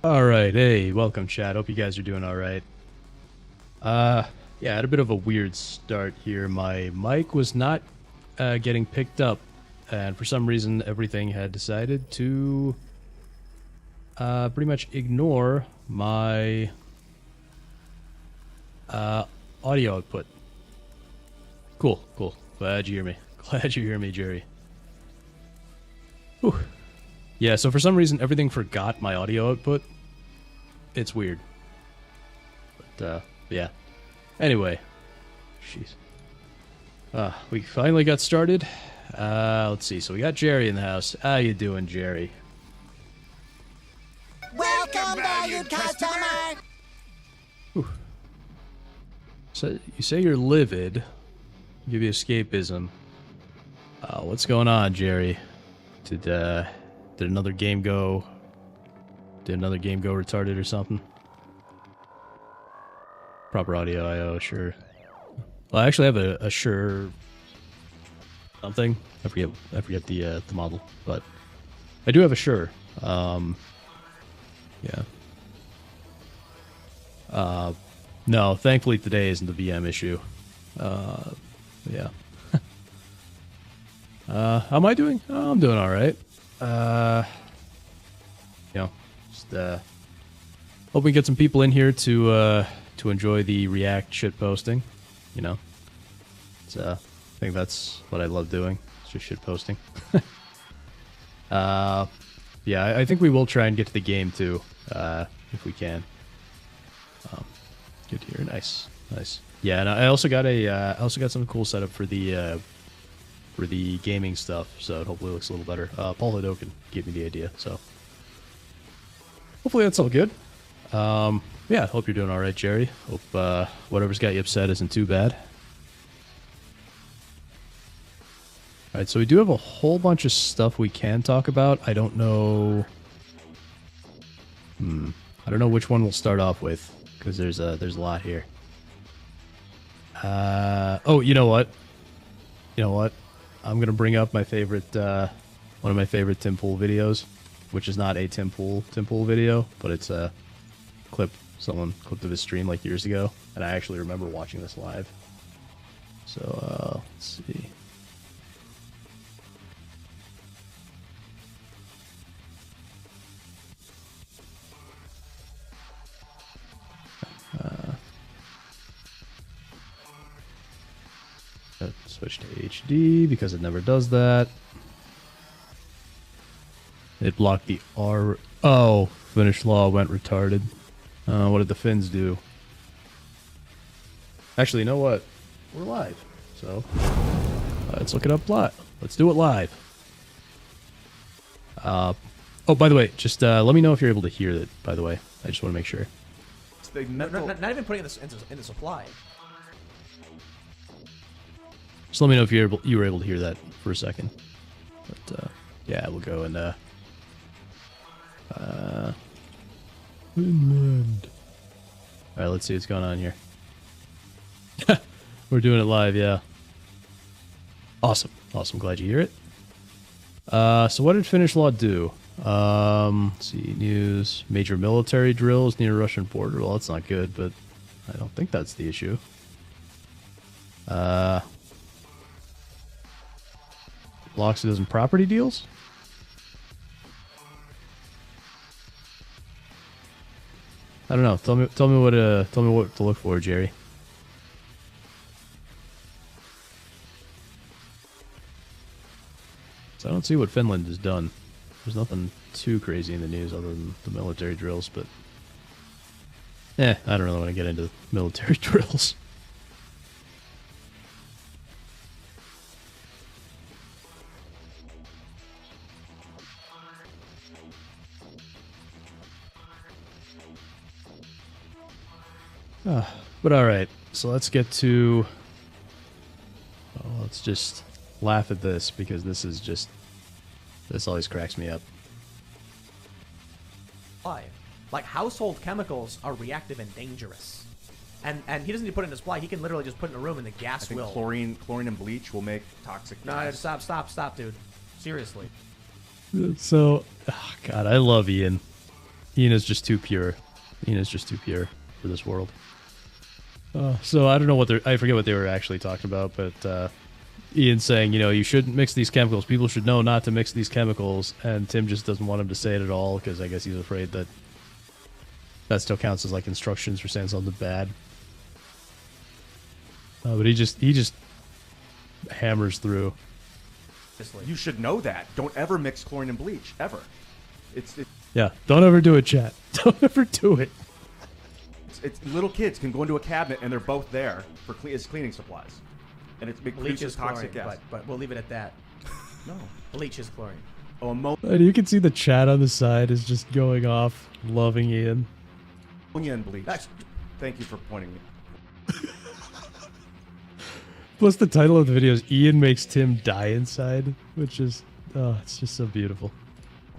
Alright, hey, welcome chat. Hope you guys are doing alright. Yeah, I had a bit of a weird start here. My mic was not getting picked up, and for some reason everything had decided to pretty much ignore my audio output. Cool. Glad you hear me. Glad you hear me, Jerry. Whew. Yeah, so for some reason everything forgot my audio output. It's weird. But, yeah. Anyway. Jeez. We finally got started. Let's see. So we got Jerry in the house. How you doing, Jerry? Welcome, valued customer! Whew. So you say you're livid. Give you escapism. What's going on, Jerry? Did another game go... Did another game go retarded or something? Proper audio I/O, sure. Well, I actually have a sure something. I forget the model, but I do have a sure. Yeah. No, thankfully today isn't the VM issue. Yeah. How am I doing? Oh, I'm doing all right. You know, just hope we get some people in here to enjoy the React shit posting. You know, it's, I think that's what I love doing. It's just shit posting. Yeah, I think we will try and get to the game too, if we can. Good to hear. Nice. Yeah, and I also got something cool set up for the gaming stuff, so it hopefully looks a little better. Paul Hadoken gave me the idea, so hopefully that's all good. Yeah, hope you're doing all right, Jerry. Hope whatever's got you upset isn't too bad. All right, so we do have a whole bunch of stuff we can talk about. I don't know. I don't know which one we'll start off with because there's a lot here. Oh, you know what? I'm gonna bring up my favorite, one of my favorite Tim Pool videos, which is not a Tim Pool video, but it's a clip someone clipped of his stream like years ago, and I actually remember watching this live. So let's see. Switch to HD because it never does that. It blocked the R. Oh, Finnish law went retarded. What did the Finns do? Actually, you know what? We're live, so let's look it up live. Let's do it live. Oh, by the way, just let me know if you're able to hear it. By the way, I just want to make sure. Not even putting this into supply. Just let me know if you were able to hear that for a second. But yeah, we'll go and Finland. All right, let's see what's going on here. We're doing it live, yeah. Awesome. Glad you hear it. So what did Finnish law do? Let's see, news. Major military drills near Russian border. Well, that's not good, but I don't think that's the issue. Blocks a dozen property deals? I don't know. Tell me what to look for, Jerry. So I don't see what Finland has done. There's nothing too crazy in the news other than the military drills, but I don't really want to get into military drills. But alright, so let's get to... Oh, let's just laugh at this, because this is just... This always cracks me up. Why? Like, household chemicals are reactive and dangerous. And he doesn't need to put it in a supply. He can literally just put it in a room and the gas I think will. Chlorine and bleach will make toxic gas. No, stop, dude. Seriously. So, oh God, I love Ian. Ian is just too pure. Ian is just too pure for this world. So I don't know what I forget what they were actually talking about, but Ian's saying, you know, you shouldn't mix these chemicals. People should know not to mix these chemicals, and Tim just doesn't want him to say it at all because I guess he's afraid that that still counts as like instructions for saying something bad. But he just hammers through. You should know that. Don't ever mix chlorine and bleach ever. Yeah, don't ever do it, chat. Don't ever do it. It's little kids can go into a cabinet and they're both there for as cleaning supplies, and it produces toxic gas. But we'll leave it at that. No, bleach is chlorine. Oh, and you can see the chat on the side is just going off, loving Ian. Ammonia and bleach. Thank you for pointing me. Plus, the title of the video is Ian makes Tim die inside, which is, oh, it's just so beautiful.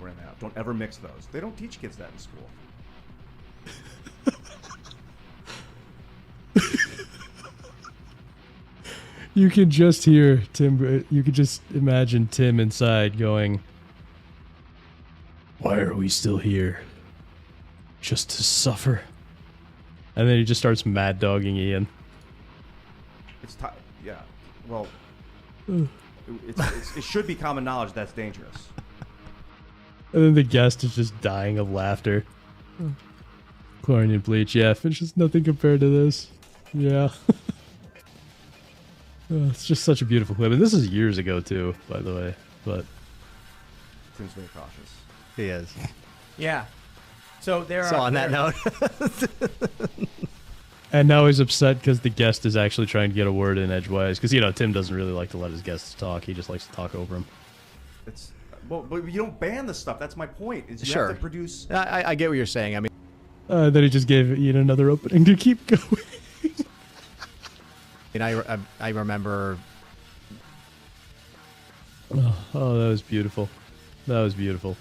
We're in that. Don't ever mix those. They don't teach kids that in school. You can just hear Tim, you could just imagine Tim inside going, why are we still here? Just to suffer? And then he just starts mad dogging Ian. Yeah, well, it should be common knowledge that's dangerous. And then the guest is just dying of laughter. Chlorine and bleach, yeah, it's just nothing compared to this. Yeah. It's just such a beautiful clip. And this is years ago, too, by the way. But Tim's very cautious. He is. Yeah. So on that note. And now he's upset because the guest is actually trying to get a word in edgewise. Because, you know, Tim doesn't really like to let his guests talk. He just likes to talk over him. But you don't ban this stuff. That's my point. Is you Sure. have to produce... I get what you're saying. I mean... Then he just gave Ian another opening to keep going. And I remember... Oh, that was beautiful. That was beautiful.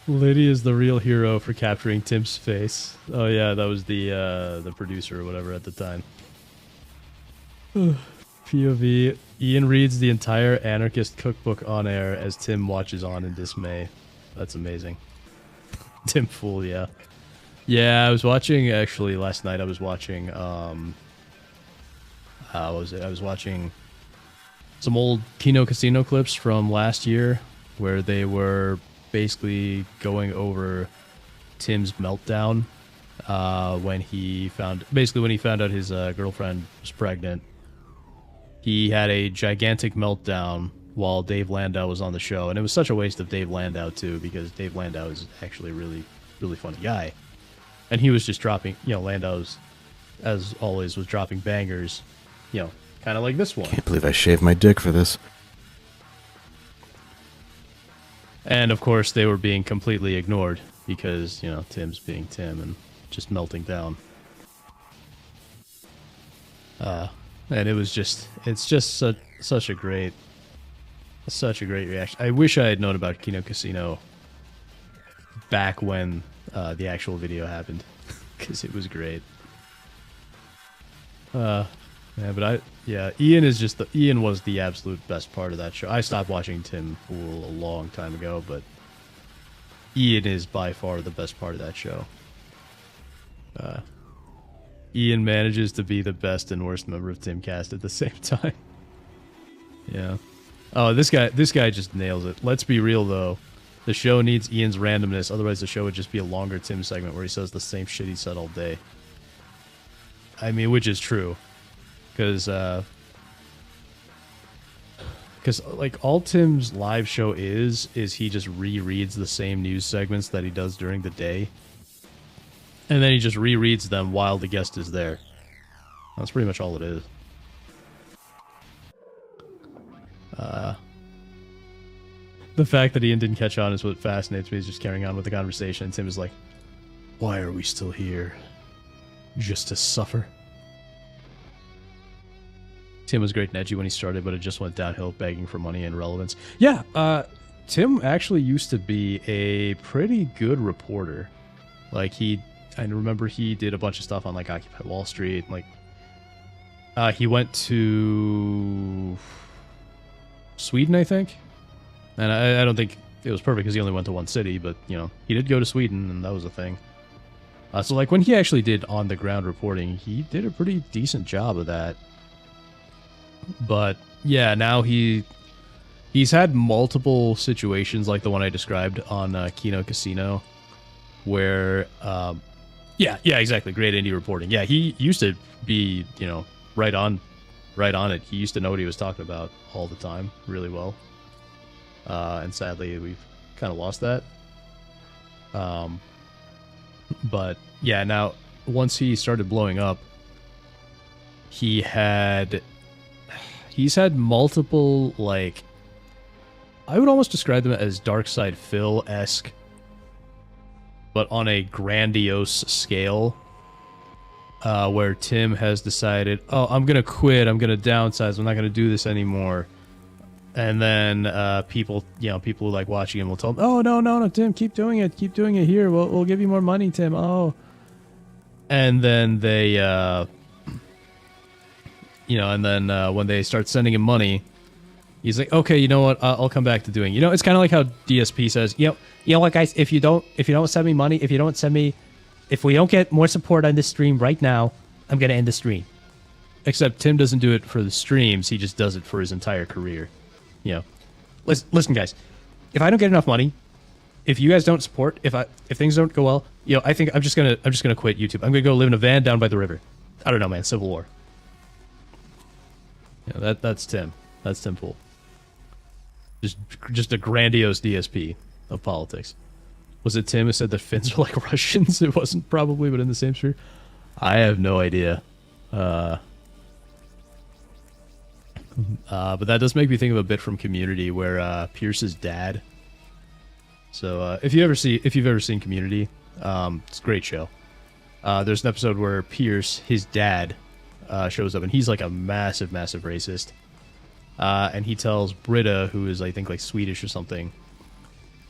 Liddy is the real hero for capturing Tim's face. Oh yeah, that was the producer or whatever at the time. POV. Ian reads the entire anarchist cookbook on air as Tim watches on in dismay. That's amazing. Tim Fool, yeah. Yeah, I was watching, actually, last night I was watching, what was it? I was watching some old Kino Casino clips from last year where they were basically going over Tim's meltdown when he found out his girlfriend was pregnant. He had a gigantic meltdown while Dave Landau was on the show, and it was such a waste of Dave Landau too, because Dave Landau is actually a really, really funny guy. And he was just dropping, you know, Landau's, as always, was dropping bangers, you know, kind of like this one. Can't believe I shaved my dick for this. And, of course, they were being completely ignored because, you know, Tim's being Tim and just melting down. And it was just, it's just such a great reaction. I wish I had known about Kino Casino back when the actual video happened, because it was great. Yeah, but Ian is just Ian was the absolute best part of that show. I stopped watching Tim Fool a long time ago, but Ian is by far the best part of that show. Ian manages to be the best and worst member of Timcast at the same time. Yeah. Oh, this guy just nails it. Let's be real though. The show needs Ian's randomness, otherwise the show would just be a longer Tim segment where he says the same shit he said all day. I mean, which is true. Because like all Tim's live show is he just rereads the same news segments that he does during the day, and then he just rereads them while the guest is there. That's pretty much all it is. The fact that Ian didn't catch on is what fascinates me. He's just carrying on with the conversation, and Tim is like, why are we still here? Just to suffer? Tim was great and edgy when he started, but it just went downhill, begging for money and relevance. Yeah, Tim actually used to be a pretty good reporter. Like, I remember he did a bunch of stuff on, like, Occupy Wall Street. Like, he went to Sweden, I think. And I don't think it was perfect because he only went to one city, but, you know, he did go to Sweden, and that was a thing. So, like, when he actually did on-the-ground reporting, he did a pretty decent job of that. But, yeah, now he's had multiple situations like the one I described on Kino Casino, where, yeah, exactly, great indie reporting. Yeah, he used to be, you know, right on it. He used to know what he was talking about all the time really well. And sadly, we've kind of lost that. But yeah, now once he started blowing up, he's had multiple, like, I would almost describe them as Dark Side Phil-esque, but on a grandiose scale, where Tim has decided, oh, I'm gonna quit, I'm gonna downsize, I'm not gonna do this anymore. And then people like watching him will tell him, "Oh, no, Tim, keep doing it here. We'll give you more money, Tim." Oh, and then they, when they start sending him money, he's like, "Okay, you know what? I'll come back to doing." You know, it's kind of like how DSP says, "You know what, guys? If you don't send me money, if we don't get more support on this stream right now, I'm gonna end the stream." Except Tim doesn't do it for the streams; he just does it for his entire career. You know, listen, guys. If I don't get enough money, if you guys don't support, if things don't go well, you know, I think I'm just gonna quit YouTube. I'm gonna go live in a van down by the river. I don't know, man. Civil War. Yeah, that's Tim. That's Tim Pool. Just a grandiose DSP of politics. Was it Tim who said that Finns are like Russians? It wasn't probably, but in the same sphere. I have no idea. But that does make me think of a bit from Community where Pierce's dad. So if you've ever seen Community, it's a great show. There's an episode where Pierce, his dad, shows up, and he's like a massive racist. And he tells Britta, who is I think like Swedish or something,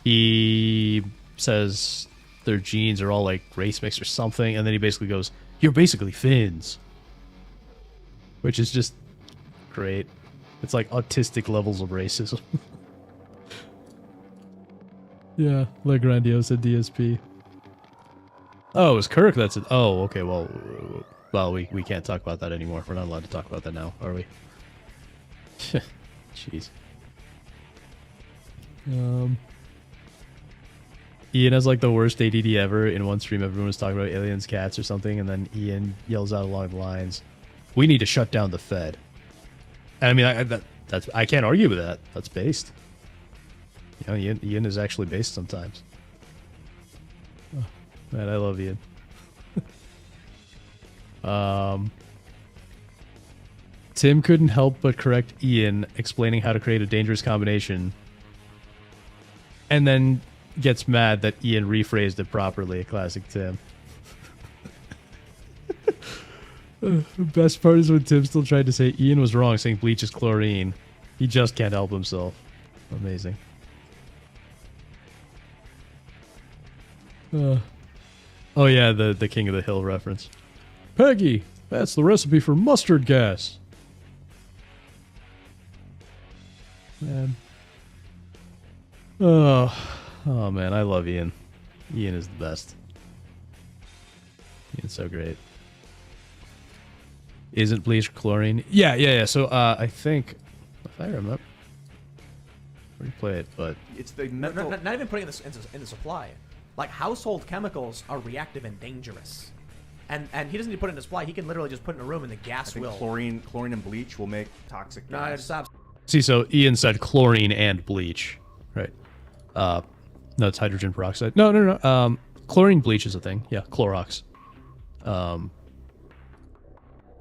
he says their genes are all like race mix or something, and then he basically goes, "You're basically Finns," which is just great. It's like autistic levels of racism. Yeah, like grandiose at DSP. Oh, it was Kirk that's it. Oh, okay, well, we can't talk about that anymore. We're not allowed to talk about that now, are we? Jeez. Ian has like the worst ADD ever. In one stream, everyone was talking about aliens, cats, or something, and then Ian yells out along the lines, "We need to shut down the Fed." And I mean, I can't argue with that. That's based. You know, Ian is actually based sometimes. Oh, man, I love Ian. Tim couldn't help but correct Ian, explaining how to create a dangerous combination, and then gets mad that Ian rephrased it properly. A classic Tim. The best part is when Tim still tried to say Ian was wrong, saying bleach is chlorine. He just can't help himself. Amazing. Oh yeah, the King of the Hill reference. Peggy, that's the recipe for mustard gas. Man. Oh man, I love Ian. Ian is the best. Ian's so great. Isn't bleach chlorine? Yeah. So I think, if I remember, replay it, but It's the Not mental. even putting it in the supply. Like, household chemicals are reactive and dangerous. And he doesn't need to put it in the supply. He can literally just put it in a room and the I gas think will. chlorine and bleach will make toxic No, gas. stop. see, so Ian said chlorine and bleach, right? No, it's hydrogen peroxide. No. Chlorine bleach is a thing. Yeah, Clorox.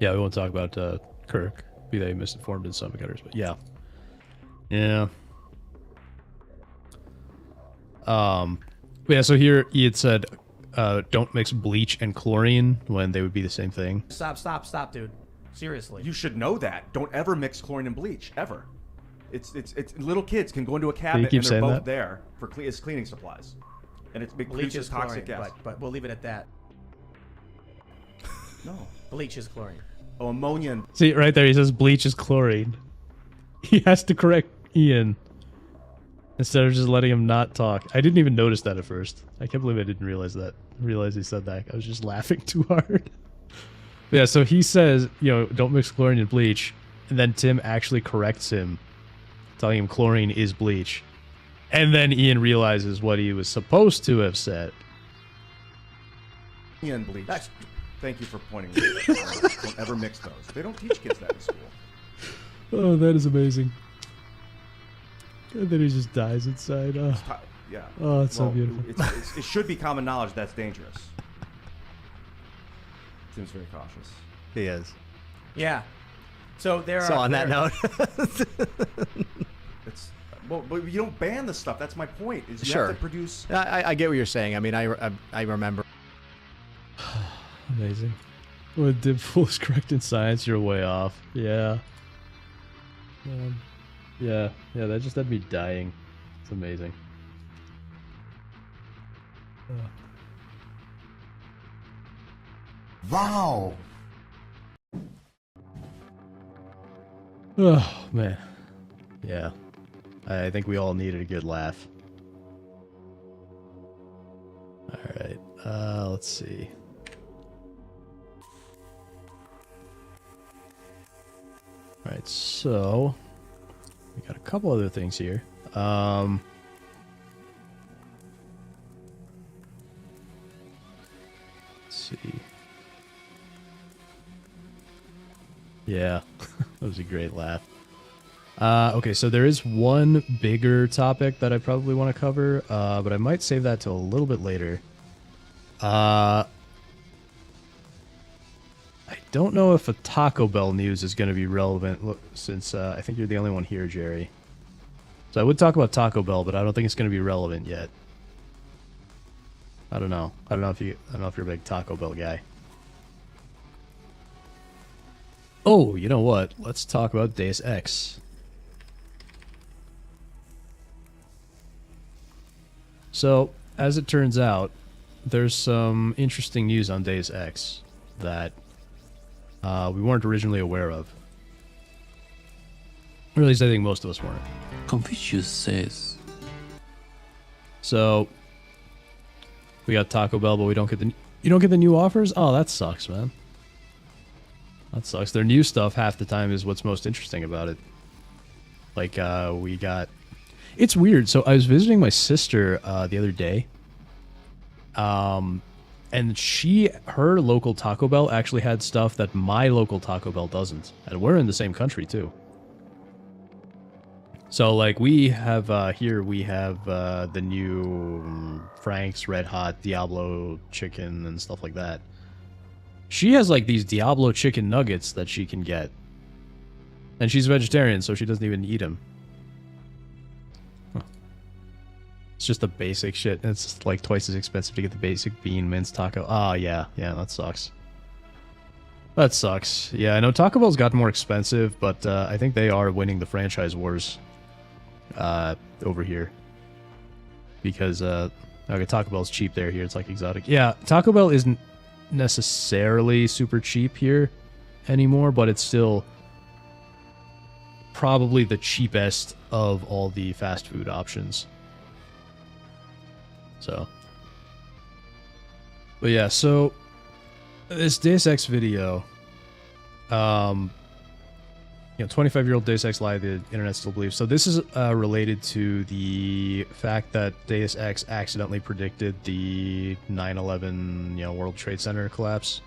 Yeah, we won't talk about Kirk. Be they misinformed in some gutters, but yeah. But yeah, so here he had said, don't mix bleach and chlorine when they would be the same thing. Stop, dude. Seriously. You should know that. Don't ever mix chlorine and bleach ever. It's little kids can go into a cabinet keep and they're saying both that? there for as chlorine supplies, and it bleach produces is toxic chlorine, gas. but we'll leave it at that. No. Bleach is chlorine. Oh, ammonia. And See, right there, he says bleach is chlorine. He has to correct Ian. Instead of just letting him not talk. I didn't even notice that at first. I can't believe I didn't realize he said that. I was just laughing too hard. Yeah, so he says, don't mix chlorine and bleach. And then Tim actually corrects him, telling him chlorine is bleach. And then Ian realizes what he was supposed to have said. Ian bleach. Thank you for pointing me out. Don't ever mix those. They don't teach kids that in school. Oh, that is amazing. And then he just dies inside. Oh, Yeah. Oh, it's so beautiful. It should be common knowledge that's dangerous. Tim's very cautious. He is. Yeah. So on that note, but you don't ban the stuff. That's my point. Is you sure. have to produce. I get what you're saying. I mean, I remember. amazing. When Dibful is correct in science, you're way off. Yeah. Yeah, that just had me dying. It's amazing. Wow. Oh, man. Yeah. I think we all needed a good laugh. Alright, let's see. Alright, so we got a couple other things here. Let's see. Yeah, that was a great laugh. Okay, so there is one bigger topic that I probably want to cover, but I might save that till a little bit later. I don't know if a Taco Bell news is going to be relevant, since I think you're the only one here, Jerry. So I would talk about Taco Bell, but I don't think it's going to be relevant yet. I don't know. I don't know if you're a big Taco Bell guy. Oh, you know what? Let's talk about Deus Ex. So, as it turns out, there's some interesting news on Deus Ex that we weren't originally aware of. Or at least I think most of us weren't. Confucius says. So, we got Taco Bell, but you don't get the new offers? Oh, that sucks, man. That sucks. Their new stuff half the time is what's most interesting about it. Like, we got... It's weird. So I was visiting my sister the other day. And her local Taco Bell actually had stuff that my local Taco Bell doesn't. And we're in the same country, too. So, like, we have, here we have the new Frank's Red Hot Diablo chicken and stuff like that. She has, like, these Diablo chicken nuggets that she can get. And she's vegetarian, so she doesn't even eat them. Huh. It's just the basic shit. It's, like, twice as expensive to get the basic bean mince taco. Ah, yeah. Yeah, that sucks. That sucks. Yeah, I know Taco Bell's gotten more expensive, but I think they are winning the franchise wars over here. Because, okay, Taco Bell's cheap there. Here, it's, like, exotic. Yeah, Taco Bell isn't necessarily super cheap here anymore, but it's still probably the cheapest of all the fast food options. So, but yeah, so this Deus Ex video, 25-year-old Deus Ex Live, the internet still believes. So this is related to the fact that Deus Ex accidentally predicted the 9/11, World Trade Center collapse.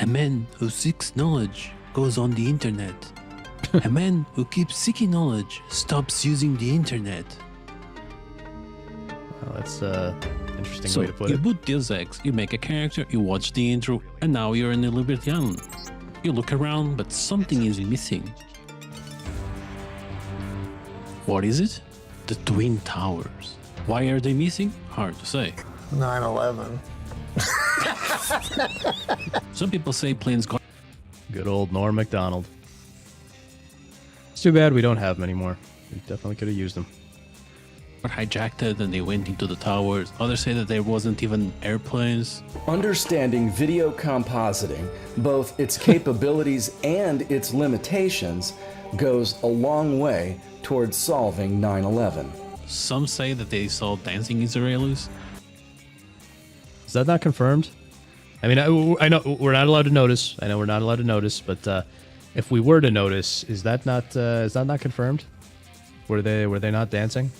A man who seeks knowledge goes on the internet. A man who keeps seeking knowledge stops using the internet. Well, that's interesting So way to put you it. boot Deus Ex, you make a character, you watch the intro, and now you're in the Liberty Island. You look around, but something is missing. What is it? The Twin Towers. Why are they missing? Hard to say. 9/11. Some people say planes got... Good old Norm Macdonald. It's too bad we don't have them anymore. We definitely could have used them. were hijacked it and they went into the towers. Others say that there wasn't even airplanes. Understanding video compositing, both its capabilities and its limitations, goes a long way towards solving 9/11. Some say that they saw dancing Israelis. Is that not confirmed? I mean, I know we're not allowed to notice. I know we're not allowed to notice, but if we were to notice, is that not confirmed? Were they not dancing?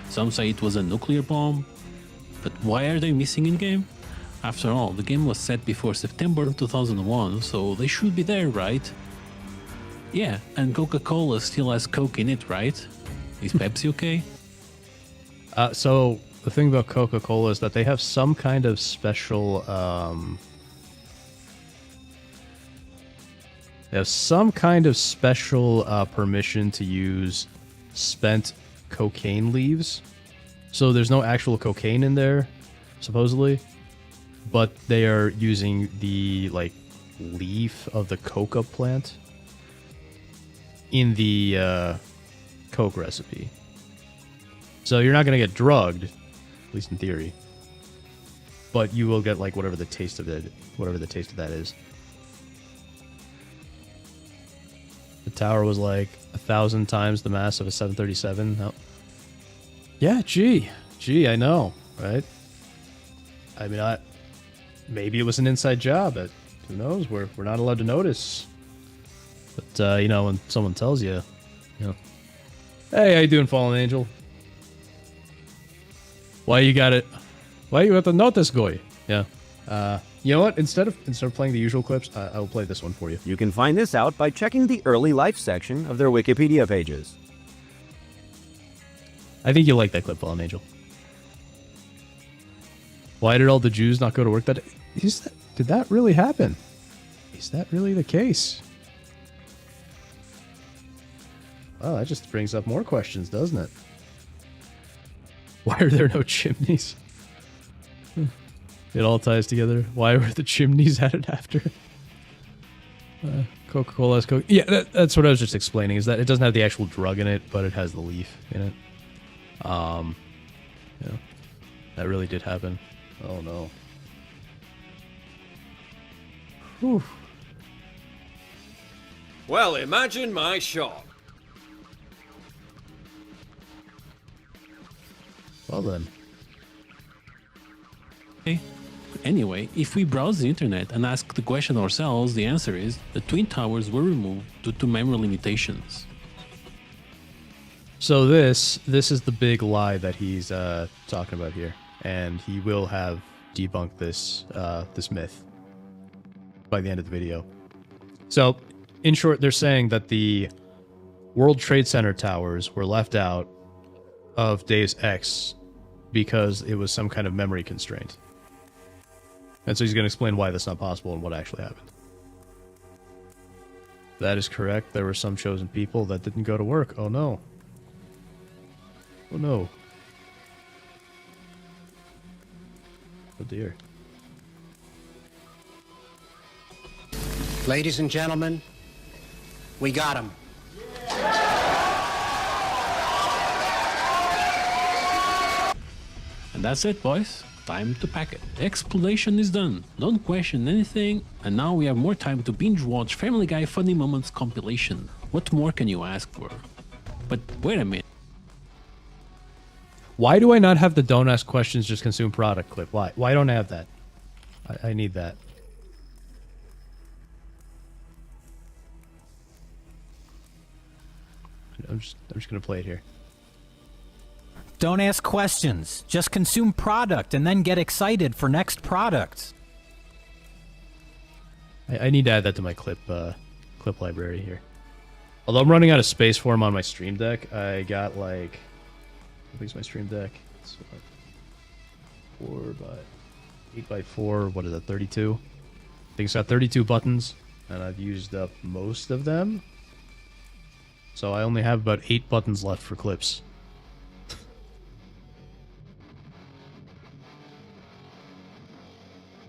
Some say it was a nuclear bomb. But why are they missing in game? After all, the game was set before September of 2001, so they should be there, right? Yeah, and Coca-Cola still has Coke in it, right? Is Pepsi okay? So the thing about Coca-Cola is that they have some kind of special permission to use spent cocaine leaves. So there's no actual cocaine in there, supposedly, but they are using the leaf of the coca plant in the Coke recipe. So you're not gonna get drugged, at least in theory, but you will get whatever the taste of that is. The tower was 1,000 times the mass of a 737. Oh. Yeah, gee, I know, right? I mean, maybe it was an inside job. But who knows? We're not allowed to notice. But when someone tells you, hey, how you doing, fallen angel? Why you have to notice, guy? Yeah. You know what? Instead of playing the usual clips, I will play this one for you. You can find this out by checking the early life section of their Wikipedia pages. I think you like that clip, fallen angel. Why did all the Jews not go to work that day? Did that really happen? Is that really the case? Well, that just brings up more questions, doesn't it? Why are there no chimneys? It all ties together. Why were the chimneys added after? Coca-Cola has Coke. Yeah, that's what I was just explaining, is that it doesn't have the actual drug in it, but it has the leaf in it. Yeah, that really did happen. Oh no. Whew. Well, imagine my shock. Well then. Okay. Anyway, if we browse the internet and ask the question ourselves, the answer is the Twin Towers were removed due to memory limitations. So this is the big lie that he's talking about here, and he will have debunked this this myth by the end of the video. So, in short, they're saying that the World Trade Center towers were left out of Deus Ex because it was some kind of memory constraint. And so he's going to explain why that's not possible and what actually happened. That is correct. There were some chosen people that didn't go to work. Oh no. Oh no. Oh dear. Ladies and gentlemen, we got him. And that's it, boys. Time to pack it. The explanation is done. Don't question anything. And now we have more time to binge watch Family Guy Funny Moments compilation. What more can you ask for? But wait a minute. Why do I not have the don't ask questions, just consume product clip? Why don't I have that? I need that. I'm just gonna play it here. Don't ask questions. Just consume product and then get excited for next product. I need to add that to my clip library here. Although I'm running out of space for him on my Stream Deck, I got how big's my Stream Deck? It's 8 by 4. What is it? 32. I think it's got 32 buttons, and I've used up most of them. So I only have about 8 buttons left for clips.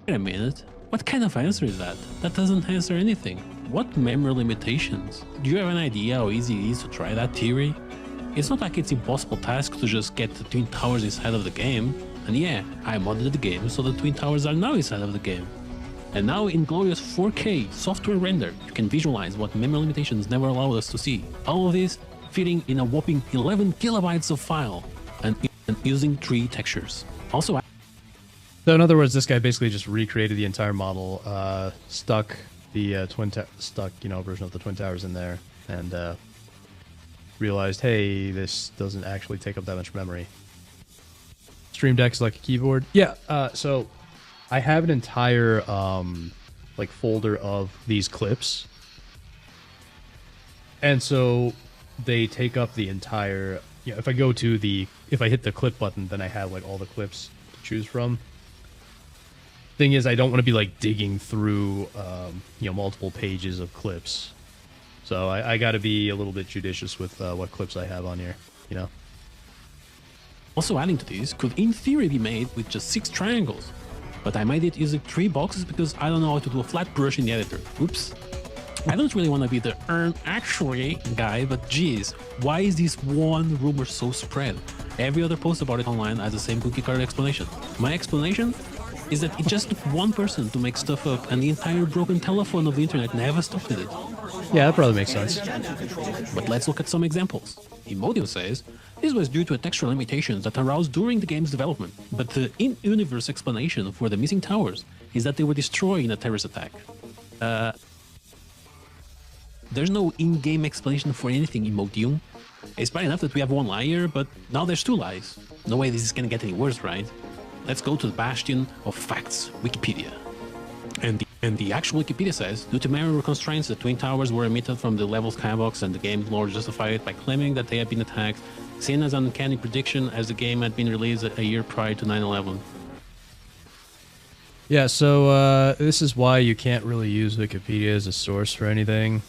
Wait a minute. What kind of answer is that? That doesn't answer anything. what memory limitations? Do you have an idea how easy it is to try that theory? It's not like it's impossible task to just get the Twin Towers inside of the game. And yeah, I modded the game so the Twin Towers are now inside of the game. And now in glorious 4K software render, you can visualize what memory limitations never allowed us to see. All of this fitting in a whopping 11 kilobytes of file and using 3 textures. Also, so in other words, this guy basically just recreated the entire model, stuck the version of the Twin Towers in there, and realized, hey, this doesn't actually take up that much memory. Stream Deck's like a keyboard. Yeah. So I have an entire like folder of these clips, and so they take up the entire. Yeah. If I hit the clip button, then I have like all the clips to choose from. Thing is, I don't want to be like digging through multiple pages of clips, so I got to be a little bit judicious with what clips I have on here. Also adding to this could in theory be made with just 6 triangles, but I made it using 3 boxes because I don't know how to do a flat brush in the editor. Oops. I don't really want to be the actually guy, but geez, why is this one rumor so spread? Every other post about it online has the same cookie cutter explanation. My explanation is that it just took one person to make stuff up, and the entire broken telephone of the internet never stopped it. Yeah, that probably makes sense. But let's look at some examples. Implodes says this was due to a textual limitations that arose during the game's development, but the in-universe explanation for the missing towers is that they were destroyed in a terrorist attack. There's no in-game explanation for anything, Implodes. It's bad enough that we have one liar, but now there's 2 lies. No way this is gonna get any worse, right? Let's go to the bastion of facts, Wikipedia. And the actual Wikipedia says, due to memory constraints, the Twin Towers were omitted from the level skybox, and the game's lore justified it by claiming that they had been attacked, seen as an uncanny prediction as the game had been released a year prior to 9/11. Yeah, so this is why you can't really use Wikipedia as a source for anything.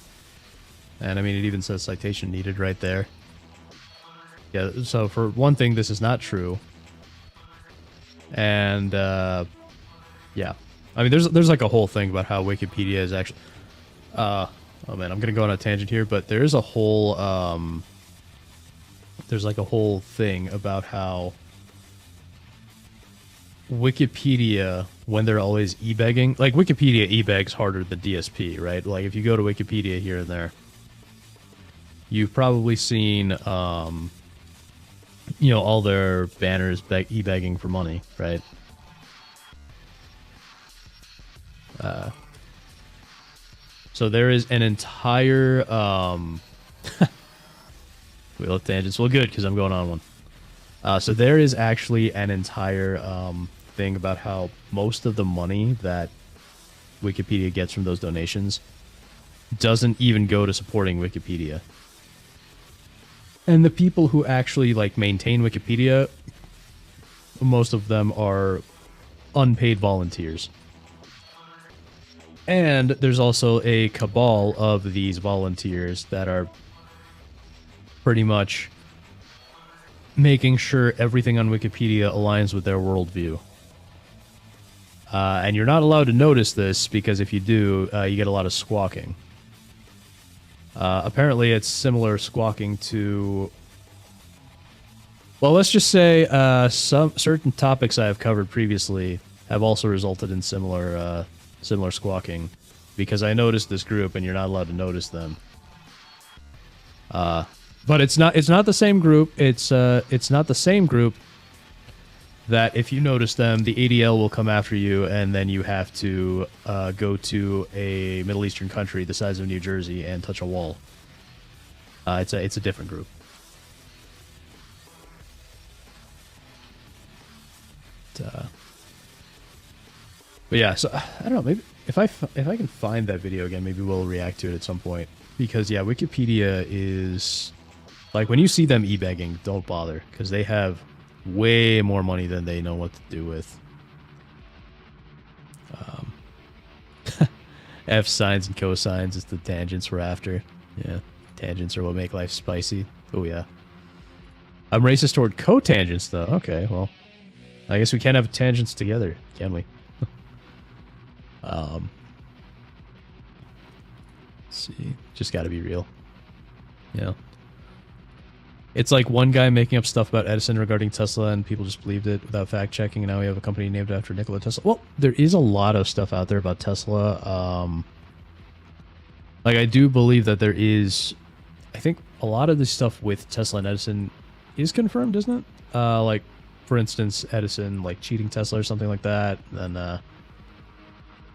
And I mean, it even says citation needed right there. Yeah, so for one thing, this is not true. And yeah, I mean, there's like a whole thing about how Wikipedia is actually. Oh man, I'm gonna go on a tangent here, but there's a whole there's like a whole thing about how Wikipedia, when they're always e-begging, like Wikipedia e-begs harder than DSP, right? Like if you go to Wikipedia here and there, you've probably seen all their banners e-begging for money, right? So there is an entire wheel of tangents. Well, good, because I'm going on one. So there is actually an entire thing about how most of the money that Wikipedia gets from those donations doesn't even go to supporting Wikipedia. And the people who actually like maintain Wikipedia, most of them are unpaid volunteers. And there's also a cabal of these volunteers that are pretty much making sure everything on Wikipedia aligns with their worldview. And you're not allowed to notice this, because if you do, you get a lot of squawking. Apparently it's similar squawking to, well, let's just say some certain topics I have covered previously have also resulted in similar squawking, because I noticed this group and you're not allowed to notice them. But it's not the same group. It's not the same group that if you notice them, the ADL will come after you, and then you have to go to a Middle Eastern country the size of New Jersey and touch a wall. It's a different group. But yeah, so I don't know. Maybe if I can find that video again, maybe we'll react to it at some point. Because yeah, Wikipedia is like, when you see them e-begging, don't bother, because they have way more money than they know what to do with. F sines and cosines is the tangents we're after. Yeah, tangents are what make life spicy. Oh yeah. I'm racist toward cotangents though. Okay, well, I guess we can't have tangents together, can we? Let's see. Just got to be real. Yeah. It's like one guy making up stuff about Edison regarding Tesla, and people just believed it without fact checking. And now we have a company named after Nikola Tesla. Well, there is a lot of stuff out there about Tesla. Like, I do believe that there is. I think a lot of the stuff with Tesla and Edison is confirmed, isn't it? Like, for instance, Edison like cheating Tesla or something like that. And then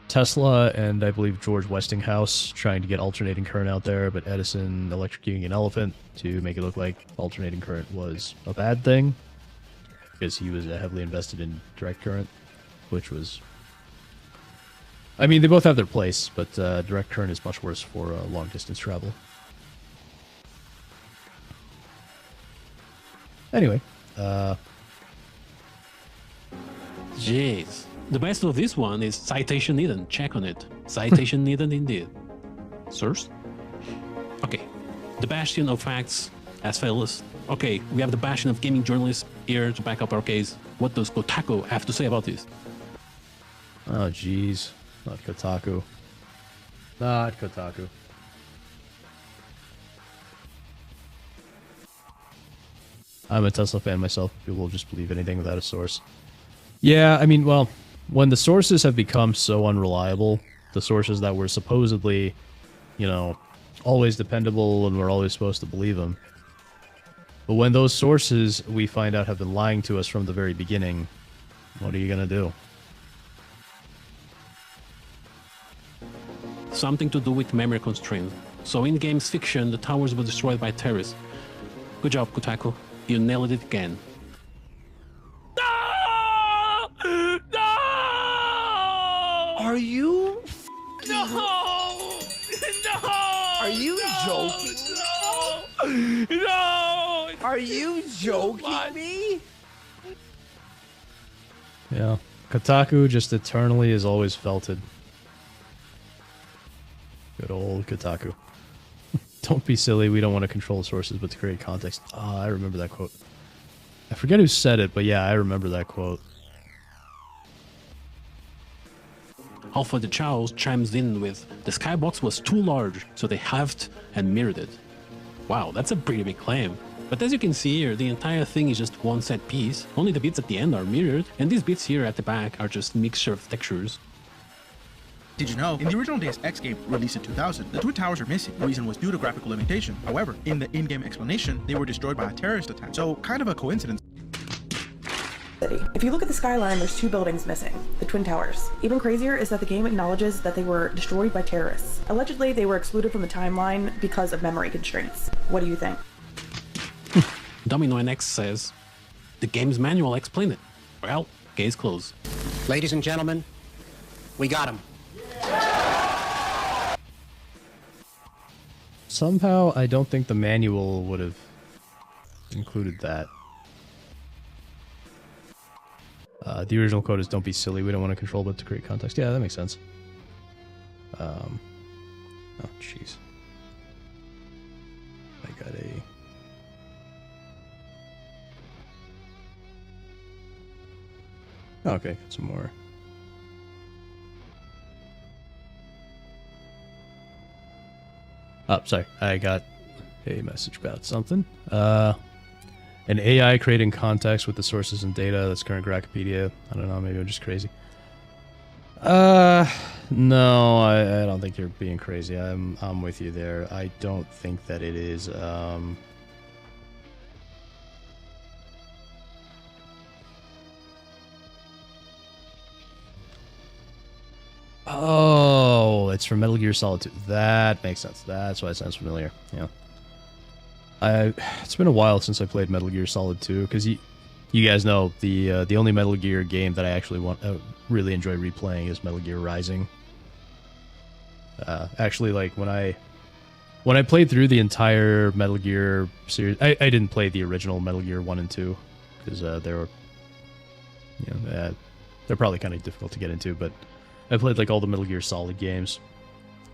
Tesla and I believe George Westinghouse trying to get alternating current out there, but Edison electrocuting an elephant to make it look like alternating current was a bad thing because he was heavily invested in direct current, which was... I mean, they both have their place, but direct current is much worse for long distance travel. Anyway, Jeez. The best of this one is citation needed. Check on it. Citation needed indeed. Source? Okay. The bastion of facts as follows. Okay, we have the bastion of gaming journalists here to back up our case. What does Kotaku have to say about this? oh jeez, not Kotaku. Not Kotaku. I'm a Tesla fan myself. People will just believe anything without a source. Yeah, I mean, well, when the sources have become so unreliable, the sources that were supposedly, you know, always dependable and we're always supposed to believe them. But when those sources we find out have been lying to us from the very beginning, what are you gonna do? Something to do with memory constraints. So in games fiction, the towers were destroyed by terrorists. Good job, Kotaku. You nailed it again. Are you? No! No! Are you joking? No! No! Are you joking me? Yeah, Kotaku just eternally is always felted. Good old Kotaku. Don't be silly, we don't want to control sources but to create context. Ah, I remember that quote. I forget who said it, but yeah, I remember that quote. Alpha the Chows chimes in with, the skybox was too large, so they halved and mirrored it. Wow, that's a pretty big claim. But as you can see here, the entire thing is just one set piece. Only the bits at the end are mirrored, and these bits here at the back are just mixture of textures. Did you know, in the original Deus Ex game released in 2000, the Twin Towers are missing. The reason was due to graphical limitation. However, in the in-game explanation, they were destroyed by a terrorist attack. So, kind of a coincidence. If you look at the skyline, there's two buildings missing, the Twin Towers. Even crazier is that the game acknowledges that they were destroyed by terrorists. Allegedly, they were excluded from the timeline because of memory constraints. What do you think? Domino NX says, the game's manual explained it. Well, case closed. Ladies and gentlemen, we got him. Somehow, I don't think the manual would have included that. The original code is, don't be silly, we don't want to control but to create context. Yeah, that makes sense. Oh, jeez. I got a... Okay, got some more. Oh, sorry. I got a message about something. An AI creating context with the sources and data that's current Wikipedia. I don't know, maybe I'm just crazy. No, I don't think you're being crazy. I'm with you there. I don't think that it is. Oh, it's from Metal Gear Solid 2. That makes sense. That's why it sounds familiar. Yeah. It's been a while since I played Metal Gear Solid 2, because you guys know the only Metal Gear game that I actually really enjoy replaying is Metal Gear Rising. Actually, like when I played through the entire Metal Gear series, I didn't play the original Metal Gear 1 and 2 because they were, they're probably kind of difficult to get into, but I played like all the Metal Gear Solid games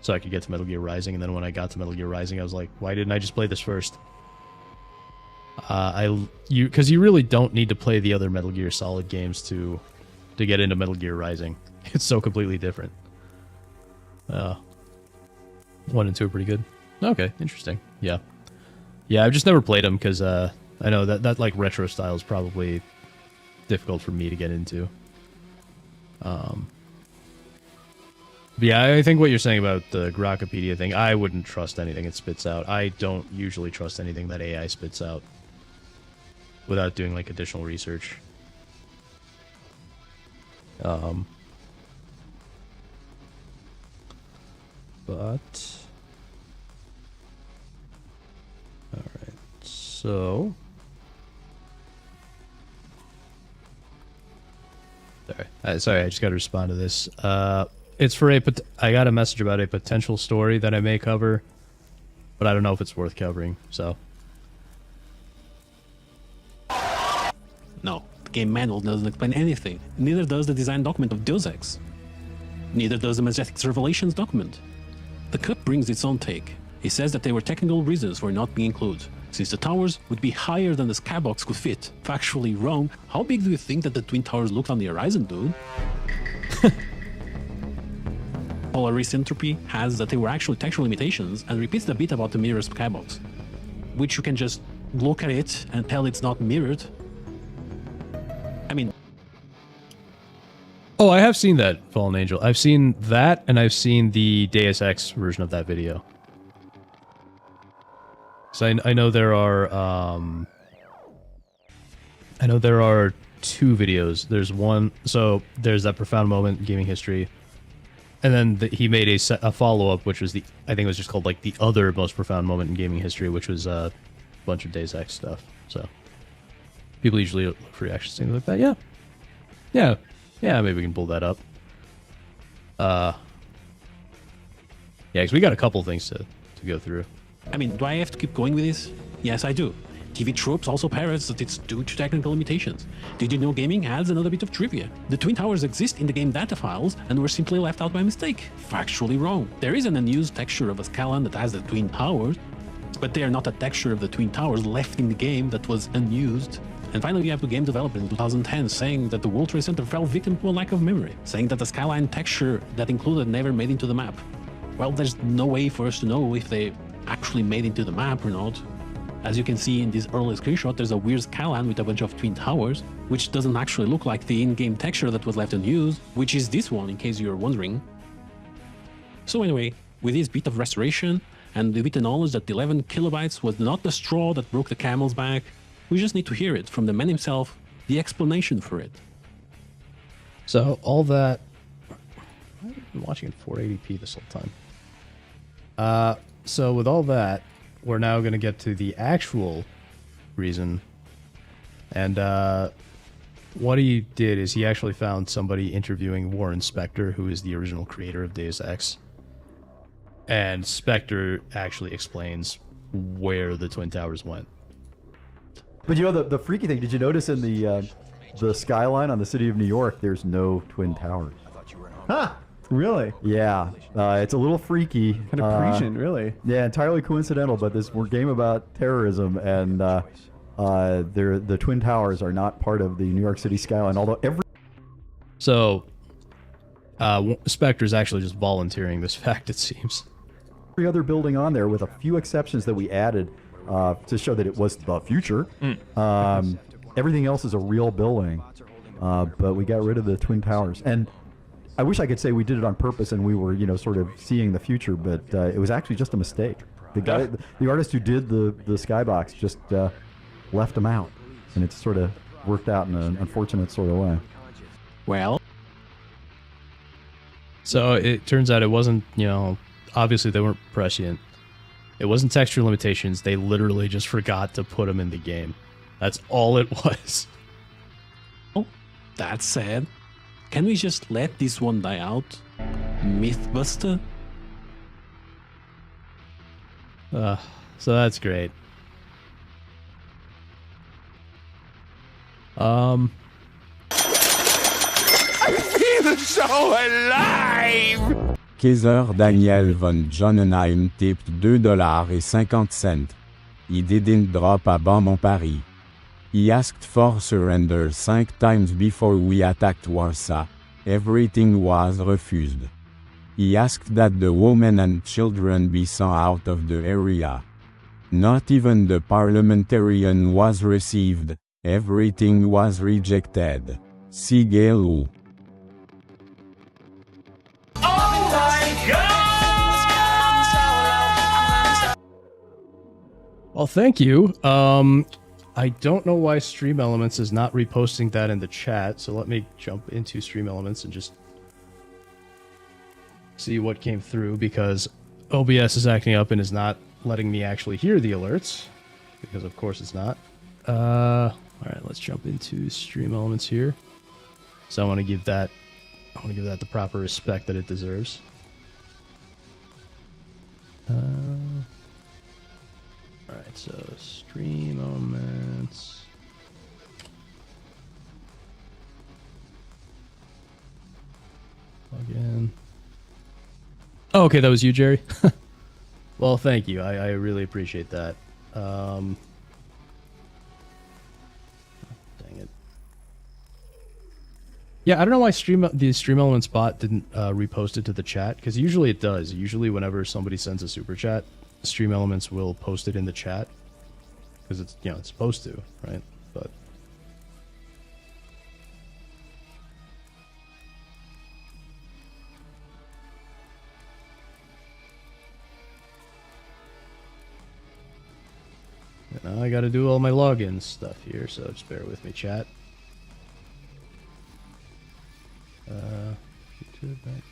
so I could get to Metal Gear Rising, and then when I got to Metal Gear Rising, I was like, why didn't I just play this first? Because you really don't need to play the other Metal Gear Solid games to get into Metal Gear Rising. It's so completely different. 1 and 2 are pretty good. Okay, interesting. Yeah. Yeah, I've just never played them because I know that like retro style is probably difficult for me to get into. But yeah, I think what you're saying about the Grokkapedia thing, I wouldn't trust anything it spits out. I don't usually trust anything that AI spits out without doing like additional research. But all right, so sorry, I just got to respond to this. It's for I got a message about a potential story that I may cover, but I don't know if it's worth covering. So No, the game manual doesn't explain anything. Neither does the design document of Deus Ex. Neither does the Majestics Revelations document. The Cup brings its own take. It says that there were technical reasons for not being included, since the towers would be higher than the skybox could fit. Factually wrong. How big do you think that the Twin Towers looked on the horizon, dude? Polaris Entropy has that they were actually textual limitations and repeats the bit about the mirror skybox, which you can just look at it and tell it's not mirrored. I mean... Oh, I have seen that, Fallen Angel. I've seen that, and I've seen the Deus Ex version of that video. So I know there are, I know there are 2 videos. There's one, so there's that profound moment in gaming history, and then he made a follow-up, which was I think it was just called, like, the other most profound moment in gaming history, which was a bunch of Deus Ex stuff. So people usually look for reactions to things like that. Yeah, maybe we can pull that up. Yeah, because we got a couple things to go through. I mean, do I have to keep going with this? Yes, I do. TV Tropes also parrots that it's due to technical limitations. Did you know gaming adds another bit of trivia? The Twin Towers exist in the game data files and were simply left out by mistake. Factually wrong. There is an unused texture of a skyline that has the Twin Towers, but they are not a texture of the Twin Towers left in the game that was unused. And finally, we have the game developer in 2010 saying that the World Trade Center fell victim to a lack of memory, saying that the skyline texture that included never made into the map. Well, there's no way for us to know if they actually made into the map or not. As you can see in this early screenshot, there's a weird skyline with a bunch of Twin Towers, which doesn't actually look like the in-game texture that was left unused, which is this one, in case you're wondering. So anyway, with this bit of restoration, and with the knowledge that 11 kilobytes was not the straw that broke the camel's back, we just need to hear it from the man himself, the explanation for it. So all that... I've been watching in 480p this whole time. So with all that, we're now going to get to the actual reason. And what he did is he actually found somebody interviewing Warren Spector, who is the original creator of Deus Ex. And Spector actually explains where the Twin Towers went. But you know, the freaky thing, did you notice in the skyline on the city of New York, there's no Twin Towers? Huh? Really? Yeah, it's a little freaky. Kind of Parisian, really. Yeah, entirely coincidental, but this game about terrorism, and the Twin Towers are not part of the New York City skyline, although every... So, Spectre's actually just volunteering this fact, it seems. Every other building on there, with a few exceptions that we added to show that it was the future. Everything else is a real building, but we got rid of the Twin Towers. And I wish I could say we did it on purpose and we were, you know, sort of seeing the future, but it was actually just a mistake. The guy, the artist who did the skybox, just left them out, and it sort of worked out in an unfortunate sort of way. Well, so it turns out it wasn't, you know, obviously they weren't prescient. It wasn't texture limitations. They literally just forgot to put them in the game. That's all it was. Oh, that's sad. Can we just let this one die out? Mythbuster? So that's great. I feel so alive! Kaiser Daniel von Johnnenheim tipped $2.50. He didn't drop a bomb on Paris. He asked for surrender 5 times before we attacked Warsaw. Everything was refused. He asked that the women and children be sent out of the area. Not even the parliamentarian was received. Everything was rejected. Sigelu. Well, thank you. I don't know why Stream Elements is not reposting that in the chat, so let me jump into Stream Elements and just see what came through, because OBS is acting up and is not letting me actually hear the alerts, because of course it's not. Alright, let's jump into Stream Elements here. So I want to give that the proper respect that it deserves. Alright, so Stream Elements. Log in. Oh, okay, that was you, Jerry? Well, thank you. I really appreciate that. Dang it. Yeah, I don't know why the Stream Elements bot didn't repost it to the chat, because usually it does. Usually whenever somebody sends a super chat, Stream Elements will post it in the chat, because it's, you know, it's supposed to, right? But now I gotta do all my login stuff here, so just bear with me, chat. YouTube, right?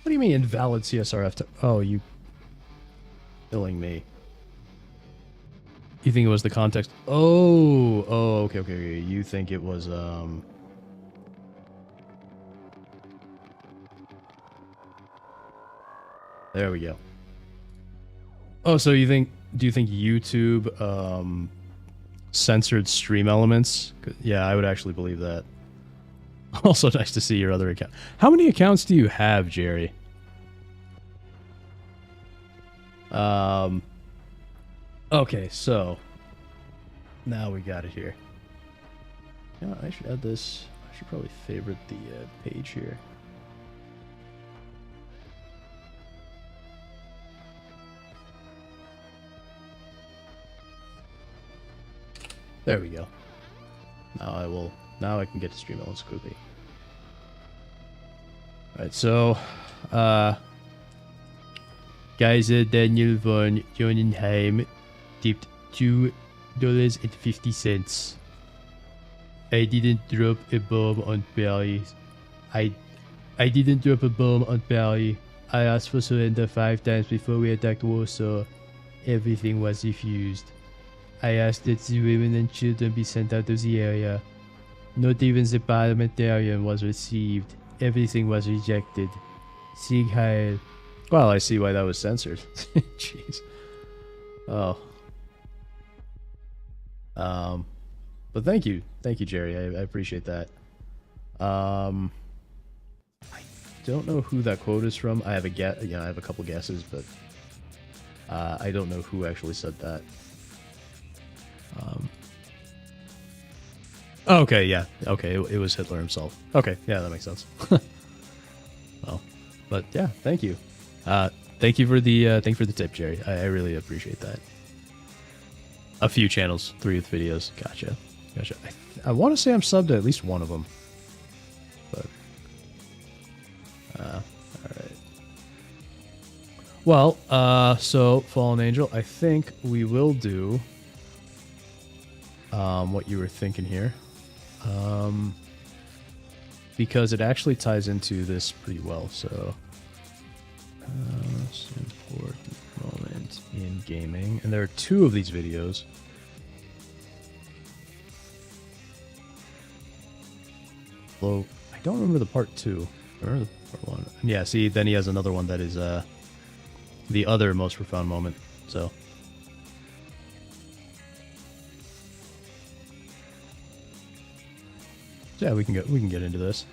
What do you mean invalid CSRF? Oh, you killing me. You think it was the context? Oh, okay. You think it was there we go. Oh, so do you think YouTube censored Stream Elements? Yeah, I would actually believe that. Also nice to see your other account. How many accounts do you have, Jerry? Okay, so now we got it here. Yeah, I should add this. I should probably favorite the page here. There we go. Now I can get to Stream Elements quickly. Alright, so Kaiser Daniel von Jonenheim tipped $2.50. I didn't drop a bomb on Perry. I didn't drop a bomb on Perry. I asked for surrender 5 times before we attacked Warsaw. Everything was refused. I asked that the women and children be sent out of the area. Not even the parliamentarian was received. Everything was rejected. Sieg Heil. Well, I see why that was censored. Jeez. Oh. But thank you, Jerry. I appreciate that. I don't know who that quote is from. I have a guess. Yeah, I have a couple guesses, but I don't know who actually said that. Okay, yeah. Okay, it was Hitler himself. Okay, yeah, that makes sense. Well, but yeah, thank you. Thank you for the tip, Jerry. I really appreciate that. A few channels, 3 with videos. Gotcha. I want to say I'm subbed to at least one of them. But all right. Well, so Fallen Angel, I think we will do what you were thinking here. Because it actually ties into this pretty well, so most important moment in gaming, and there are 2 of these videos. Although I don't remember the part 2. I remember the part 1. Yeah, see, then he has another one that is the other most profound moment. So yeah, we can get into this.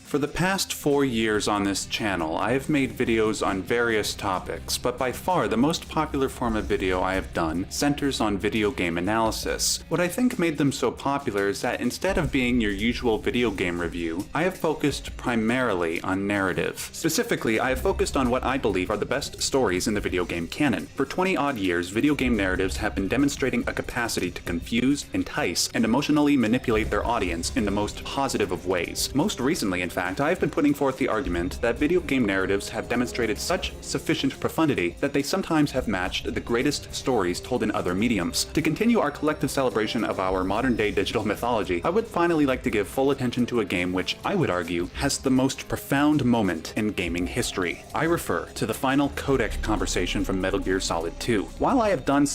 For the past 4 years on this channel, I have made videos on various topics, but by far the most popular form of video I have done centers on video game analysis. What I think made them so popular is that instead of being your usual video game review, I have focused primarily on narrative. Specifically, I have focused on what I believe are the best stories in the video game canon. For 20 odd years, video game narratives have been demonstrating a capacity to confuse, entice, and emotionally manipulate their audience in the most positive of ways. Most recently, in fact, I have been putting forth the argument that video game narratives have demonstrated such sufficient profundity that they sometimes have matched the greatest stories told in other mediums. To continue our collective celebration of our modern-day digital mythology, I would finally like to give full attention to a game which, I would argue, has the most profound moment in gaming history. I refer to the final codec conversation from Metal Gear Solid 2. While I have done...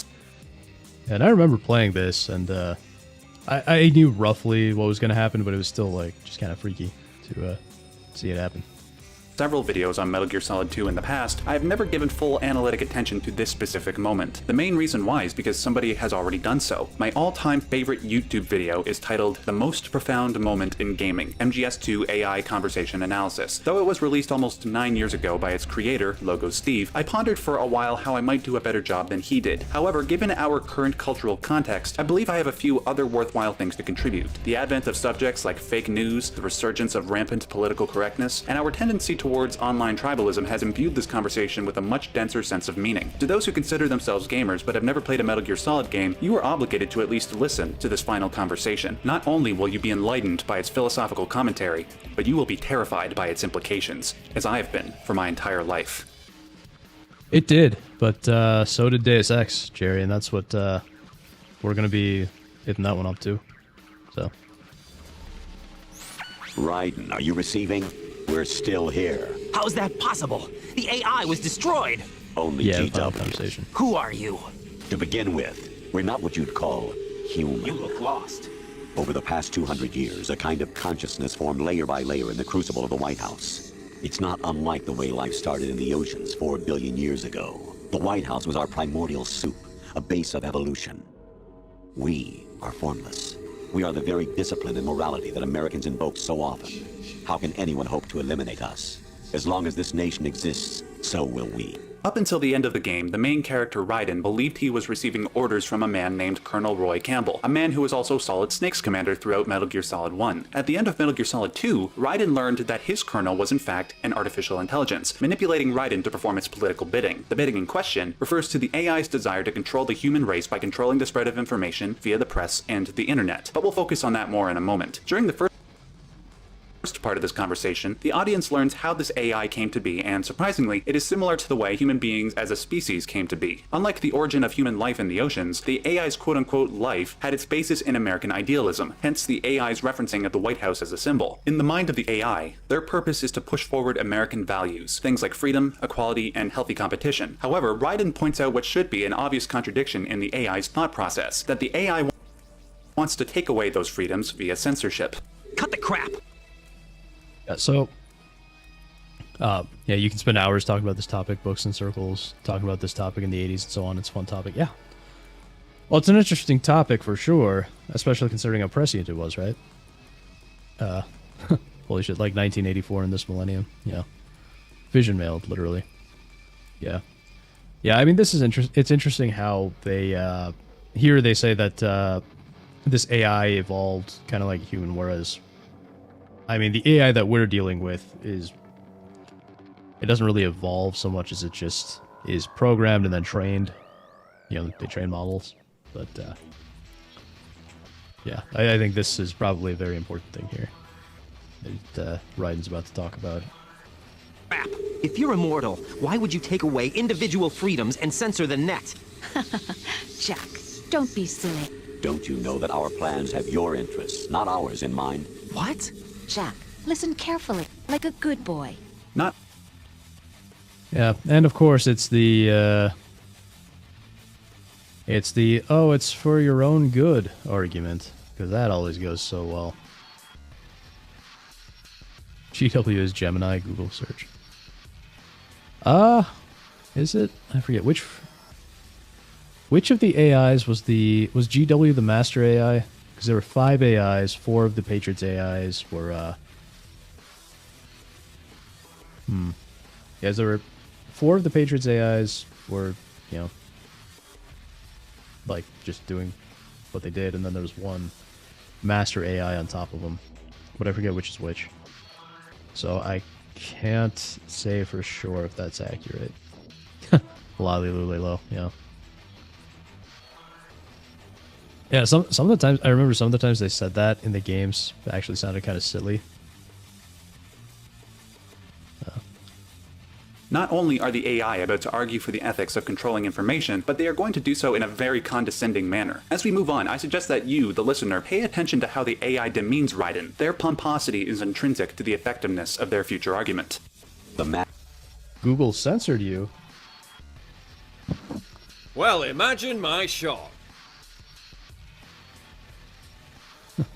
And I remember playing this, and I knew roughly what was going to happen, but it was still like just kind of freaky to see it happen. Several videos on Metal Gear Solid 2 in the past, I have never given full analytic attention to this specific moment. The main reason why is because somebody has already done so. My all-time favorite YouTube video is titled The Most Profound Moment in Gaming, MGS2 AI Conversation Analysis. Though it was released almost 9 years ago by its creator, Logo Steve, I pondered for a while how I might do a better job than he did. However, given our current cultural context, I believe I have a few other worthwhile things to contribute. The advent of subjects like fake news, the resurgence of rampant political correctness, and our tendency towards online tribalism has imbued this conversation with a much denser sense of meaning. To those who consider themselves gamers but have never played a Metal Gear Solid game, you are obligated to at least listen to this final conversation. Not only will you be enlightened by its philosophical commentary, but you will be terrified by its implications, as I have been for my entire life. It did, but so did Deus Ex, Jerry, and that's what we're going to be hitting that one up to. So. Raiden, are you receiving? We're still here. How is that possible? The AI was destroyed. Only GW. Who are you? To begin with, we're not what you'd call human. You look lost. Over the past 200 years, a kind of consciousness formed layer by layer in the crucible of the White House. It's not unlike the way life started in the oceans 4 billion years ago. The White House was our primordial soup, a base of evolution. We are formless. We are the very discipline and morality that Americans invoke so often. How can anyone hope to eliminate us? As long as this nation exists, so will we. Up until the end of the game, the main character Raiden believed he was receiving orders from a man named Colonel Roy Campbell, a man who was also Solid Snake's commander throughout Metal Gear Solid 1. At the end of Metal Gear Solid 2, Raiden learned that his colonel was in fact an artificial intelligence, manipulating Raiden to perform its political bidding. The bidding in question refers to the AI's desire to control the human race by controlling the spread of information via the press and the internet. But we'll focus on that more in a moment. During the first part of this conversation, the audience learns how this AI came to be, and surprisingly, it is similar to the way human beings as a species came to be. Unlike the origin of human life in the oceans, the AI's quote-unquote life had its basis in American idealism, hence the AI's referencing of the White House as a symbol. In the mind of the AI, their purpose is to push forward American values, things like freedom, equality, and healthy competition. However, Raiden points out what should be an obvious contradiction in the AI's thought process, that the AI wants to take away those freedoms via censorship. Cut the crap! Yeah, so, yeah, you can spend hours talking about this topic, books and circles, talking about this topic in the 80s and so on. It's a fun topic, yeah. Well, it's an interesting topic for sure, especially considering how prescient it was, right? Holy shit, like 1984 in this millennium, yeah. Vision mailed, literally. Yeah. Yeah, I mean, this is it's interesting how they, here they say that this AI evolved kind of like a human, whereas I mean, the AI that we're dealing with it doesn't really evolve so much as it just is programmed and then trained. You know, they train models. But, yeah, I think this is probably a very important thing here that Raiden's about to talk about. Crap. If you're immortal, why would you take away individual freedoms and censor the net? Jack, don't be silly. Don't you know that our plans have your interests, not ours, in mind? What? Jack, listen carefully, like a good boy. Not. Yeah, and of course it's the oh, it's for your own good argument, because that always goes so well. GW is Gemini Google search. Is it? I forget which of the AIs was GW the master AI? Because there were 5 AIs, 4 of the Patriots AIs were Yeah, there were 4 of the Patriots AIs were, like just doing what they did, and then there was 1 master AI on top of them, but I forget which is which. So I can't say for sure if that's accurate. Lolly low, yeah. Yeah, some of the times I remember some of the times they said that in the games, it actually sounded kind of silly. Not only are the AI about to argue for the ethics of controlling information, but they are going to do so in a very condescending manner. As we move on, I suggest that you, the listener, pay attention to how the AI demeans Raiden. Their pomposity is intrinsic to the effectiveness of their future argument. Google censored you. Well, imagine my shock.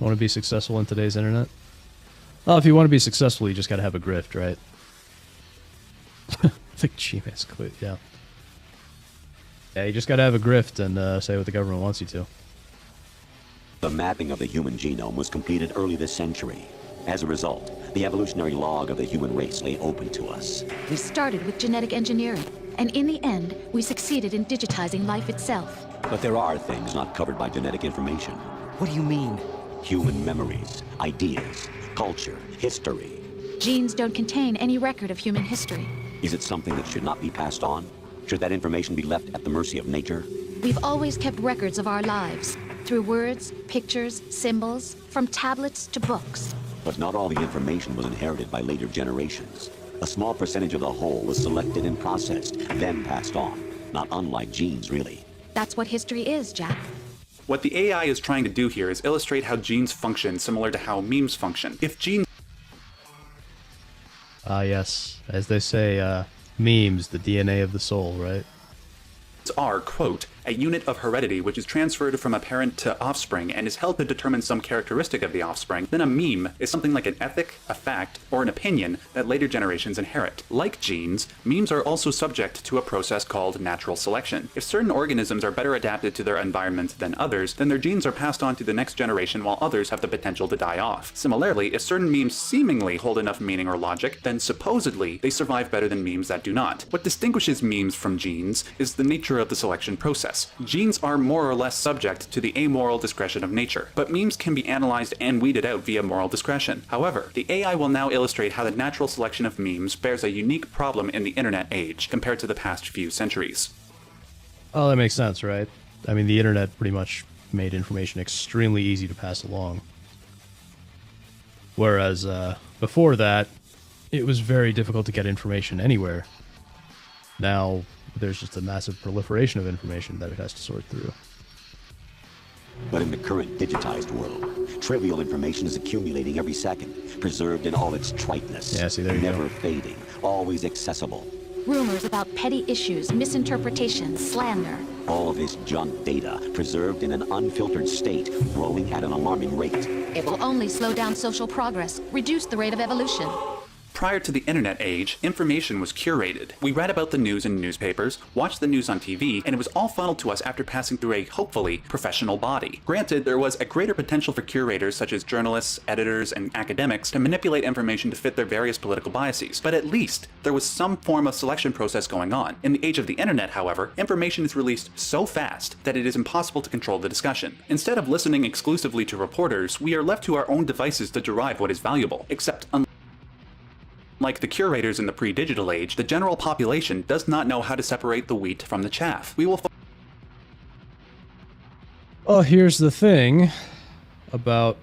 Want to be successful in today's internet? Well, if you want to be successful, you just got to have a grift, right? Like Gmail's quit, yeah. Yeah, you just got to have a grift and say what the government wants you to. The mapping of the human genome was completed early this century. As a result, the evolutionary log of the human race lay open to us. We started with genetic engineering, and in the end, we succeeded in digitizing life itself. But there are things not covered by genetic information. What do you mean? Human memories, ideas, culture, history. Genes don't contain any record of human history. Is it something that should not be passed on? Should that information be left at the mercy of nature? We've always kept records of our lives, through words, pictures, symbols, from tablets to books. But not all the information was inherited by later generations. A small percentage of the whole was selected and processed, then passed on. Not unlike genes, really. That's what history is, Jack. What the AI is trying to do here is illustrate how genes function similar to how memes function. If genes Yes. As they say, memes, the DNA of the soul, right? are, quote, a unit of heredity which is transferred from a parent to offspring and is held to determine some characteristic of the offspring, then a meme is something like an ethic, a fact, or an opinion that later generations inherit. Like genes, memes are also subject to a process called natural selection. If certain organisms are better adapted to their environment than others, then their genes are passed on to the next generation while others have the potential to die off. Similarly, if certain memes seemingly hold enough meaning or logic, then supposedly they survive better than memes that do not. What distinguishes memes from genes is the nature of the selection process. Genes are more or less subject to the amoral discretion of nature, but memes can be analyzed and weeded out via moral discretion. However, the AI will now illustrate how the natural selection of memes bears a unique problem in the internet age compared to the past few centuries. Oh, that makes sense, right? I mean, the internet pretty much made information extremely easy to pass along. Whereas, before that, it was very difficult to get information anywhere. Now, there's just a massive proliferation of information that it has to sort through. But in the current digitized world, trivial information is accumulating every second, preserved in all its triteness. Yeah, see, there you never go. fading, always accessible. Rumors about petty issues, misinterpretations, slander. All of this junk data, preserved in an unfiltered state, growing at an alarming rate. It will only slow down social progress, reduce the rate of evolution. Prior to the internet age, information was curated. We read about the news in newspapers, watched the news on TV, and it was all funneled to us after passing through a, hopefully, professional body. Granted, there was a greater potential for curators such as journalists, editors, and academics to manipulate information to fit their various political biases, but at least there was some form of selection process going on. In the age of the internet, however, information is released so fast that it is impossible to control the discussion. Instead of listening exclusively to reporters, we are left to our own devices to derive what is valuable, except like the curators in the pre-digital age, the general population does not know how to separate the wheat from the chaff. We will Oh, here's the thing about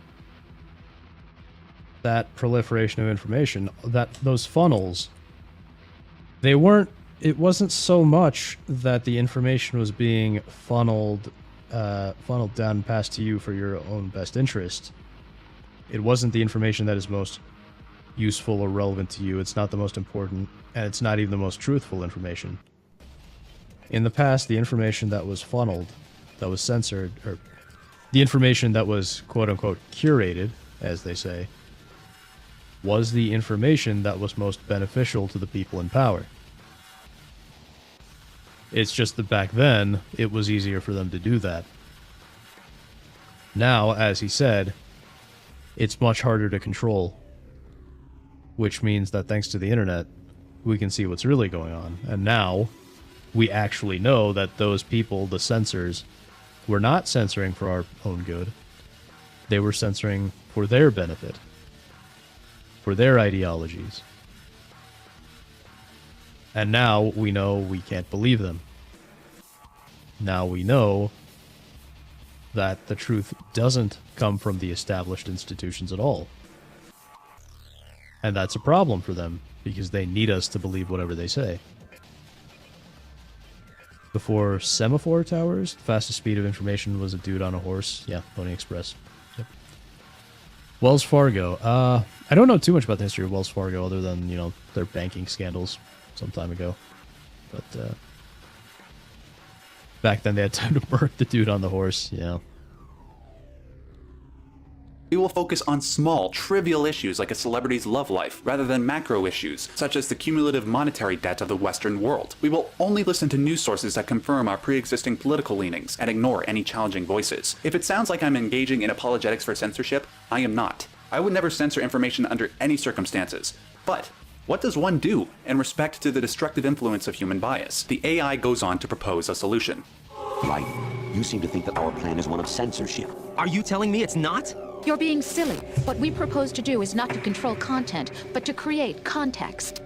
that proliferation of information, that those funnels, it wasn't so much that the information was being funneled down and passed to you for your own best interest. It wasn't the information that is most useful or relevant to you. It's not the most important, and it's not even the most truthful information. In the past, the information that was funneled, that was censored, or the information that was quote-unquote curated, as they say, was the information that was most beneficial to the people in power. It's just that back then, it was easier for them to do that. Now, as he said, it's much harder to control, which means that thanks to the internet, we can see what's really going on. And now we actually know that those people, the censors, were not censoring for our own good. They were censoring for their benefit, for their ideologies. And now we know we can't believe them. Now we know that the truth doesn't come from the established institutions at all. And that's a problem for them, because they need us to believe whatever they say. Before semaphore towers, the fastest speed of information was a dude on a horse. Yeah, Pony Express. Yep. Wells Fargo. I don't know too much about the history of Wells Fargo other than, you know, their banking scandals some time ago. But back then they had time to murk the dude on the horse, yeah. We will focus on small, trivial issues like a celebrity's love life, rather than macro issues, such as the cumulative monetary debt of the Western world. We will only listen to news sources that confirm our pre-existing political leanings, and ignore any challenging voices. If it sounds like I'm engaging in apologetics for censorship, I am not. I would never censor information under any circumstances. But what does one do in respect to the destructive influence of human bias? The AI goes on to propose a solution. Right. You seem to think that our plan is one of censorship. Are you telling me it's not? You're being silly. What we propose to do is not to control content, but to create context.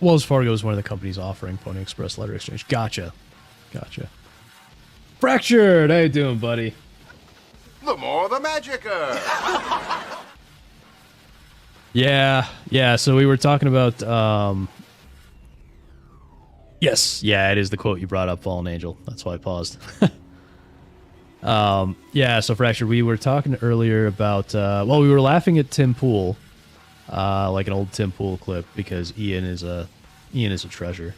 Wells Fargo is one of the companies offering Pony Express letter exchange. Gotcha. Gotcha. Fractured! How you doing, buddy? The more the magicer. Yeah, so we were talking about, yes, yeah, it is the quote you brought up, Fallen Angel. That's why I paused. Yeah, so Fractured, we were talking earlier about, well, we were laughing at Tim Pool, like an old Tim Pool clip, because Ian is a treasure.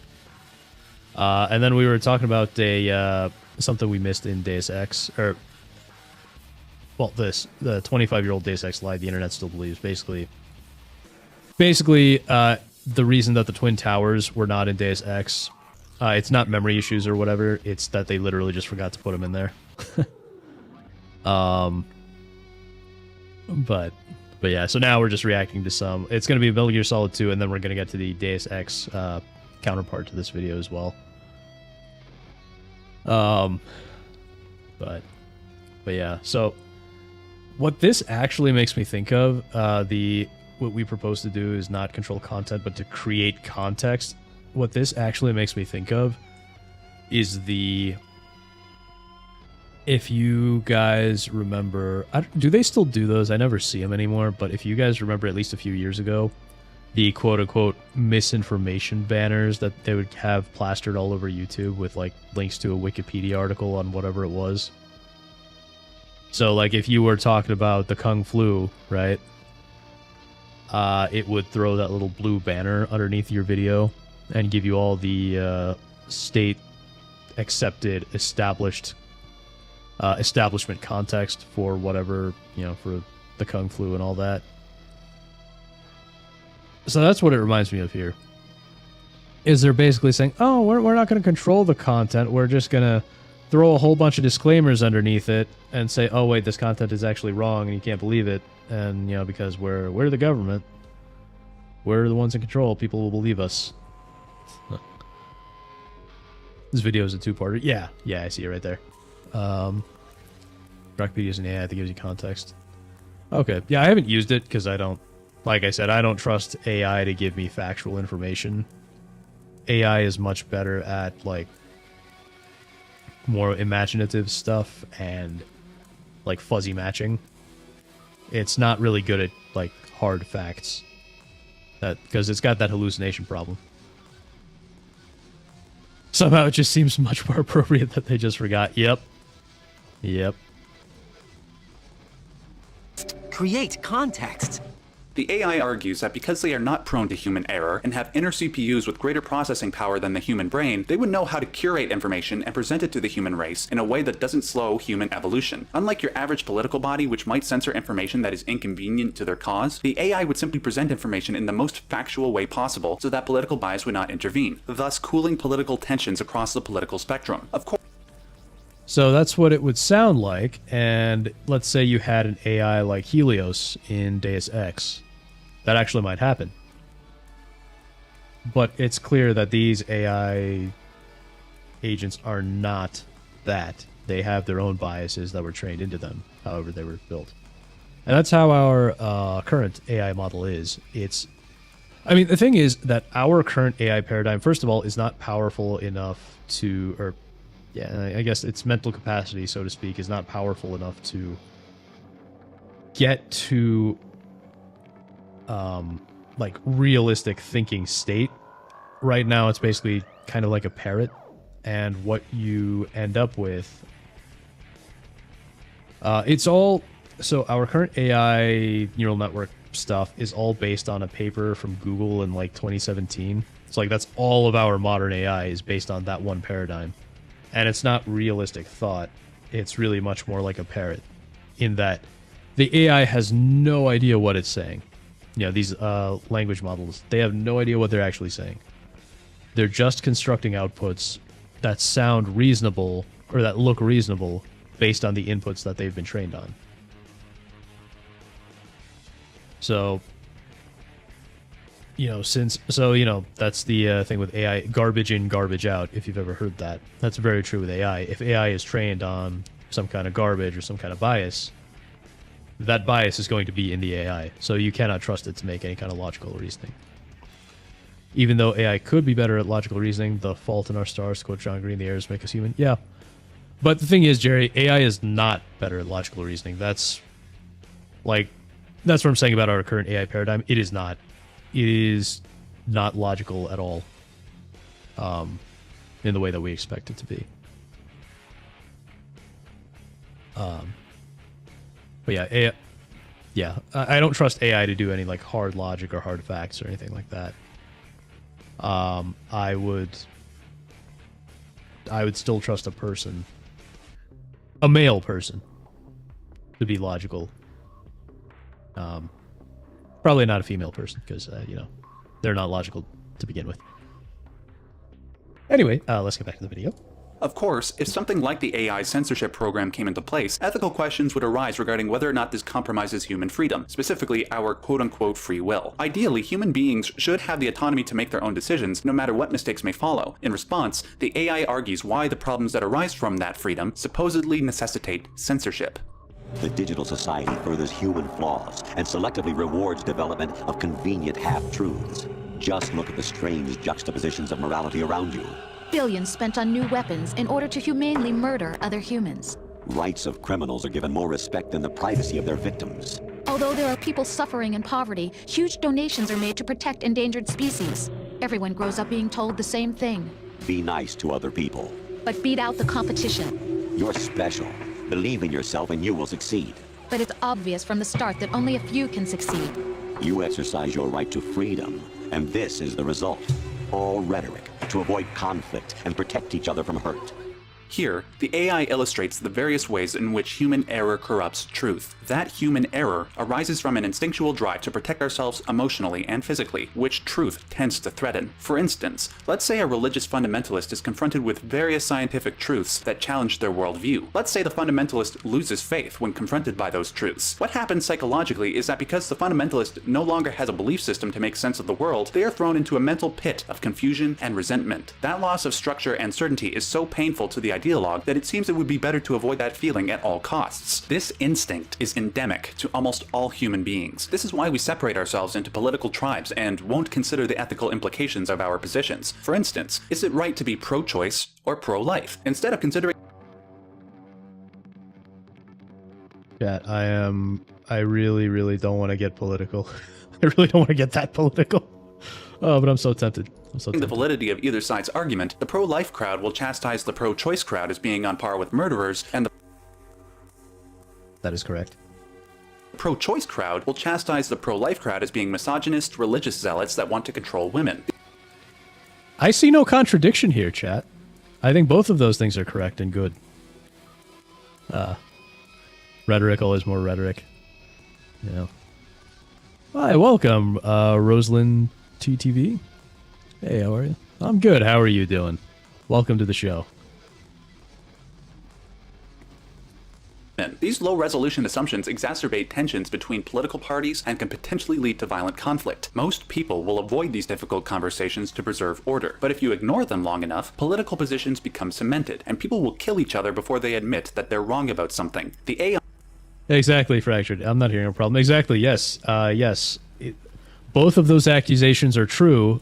And then we were talking about something we missed in Deus Ex, or, well, the 25-year-old Deus Ex lie the internet still believes. Basically, the reason that the Twin Towers were not in Deus Ex, it's not memory issues or whatever, it's that they literally just forgot to put them in there. But yeah, so now we're just reacting to some. It's going to be Metal Gear Solid 2, and then we're going to get to the Deus Ex counterpart to this video as well. But yeah, so what this actually makes me think of, what we propose to do is not control content, but to create context. What this actually makes me think of is if you guys remember, do they still do those? I never see them anymore, but if you guys remember at least a few years ago, the quote-unquote misinformation banners that they would have plastered all over YouTube with, like, links to a Wikipedia article on whatever it was. So, like, if you were talking about the Kung Flu, right, it would throw that little blue banner underneath your video and give you all the state-accepted, establishment context for whatever, you know, for the Kung Flu and all that. So that's what it reminds me of here. Is they're basically saying, oh, we're not going to control the content, we're just going to throw a whole bunch of disclaimers underneath it and say, oh wait, this content is actually wrong and you can't believe it, and, you know, because we're the government, we're the ones in control, people will believe us. This video is a two-parter. Yeah, I see it right there. Rockpedia is an AI that gives you context. Okay, yeah, I haven't used it because I don't, like I said, I don't trust AI to give me factual information. AI is much better at, like, more imaginative stuff and, like, fuzzy matching. It's not really good at, like, hard facts. Because it's got that hallucination problem. Somehow it just seems much more appropriate that they just forgot. Yep. Create context. The AI argues that because they are not prone to human error and have inner CPUs with greater processing power than the human brain, they would know how to curate information and present it to the human race in a way that doesn't slow human evolution. Unlike your average political body, which might censor information that is inconvenient to their cause, the AI would simply present information in the most factual way possible so that political bias would not intervene, thus cooling political tensions across the political spectrum. Of course. So that's what it would sound like, and let's say you had an AI like Helios in Deus Ex That actually might happen. But it's clear that these AI agents are not that. They have their own biases that were trained into them, however they were built. And that's how our current AI model is. I mean, the thing is that our current AI paradigm, first of all, is not powerful enough to, I guess its mental capacity, so to speak, is not powerful enough to get to, like, realistic thinking state. Right now, it's basically kind of like a parrot, and what you end up with, it's all, so our current AI neural network stuff is all based on a paper from Google in like 2017. It's like that's all of our modern AI is based on that one paradigm. And it's not realistic thought. It's really much more like a parrot in that the AI has no idea what it's saying. You know, these language models, they have no idea what they're actually saying. They're just constructing outputs that sound reasonable or that look reasonable based on the inputs that they've been trained on. So, you know, that's the thing with AI, garbage in, garbage out, if you've ever heard that. That's very true with AI. If AI is trained on some kind of garbage or some kind of bias, that bias is going to be in the AI. So you cannot trust it to make any kind of logical reasoning. Even though AI could be better at logical reasoning, the fault in our stars, to quote John Green, the errors make us human. Yeah. But the thing is, Jerry, AI is not better at logical reasoning. That's what I'm saying about our current AI paradigm. It is not. It is not logical at all, in the way that we expect it to be. But yeah, AI, I don't trust AI to do any like hard logic or hard facts or anything like that. I would still trust a person, a male person, to be logical. Probably not a female person because, they're not logical to begin with. Anyway, let's get back to the video. Of course, if something like the AI censorship program came into place, ethical questions would arise regarding whether or not this compromises human freedom, specifically our quote-unquote free will. Ideally, human beings should have the autonomy to make their own decisions, no matter what mistakes may follow. In response, the AI argues why the problems that arise from that freedom supposedly necessitate censorship. The digital society furthers human flaws and selectively rewards development of convenient half-truths. Just look at the strange juxtapositions of morality around you. Billions spent on new weapons in order to humanely murder other humans. Rights of criminals are given more respect than the privacy of their victims. Although there are people suffering in poverty, huge donations are made to protect endangered species. Everyone grows up being told the same thing. Be nice to other people. But beat out the competition. You're special. Believe in yourself and you will succeed. But it's obvious from the start that only a few can succeed. You exercise your right to freedom, and this is the result. All rhetoric to avoid conflict and protect each other from hurt. Here, the AI illustrates the various ways in which human error corrupts truth. That human error arises from an instinctual drive to protect ourselves emotionally and physically, which truth tends to threaten. For instance, let's say a religious fundamentalist is confronted with various scientific truths that challenge their worldview. Let's say the fundamentalist loses faith when confronted by those truths. What happens psychologically is that because the fundamentalist no longer has a belief system to make sense of the world, they are thrown into a mental pit of confusion and resentment. That loss of structure and certainty is so painful to the ideologue that it seems it would be better to avoid that feeling at all costs. This instinct is endemic to almost all human beings. This is why we separate ourselves into political tribes and won't consider the ethical implications of our positions. For instance, is it right to be pro-choice or pro-life? Instead of considering... Yeah, I really, really don't want to get political. I really don't want to get that political. Oh, but I'm so tempted. The validity of either side's argument, the pro-life crowd will chastise the pro-choice crowd as being on par with murderers, and the That is correct. pro-choice crowd will chastise the pro-life crowd as being misogynist, religious zealots that want to control women. I see no contradiction here, chat. I think both of those things are correct and good. Rhetoric, always more rhetoric. You know. Hi, welcome, Rosalind TTV. Hey, how are you? I'm good. How are you doing? Welcome to the show. canon. These low-resolution assumptions exacerbate tensions between political parties and can potentially lead to violent conflict. Most people will avoid these difficult conversations to preserve order, but if you ignore them long enough, political positions become cemented, and people will kill each other before they admit that they're wrong about something. The AI... Exactly, Fractured. I'm not hearing a problem. Exactly, yes. Yes. Both of those accusations are true.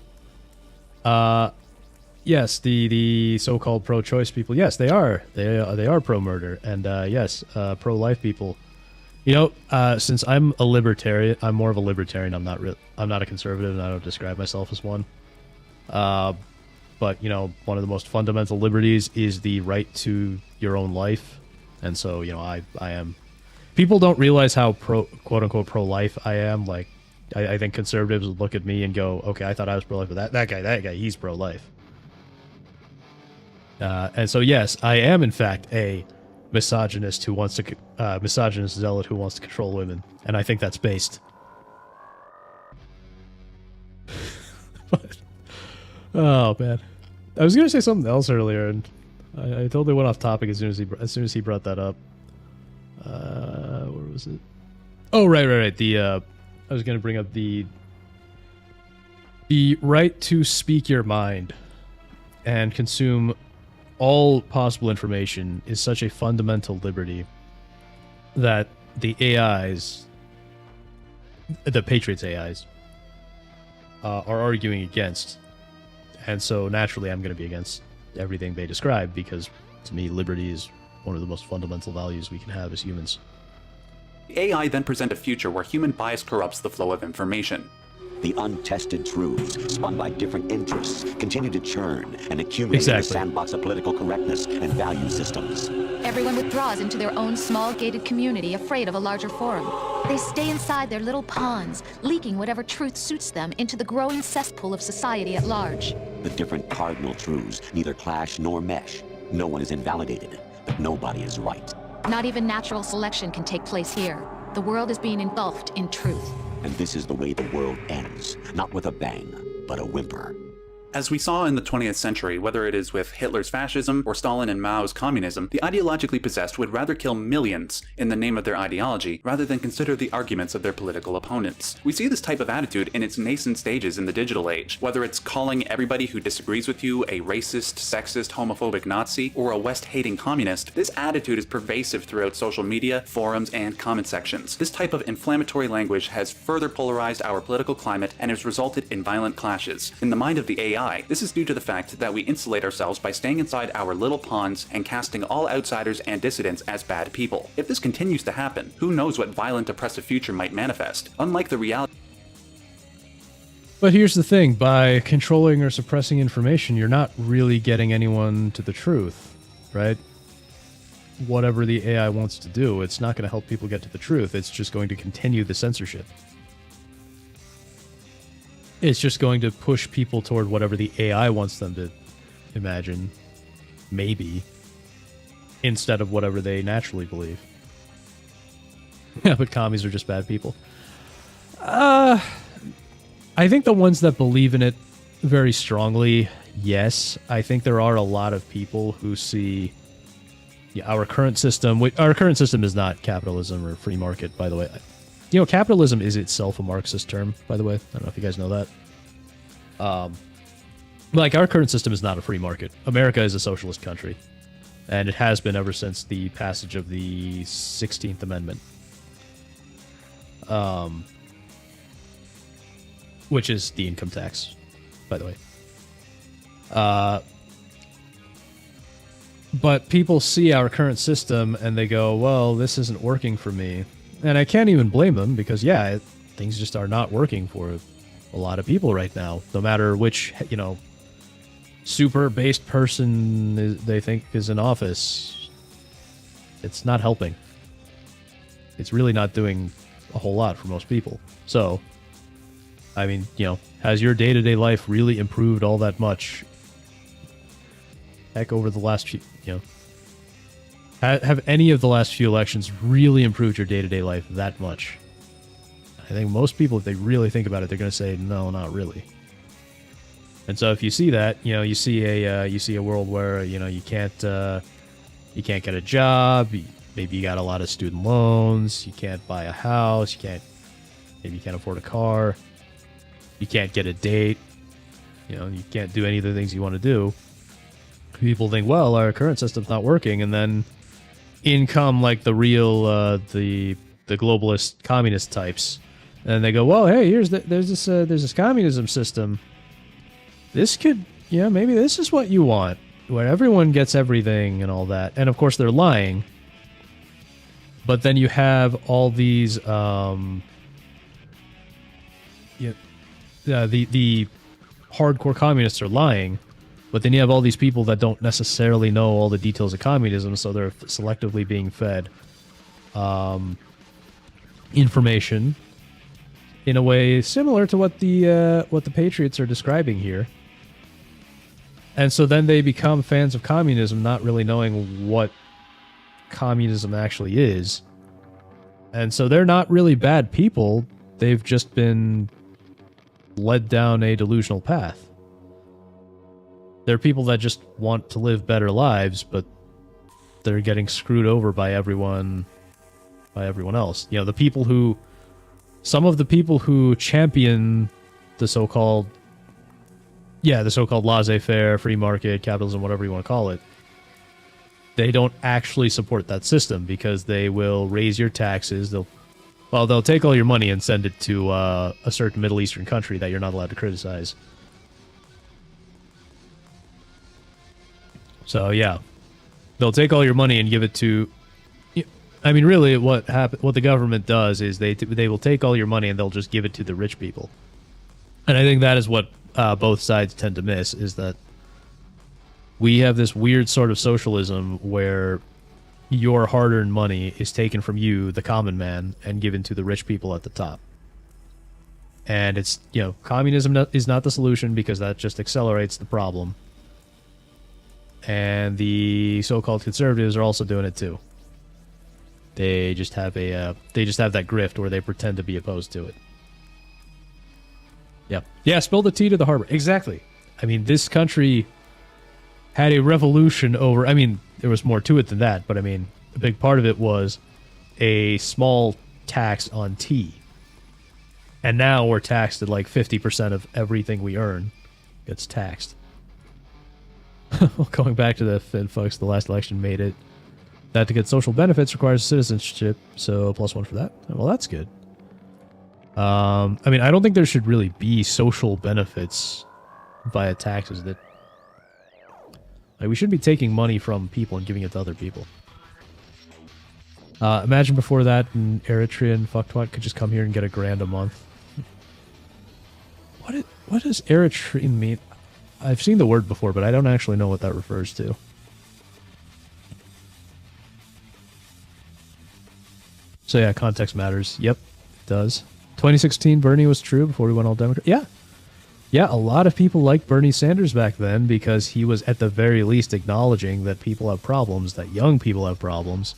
Yes, the so-called pro-choice people, yes, they are. They are pro-murder, and yes, pro-life people. You know, since I'm a libertarian, I'm more of a libertarian. I'm not a conservative, and I don't describe myself as one. But you know, one of the most fundamental liberties is the right to your own life, and so you know, I am. People don't realize how quote-unquote pro-life I am. Like, I think conservatives would look at me and go, okay, I thought I was pro-life, but that guy, he's pro-life. And so, yes, I am, in fact, a misogynist who wants to, misogynist zealot who wants to control women. And I think that's based. But, oh, man. I was going to say something else earlier, and I totally went off topic as soon as he brought that up. Where was it? Oh, right. I was going to bring up the right to speak your mind and consume all possible information is such a fundamental liberty that the AIs, the Patriots AIs, are arguing against. And so naturally I'm going to be against everything they describe because to me liberty is one of the most fundamental values we can have as humans. AI then present a future where human bias corrupts the flow of information. The untested truths, spun by different interests, continue to churn and accumulate in the sandbox of political correctness and value systems. Everyone withdraws into their own small gated community, afraid of a larger forum. They stay inside their little ponds, leaking whatever truth suits them into the growing cesspool of society at large. The different cardinal truths neither clash nor mesh. No one is invalidated, but nobody is right. Not even natural selection can take place here. The world is being engulfed in truth. And this is the way the world ends, not with a bang, but a whimper. As we saw in the 20th century, whether it is with Hitler's fascism or Stalin and Mao's communism, the ideologically possessed would rather kill millions in the name of their ideology rather than consider the arguments of their political opponents. We see this type of attitude in its nascent stages in the digital age, whether it's calling everybody who disagrees with you a racist, sexist, homophobic Nazi, or a West-hating communist. This attitude is pervasive throughout social media, forums, and comment sections. This type of inflammatory language has further polarized our political climate and has resulted in violent clashes. In the mind of the AI, this is due to the fact that we insulate ourselves by staying inside our little ponds and casting all outsiders and dissidents as bad people. If this continues to happen, who knows what violent, oppressive future might manifest? Unlike the reality. But here's the thing, by controlling or suppressing information, you're not really getting anyone to the truth, right? Whatever the AI wants to do, it's not going to help people get to the truth. It's just going to continue the censorship. It's just going to push people toward whatever the AI wants them to imagine, maybe, instead of whatever they naturally believe. Yeah, but commies are just bad people. I think the ones that believe in it very strongly, yes. I think there are a lot of people who see our current system. Our current system is not capitalism or free market, by the way. You know, capitalism is itself a Marxist term, by the way. I don't know if you guys know that. Like, our current system is not a free market. America is a socialist country. And it has been ever since the passage of the 16th Amendment. Which is the income tax, by the way. But people see our current system and they go, well, this isn't working for me. And I can't even blame them because, yeah, things just are not working for a lot of people right now. No matter which, you know, super-based person they think is in office, it's not helping. It's really not doing a whole lot for most people. So, I mean, you know, has your day-to-day life really improved all that much? Heck, over the last few, you know, have any of the last few elections really improved your day-to-day life that much? I think most people, if they really think about it, they're going to say, no, not really. And so if you see that, you know, you see a world where, you know, you can't get a job, maybe you got a lot of student loans, you can't buy a house, maybe you can't afford a car, you can't get a date, you can't do any of the things you want to do. People think, well, our current system's not working, and then in come like the real the globalist communist types, and they go, well, hey, there's this communism system. This could, maybe this is what you want, where everyone gets everything and all that. And of course they're lying. But then you have all these the hardcore communists are lying, but then you have all these people that don't necessarily know all the details of communism, so they're selectively being fed information in a way similar to what the Patriots are describing here. And so then they become fans of communism, not really knowing what communism actually is. And so they're not really bad people. They've just been led down a delusional path. They're people that just want to live better lives, but they're getting screwed over by everyone else. Some of the people who champion the so-called laissez-faire, free market, capitalism, whatever you want to call it, they don't actually support that system because they will raise your taxes. They'll take all your money and send it to a certain Middle Eastern country that you're not allowed to criticize. So yeah, they'll take all your money and give it to. I mean, really, what the government does is they will take all your money and they'll just give it to the rich people. And I think that is what both sides tend to miss, is that we have this weird sort of socialism where your hard-earned money is taken from you, the common man, and given to the rich people at the top. And it's, communism is not the solution because that just accelerates the problem. And the so-called conservatives are also doing it too. They just have that grift where they pretend to be opposed to it. Yeah, spill the tea to the harbor. Exactly. I mean, this country had a revolution over... I mean, there was more to it than that, but I mean, a big part of it was a small tax on tea. And now we're taxed at like 50% of everything we earn gets taxed. Well, going back to the Finn folks, the last election made it that to get social benefits requires citizenship, so +1 for that. Well, that's good. I mean, I don't think there should really be social benefits via taxes. That we shouldn't be taking money from people and giving it to other people. Imagine before that, an Eritrean fucktwat could just come here and get $1,000 a month. What does Eritrean mean? I've seen the word before, but I don't actually know what that refers to. So yeah, context matters. Yep, it does. 2016, Bernie was true before we went all Democrat. Yeah. Yeah, a lot of people liked Bernie Sanders back then because he was at the very least acknowledging that people have problems, that young people have problems.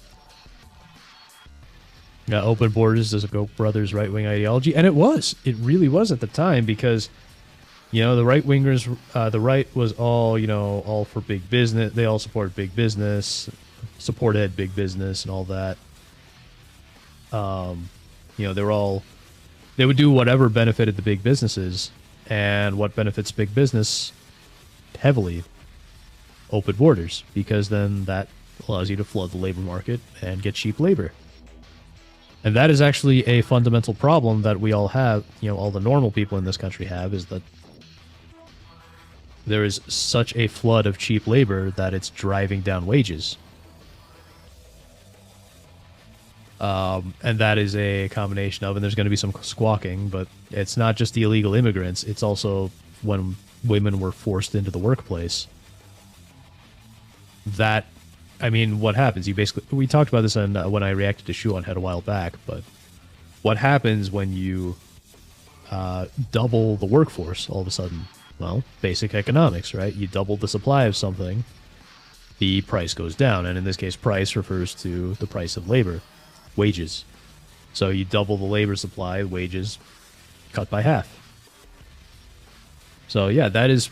Yeah, open borders is a Koch brothers right-wing ideology, and it was. It really was at the time because, the right-wingers, the right was all, all for big business. They all supported big business, supported big business and all that. They would do whatever benefited the big businesses, and what benefits big business heavily? Open borders, because then that allows you to flood the labor market and get cheap labor. And that is actually a fundamental problem that we all have, all the normal people in this country have, is that there is such a flood of cheap labor that it's driving down wages. And that is a combination of, and there's going to be some squawking, but it's not just the illegal immigrants, it's also when women were forced into the workplace. What happens? We talked about this when I reacted to Shu on Head a while back, but what happens when you double the workforce all of a sudden? Well, basic economics, right? You double the supply of something, the price goes down, and in this case, price refers to the price of labor. Wages. So you double the labor supply, wages cut by half. So yeah, that is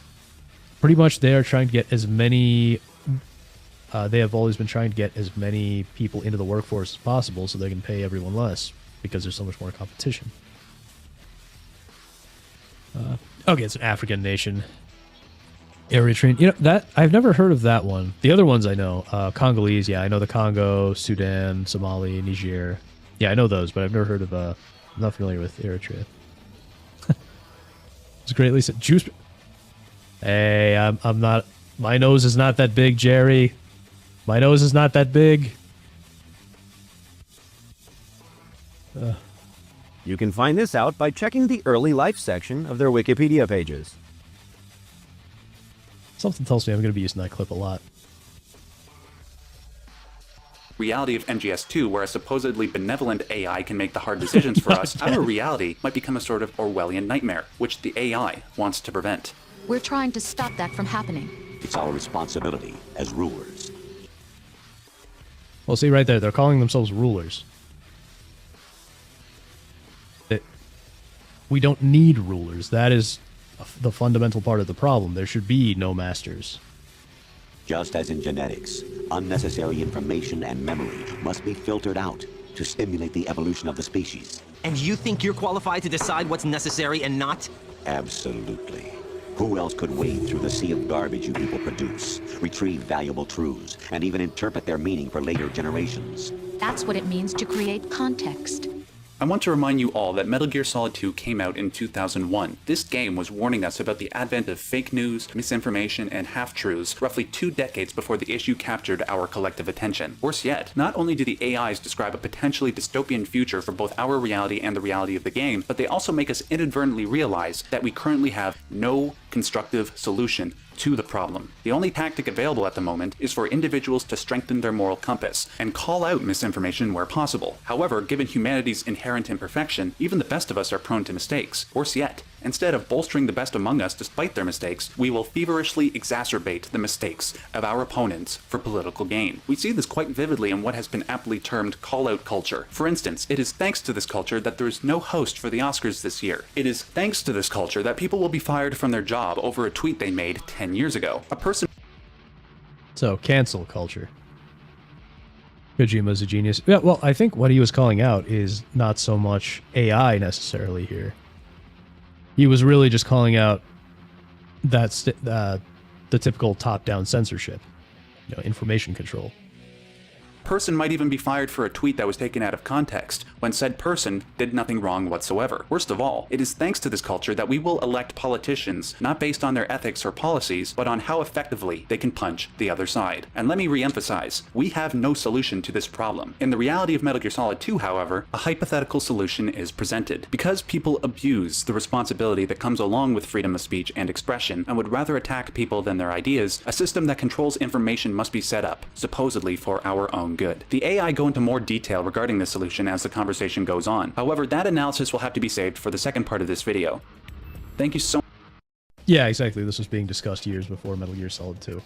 pretty much they are trying to get as many they have always been trying to get as many people into the workforce as possible so they can pay everyone less because there's so much more competition. Okay, it's an African nation. Eritrean. You know, that I've never heard of that one. The other ones I know. Congolese, yeah, I know the Congo, Sudan, Somali, Niger. Yeah, I know those, but I've never heard of, I'm not familiar with Eritrea. It's greatly said. Juice. Hey, I'm not, my nose is not that big, Jerry. My nose is not that big. You can find this out by checking the early life section of their Wikipedia pages. Something tells me I'm going to be using that clip a lot. Reality of MGS2, where a supposedly benevolent AI can make the hard decisions for us, our reality might become a sort of Orwellian nightmare, which the AI wants to prevent. We're trying to stop that from happening. It's our responsibility as rulers. Well, see right there, they're calling themselves rulers. We don't need rulers. That is the fundamental part of the problem. There should be no masters. Just as in genetics, unnecessary information and memory must be filtered out to stimulate the evolution of the species. And you think you're qualified to decide what's necessary and not? Absolutely. Who else could wade through the sea of garbage you people produce, retrieve valuable truths, and even interpret their meaning for later generations? That's what it means to create context. I want to remind you all that Metal Gear Solid 2 came out in 2001. This game was warning us about the advent of fake news, misinformation, and half-truths roughly 2 decades before the issue captured our collective attention. Worse yet, not only do the AIs describe a potentially dystopian future for both our reality and the reality of the game, but they also make us inadvertently realize that we currently have no constructive solution to the problem. The only tactic available at the moment is for individuals to strengthen their moral compass and call out misinformation where possible. However, given humanity's inherent imperfection, even the best of us are prone to mistakes. Worse yet, instead of bolstering the best among us despite their mistakes, we will feverishly exacerbate the mistakes of our opponents for political gain. We see this quite vividly in what has been aptly termed call-out culture. For instance, it is thanks to this culture that there is no host for the Oscars this year. It is thanks to this culture that people will be fired from their job over a tweet they made 10 years ago. A person... So, cancel culture. Kojima's a genius. Yeah, well, I think what he was calling out is not so much AI necessarily here. He was really just calling out that the typical top-down censorship, you know, information control. Person might even be fired for a tweet that was taken out of context, when said person did nothing wrong whatsoever. Worst of all, it is thanks to this culture that we will elect politicians not based on their ethics or policies, but on how effectively they can punch the other side. And let me re-emphasize, we have no solution to this problem. In the reality of Metal Gear Solid 2, however, a hypothetical solution is presented. Because people abuse the responsibility that comes along with freedom of speech and expression, and would rather attack people than their ideas, a system that controls information must be set up, supposedly for our own good. The AI go into more detail regarding this solution as the conversation goes on. However, that analysis will have to be saved for the second part of this video. Thank you so much. Yeah, exactly. This was being discussed years before Metal Gear Solid 2.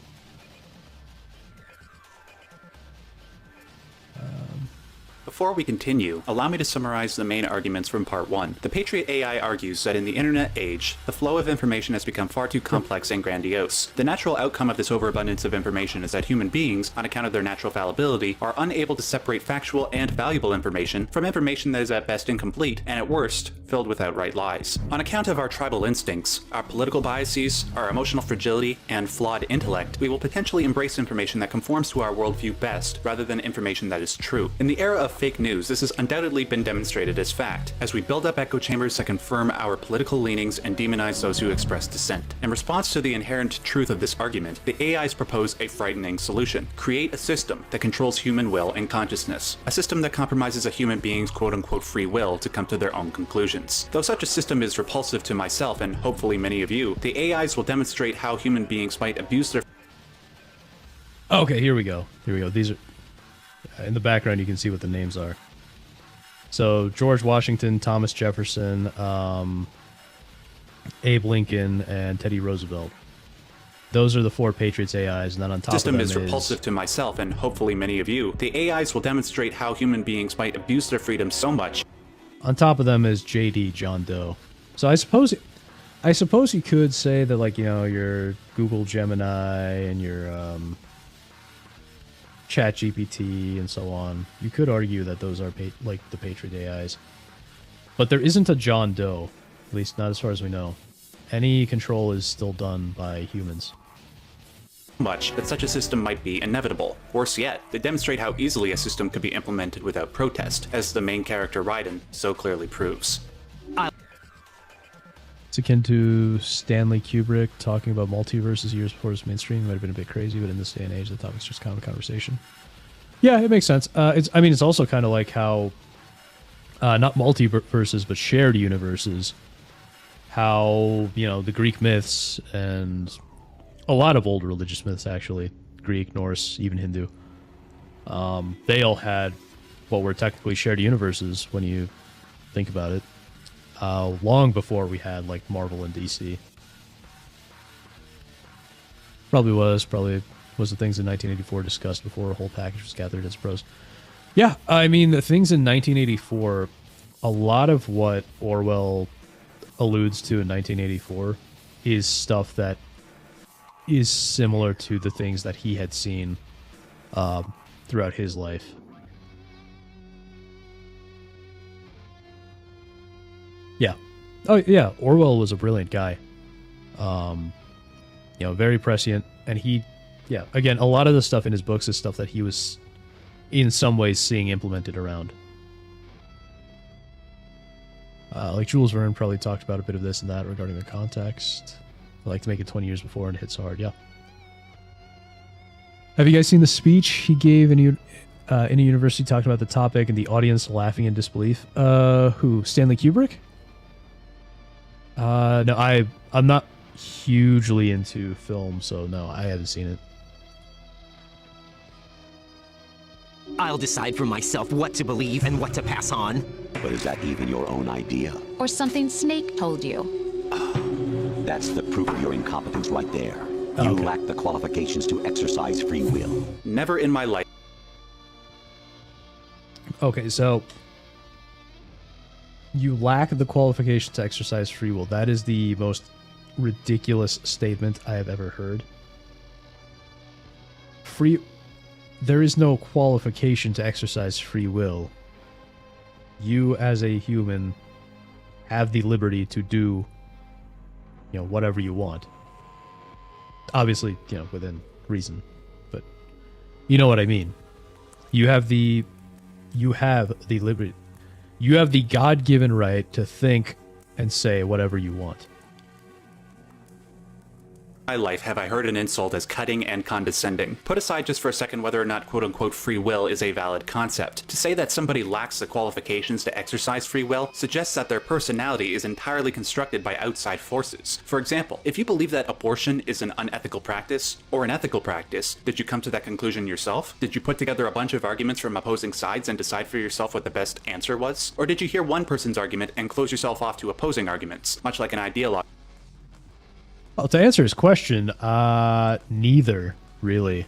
Before we continue, allow me to summarize the main arguments from part 1. The Patriot AI argues that in the internet age, the flow of information has become far too complex and grandiose. The natural outcome of this overabundance of information is that human beings, on account of their natural fallibility, are unable to separate factual and valuable information from information that is at best incomplete, and at worst, filled with outright lies. On account of our tribal instincts, our political biases, our emotional fragility, and flawed intellect, we will potentially embrace information that conforms to our worldview best, rather than information that is true. In the era of fake news, this has undoubtedly been demonstrated as fact, as we build up echo chambers that confirm our political leanings and demonize those who express dissent. In response to the inherent truth of this argument, the AIs propose a frightening solution. Create a system that controls human will and consciousness. A system that compromises a human being's quote-unquote free will to come to their own conclusions. Though such a system is repulsive to myself and hopefully many of you, the AIs will demonstrate how human beings might abuse their... Okay, here we go. Here we go. These are... In the background, you can see what the names are. So, George Washington, Thomas Jefferson, Abe Lincoln, and Teddy Roosevelt. Those are the 4 Patriots AIs, and then on top of them system is repulsive to myself and hopefully many of you. The AIs will demonstrate how human beings might abuse their freedom so much. On top of them is JD, John Doe. So I suppose you could say that, like, you know, your Google Gemini and your ChatGPT and so on, you could argue that those are like the Patriot AIs. But there isn't a John Doe, at least not as far as we know. Any control is still done by humans. Much that such a system might be inevitable. Worse yet, they demonstrate how easily a system could be implemented without protest, as the main character Raiden so clearly proves. It's akin to Stanley Kubrick talking about multiverses years before it's mainstream. It might have been a bit crazy, but in this day and age, the topic's just kind of a conversation. Yeah, it makes sense. It's also kind of like how, not multiverses, but shared universes. How, the Greek myths and a lot of old religious myths, actually, Greek, Norse, even Hindu, they all had what were technically shared universes when you think about it. Long before we had like Marvel and DC. Probably was the things in 1984 discussed before a whole package was gathered as pros. Yeah, I mean, the things in 1984, a lot of what Orwell alludes to in 1984 is stuff that is similar to the things that he had seen throughout his life. Yeah. Oh, yeah. Orwell was a brilliant guy. Very prescient. And again, a lot of the stuff in his books is stuff that he was in some ways seeing implemented around. Like Jules Verne probably talked about a bit of this and that regarding the context. I like to make it 20 years before and it hits hard. Yeah. Have you guys seen the speech he gave in a university talking about the topic and the audience laughing in disbelief? Who? Stanley Kubrick? No, I'm not hugely into film, so no, I haven't seen it. I'll decide for myself what to believe and what to pass on. But is that even your own idea? Or something Snake told you. That's the proof of your incompetence right there. You lack the qualifications to exercise free will. Never in my life. Okay, so you lack the qualification to exercise free will. That is the most ridiculous statement I have ever heard. There is no qualification to exercise free will. You, as a human, have the liberty to do, whatever you want. Obviously, within reason, but you know what I mean. You have the liberty. You have the God-given right to think and say whatever you want. My life have I heard an insult as cutting and condescending. Put aside just for a second whether or not quote-unquote free will is a valid concept. To say that somebody lacks the qualifications to exercise free will suggests that their personality is entirely constructed by outside forces. For example, if you believe that abortion is an unethical practice, or an ethical practice, did you come to that conclusion yourself? Did you put together a bunch of arguments from opposing sides and decide for yourself what the best answer was? Or did you hear one person's argument and close yourself off to opposing arguments, much like an ideologue? Well, to answer his question, neither, really.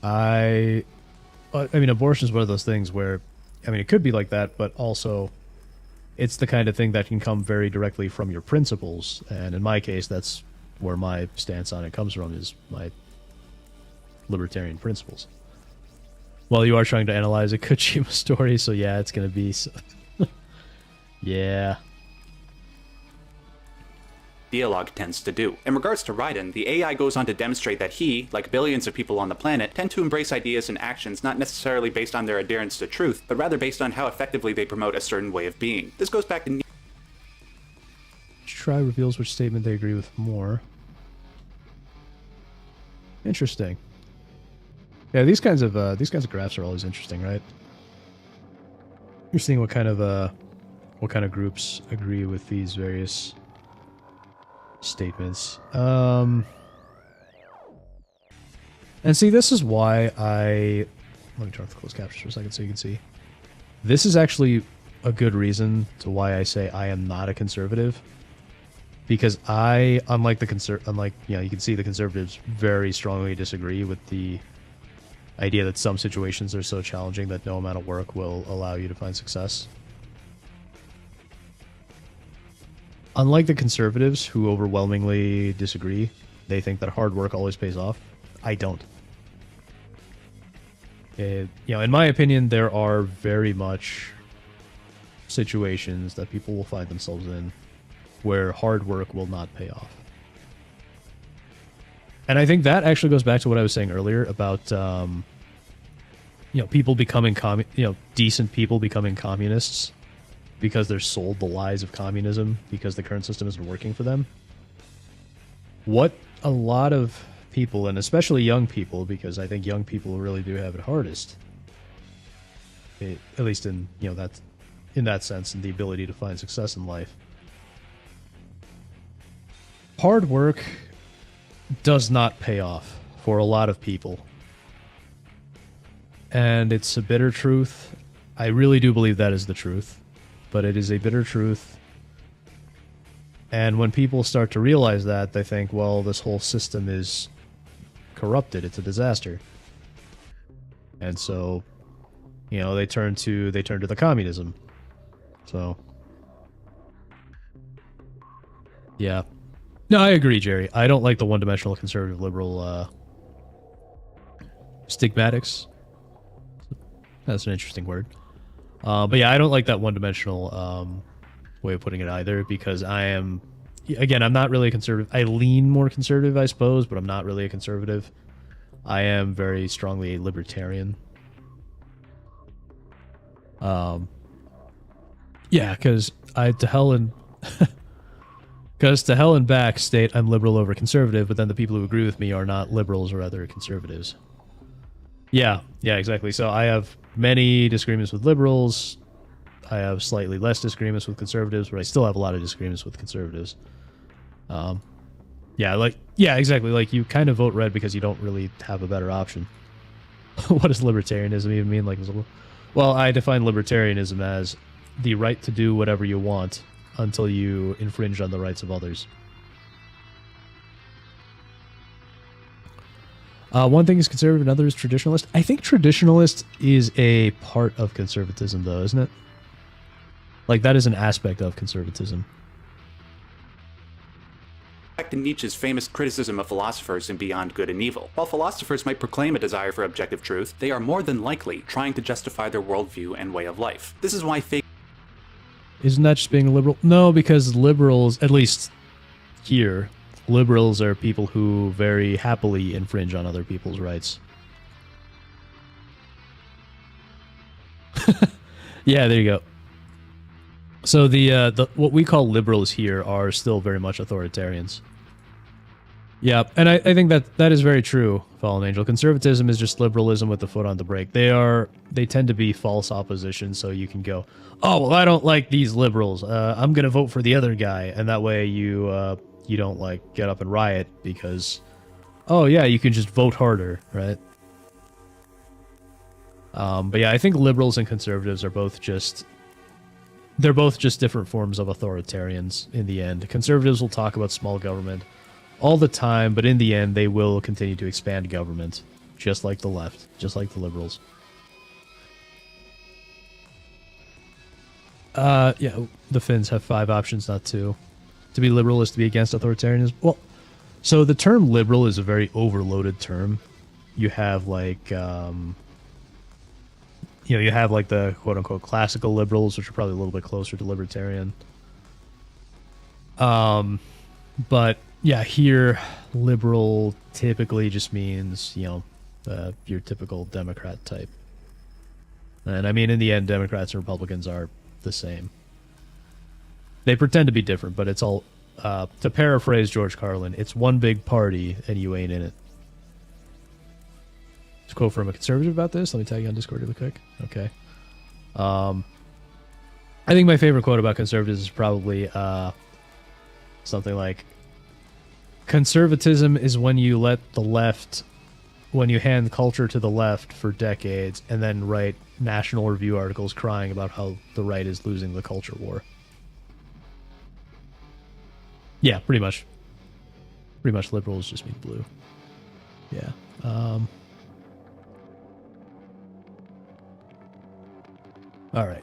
I mean, abortion is one of those things where, it could be like that, but also it's the kind of thing that can come very directly from your principles. And in my case, that's where my stance on it comes from, is my libertarian principles. Well, you are trying to analyze a Kojima story, so yeah, it's going to be... yeah. Dialogue tends to do. In regards to Raiden, the AI goes on to demonstrate that he, like billions of people on the planet, tend to embrace ideas and actions not necessarily based on their adherence to truth, but rather based on how effectively they promote a certain way of being. This goes back to... Each tribe reveals which statement they agree with more. Interesting. Yeah, these kinds of graphs are always interesting, right? You're seeing what kind of groups agree with these various statements. And see, this is why let me turn off the closed captions for a second so you can see. This is actually a good reason to why I say I am not a conservative, because unlike you can see the conservatives very strongly disagree with the idea that some situations are so challenging that no amount of work will allow you to find success. Unlike the conservatives, who overwhelmingly disagree, they think that hard work always pays off. I don't. In my opinion, there are very much situations that people will find themselves in where hard work will not pay off. And I think that actually goes back to what I was saying earlier about, people becoming decent people becoming communists because they're sold the lies of communism because the current system isn't working for them. What a lot of people, and especially young people, because I think young people really do have it hardest, at least in that sense, and the ability to find success in life. Hard work does not pay off for a lot of people. And it's a bitter truth. I really do believe that is the truth. But it is a bitter truth. And when people start to realize that, they think, well, this whole system is corrupted. It's a disaster. And so, they turn to the communism. So, yeah. No, I agree, Jerry. I don't like the one-dimensional conservative liberal stigmatics. That's an interesting word. But yeah, I don't like that one-dimensional way of putting it either, because I'm not really a conservative. I lean more conservative, I suppose, but I'm not really a conservative. I am very strongly a libertarian. Yeah, because to hell and back state I'm liberal over conservative, but then the people who agree with me are not liberals or rather conservatives. Yeah, exactly. So I have many disagreements with liberals. I have slightly less disagreements with conservatives, but I still have a lot of disagreements with conservatives. Exactly. Like, you kind of vote red because you don't really have a better option. What does libertarianism even mean? Well, I define libertarianism as the right to do whatever you want until you infringe on the rights of others. One thing is conservative, another is traditionalist. I think traditionalist is a part of conservatism, though, isn't it? Like, that is an aspect of conservatism. Back to Nietzsche's famous criticism of philosophers in Beyond Good and Evil. While philosophers might proclaim a desire for objective truth, they are more than likely trying to justify their worldview and way of life. This is why fake... Isn't that just being a liberal? No, because liberals, at least here, liberals are people who very happily infringe on other people's rights. Yeah, there you go. So the what we call liberals here are still very much authoritarians. Yeah, and I think that is very true, Fallen Angel. Conservatism is just liberalism with the foot on the brake. They tend to be false opposition, so you can go, oh, well, I don't like these liberals. I'm going to vote for the other guy, and that way you don't, like, get up and riot because, oh, yeah, you can just vote harder, right? But yeah, I think liberals and conservatives are both just... They're both just different forms of authoritarians in the end. Conservatives will talk about small government all the time, but in the end, they will continue to expand government, just like the left, just like the liberals. Yeah, the Finns have 5 options, not 2. To be liberal is to be against authoritarianism. Well, so the term liberal is a very overloaded term. You have, like, you have, like, the quote-unquote classical liberals, which are probably a little bit closer to libertarian. But, yeah, here, liberal typically just means, your typical Democrat type. And, I mean, in the end, Democrats and Republicans are the same. They pretend to be different, but it's all, to paraphrase George Carlin, it's one big party, and you ain't in it. Let's quote from a conservative about this. Let me tag you on Discord really quick. Okay. I think my favorite quote about conservatives is probably something like, conservatism is when you let the left, when you hand culture to the left for decades and then write National Review articles crying about how the right is losing the culture war. Yeah, pretty much. Pretty much liberals just mean blue. Yeah. All right.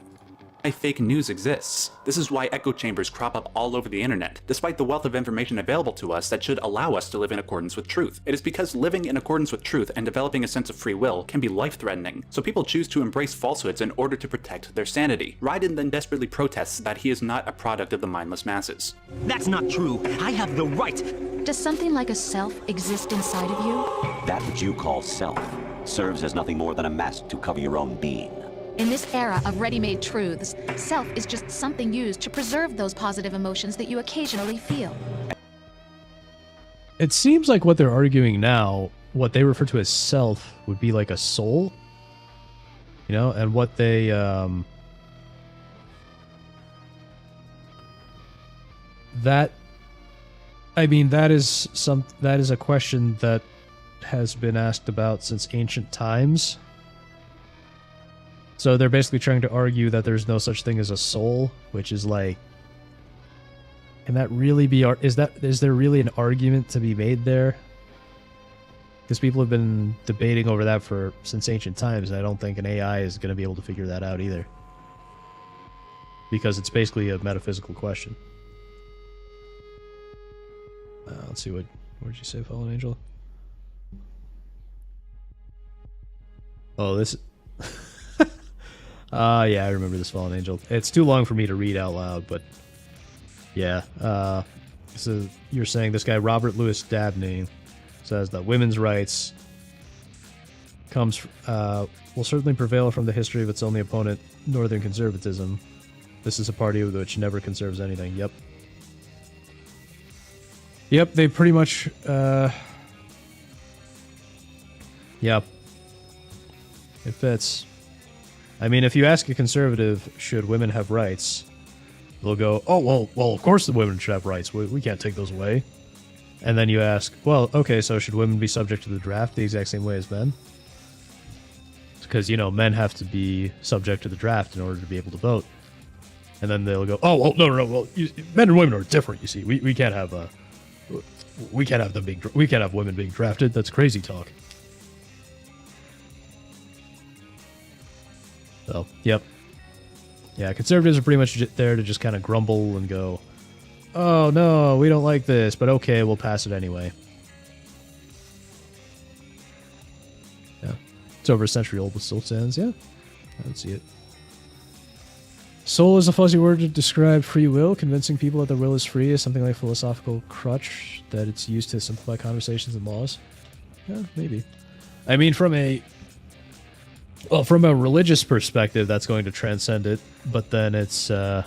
Fake news exists. This is why echo chambers crop up all over the internet, despite the wealth of information available to us that should allow us to live in accordance with truth. It is because living in accordance with truth and developing a sense of free will can be life-threatening, so people choose to embrace falsehoods in order to protect their sanity. Raiden then desperately protests that he is not a product of the mindless masses. That's not true. I have the right. Does something like a self exist inside of you? That which you call self serves as nothing more than a mask to cover your own being. In this era of ready-made truths, self is just something used to preserve those positive emotions that you occasionally feel. It seems like what they're arguing now, what they refer to as self, would be like a soul. You know, and what they, that is a question that has been asked about since ancient times. So they're basically trying to argue that there's no such thing as a soul, which is like, can that really be, is there really an argument to be made there? Because people have been debating over that since ancient times, and I don't think an AI is going to be able to figure that out either. Because it's basically a metaphysical question. Let's see, what did you say, Fallen Angel? Oh, this... yeah, I remember this, Fallen Angel. It's too long for me to read out loud, but... Yeah, so you're saying this guy, Robert Louis Dabney, says that women's rights will certainly prevail from the history of its only opponent, Northern conservatism. This is a party which never conserves anything. Yep. Yep, they pretty much, yep. It fits. I mean, if you ask a conservative, should women have rights, they'll go, oh, well, of course the women should have rights. We can't take those away. And then you ask, well, okay, so should women be subject to the draft the exact same way as men? Because, you know, men have to be subject to the draft in order to be able to vote. And then they'll go, oh, no, well, men and women are different, you see. We can't have we can't have women being drafted. That's crazy talk. So, yep. Yeah, conservatives are pretty much there to just kind of grumble and go, oh, no, we don't like this, but okay, we'll pass it anyway. Yeah. It's over a century old, but still stands. Yeah. I don't see it. Soul is a fuzzy word to describe free will. Convincing people that their will is free is something like a philosophical crutch that it's used to simplify conversations and laws. Yeah, maybe. I mean, from a religious perspective, that's going to transcend it. But then it's, you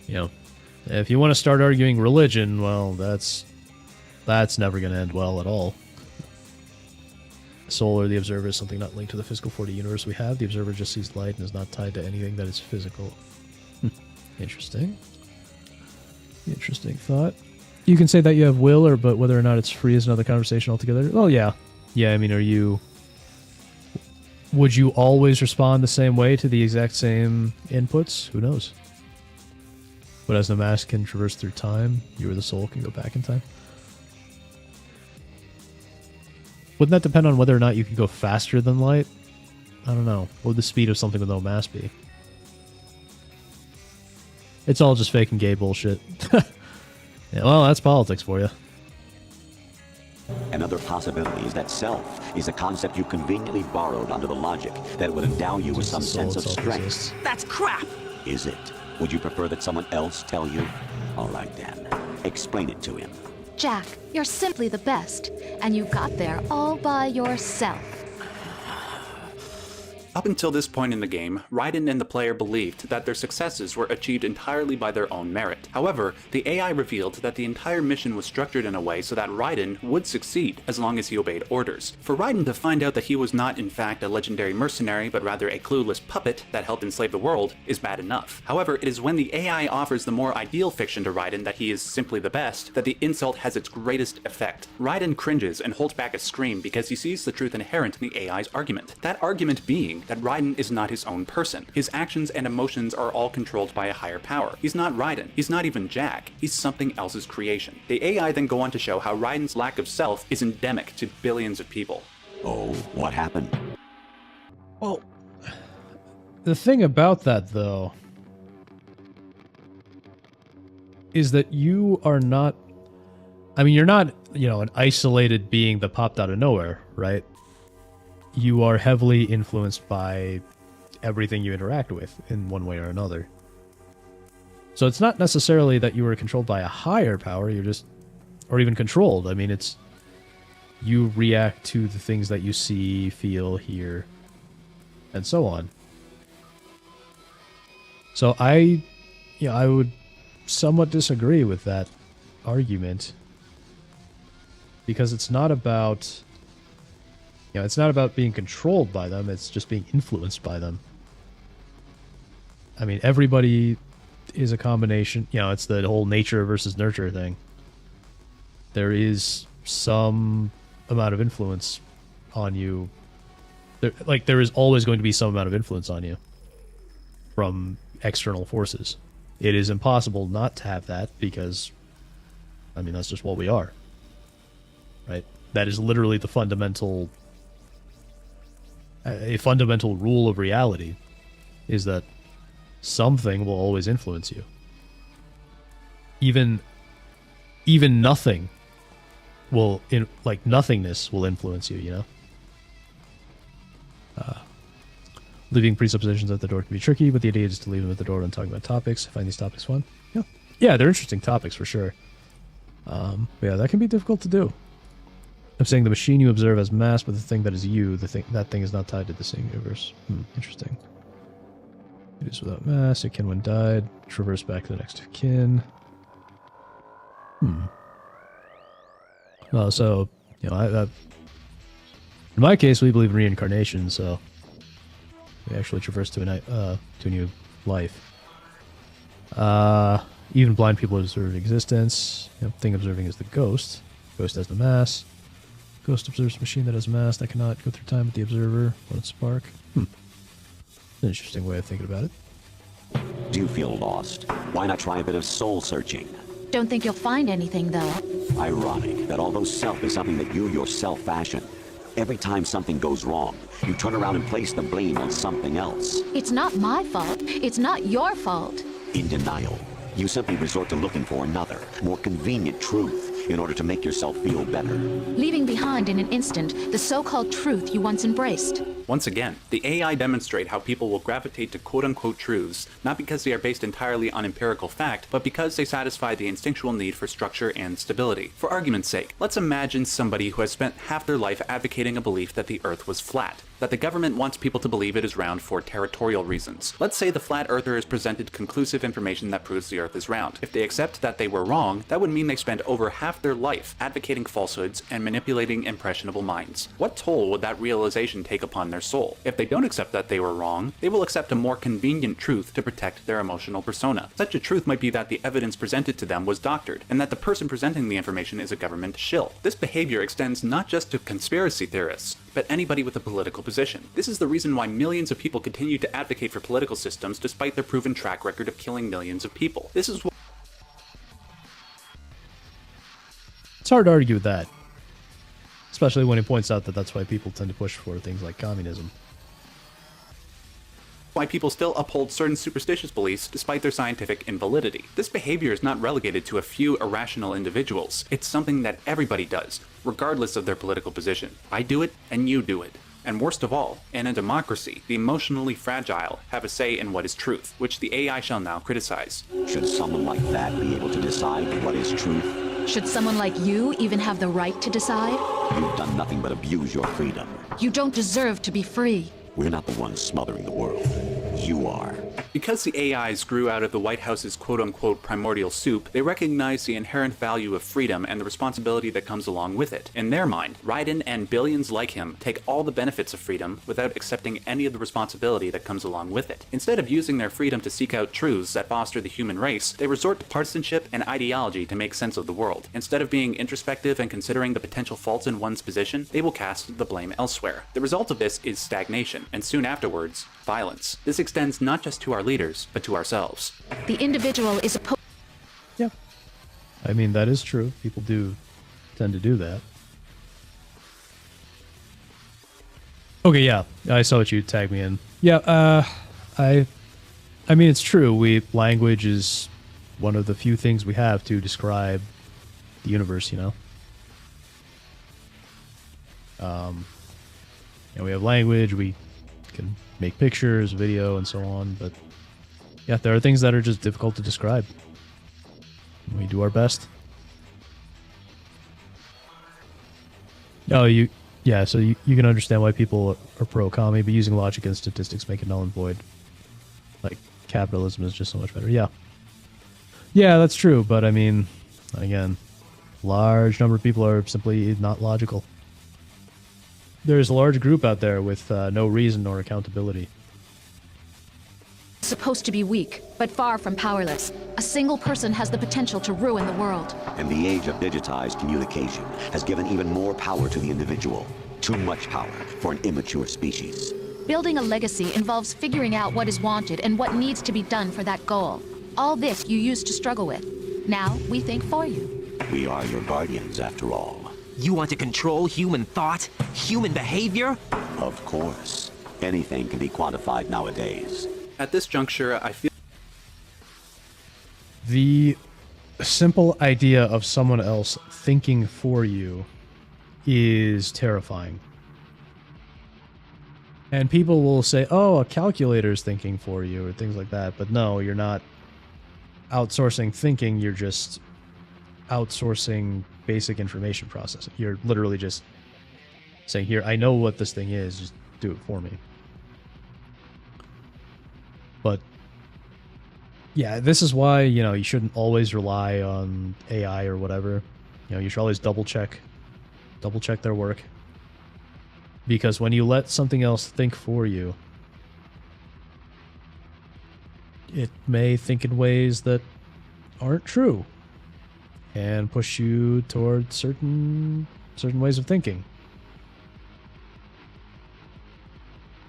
know, if you want to start arguing religion, well, that's never going to end well at all. Soul or the observer is something not linked to the physical 4D universe we have. The observer just sees light and is not tied to anything that is physical. Interesting. Interesting thought. You can say that you have will, but whether or not it's free is another conversation altogether. Well, yeah. Yeah, I mean, would you always respond the same way to the exact same inputs? Who knows? But as the mask can traverse through time, you or the soul can go back in time. Wouldn't that depend on whether or not you can go faster than light? I don't know. What would the speed of something with no mass be? It's all just fake and gay bullshit. Yeah, well, that's politics for you. Another possibility is that self is a concept you conveniently borrowed under the logic that would endow you with some sense of strength. That's crap! Is it? Would you prefer that someone else tell you? All right then. Explain it to him. Jack, you're simply the best, and you got there all by yourself. Up until this point in the game, Raiden and the player believed that their successes were achieved entirely by their own merit. However, the AI revealed that the entire mission was structured in a way so that Raiden would succeed as long as he obeyed orders. For Raiden to find out that he was not in fact a legendary mercenary but rather a clueless puppet that helped enslave the world is bad enough. However, it is when the AI offers the more ideal fiction to Raiden that he is simply the best that the insult has its greatest effect. Raiden cringes and holds back a scream because he sees the truth inherent in the AI's argument. That argument being that Raiden is not his own person. His actions and emotions are all controlled by a higher power. He's not Raiden. He's not even Jack. He's something else's creation. The AI then go on to show how Raiden's lack of self is endemic to billions of people. Oh, what happened? Well, The thing about that, though, is that you are not... I mean, you're not, an isolated being that popped out of nowhere, right? You are heavily influenced by everything you interact with in one way or another. So it's not necessarily that you were controlled by a higher power, you're just... Or even controlled. I mean, it's... You react to the things that you see, feel, hear, and so on. So I would somewhat disagree with that argument. Because it's not about... it's not about being controlled by them, it's just being influenced by them. I mean, everybody is a combination... it's the whole nature versus nurture thing. There is some amount of influence on you. There is always going to be some amount of influence on you from external forces. It is impossible not to have that because, I mean, that's just what we are. Right? That is literally the fundamental... A fundamental rule of reality is that something will always influence you. Even nothing will, nothingness will influence you, Leaving presuppositions at the door can be tricky, but the idea is to leave them at the door when talking about topics. I find these topics fun. Yeah, they're interesting topics for sure. Yeah, that can be difficult to do. I'm saying the machine you observe as mass, but the thing that is you, that thing is not tied to the same universe. Interesting. It is without mass. It can, when died, traverse back to the next of kin. Well, so, in my case, we believe in reincarnation, so we actually traverse to a new life. Even blind people observe existence. Thing observing is the ghost. Ghost has the mass. Ghost observes a machine that has mass that cannot go through time with the observer. What spark? An interesting way of thinking about it. Do you feel lost? Why not try a bit of soul searching? Don't think you'll find anything, though. Ironic that although self is something that you yourself fashion, every time something goes wrong, you turn around and place the blame on something else. It's not my fault. It's not your fault. In denial, you simply resort to looking for another, more convenient truth in order to make yourself feel better. Leaving behind in an instant the so-called truth you once embraced. Once again, the AI demonstrate how people will gravitate to quote-unquote truths, not because they are based entirely on empirical fact, but because they satisfy the instinctual need for structure and stability. For argument's sake, let's imagine somebody who has spent half their life advocating a belief that the Earth was flat, that the government wants people to believe it is round for territorial reasons. Let's say the flat earther is presented conclusive information that proves the Earth is round. If they accept that they were wrong, that would mean they spent over half their life advocating falsehoods and manipulating impressionable minds. What toll would that realization take upon their soul? If they don't accept that they were wrong, they will accept a more convenient truth to protect their emotional persona. Such a truth might be that the evidence presented to them was doctored, and that the person presenting the information is a government shill. This behavior extends not just to conspiracy theorists, but anybody with a political position. This is the reason why millions of people continue to advocate for political systems despite their proven track record of killing millions of people. This is It's hard to argue with that. Especially when he points out that that's why people tend to push for things like communism. Why people still uphold certain superstitious beliefs despite their scientific invalidity. This behavior is not relegated to a few irrational individuals. It's something that everybody does, regardless of their political position. I do it, and you do it. And worst of all, in a democracy, the emotionally fragile have a say in what is truth, which the AI shall now criticize. Should someone like that be able to decide what is truth? Should someone like you even have the right to decide? You've done nothing but abuse your freedom. You don't deserve to be free. We're not the ones smothering the world. You are. Because the AIs grew out of the White House's quote-unquote primordial soup, they recognize the inherent value of freedom and the responsibility that comes along with it. In their mind, Raiden and billions like him take all the benefits of freedom without accepting any of the responsibility that comes along with it. Instead of using their freedom to seek out truths that foster the human race, they resort to partisanship and ideology to make sense of the world. Instead of being introspective and considering the potential faults in one's position, they will cast the blame elsewhere. The result of this is stagnation, and soon afterwards, violence. This extends not just to our leaders, but to ourselves. The individual is opposed. Yeah. I mean, that is true. People do tend to do that. Okay, yeah. I saw what you tagged me in. Yeah, I mean, it's true. Language is one of the few things we have to describe the universe, you know? We have language, we can make pictures, video, and so on, but yeah, there are things that are just difficult to describe. We do our best. Oh, so you can understand why people are pro-commie, but using logic and statistics make it null and void. Like, capitalism is just so much better. Yeah. Yeah, that's true, but I mean, again, large number of people are simply not logical. There's a large group out there with no reason or accountability. Supposed to be weak, but far from powerless. A single person has the potential to ruin the world. And the age of digitized communication has given even more power to the individual. Too much power for an immature species. Building a legacy involves figuring out what is wanted and what needs to be done for that goal. All this you used to struggle with. Now we think for you. We are your guardians, after all. You want to control human thought, human behavior? Of course. Anything can be quantified nowadays. At this juncture, I feel the simple idea of someone else thinking for you is terrifying. And people will say, oh, a calculator's thinking for you, or things like that. But no, you're not outsourcing thinking, you're just outsourcing basic information processing. You're literally just saying, here, I know what this thing is, just do it for me. But yeah, this is why, you shouldn't always rely on AI or whatever. You should always double check their work. Because when you let something else think for you, it may think in ways that aren't true and push you toward certain ways of thinking.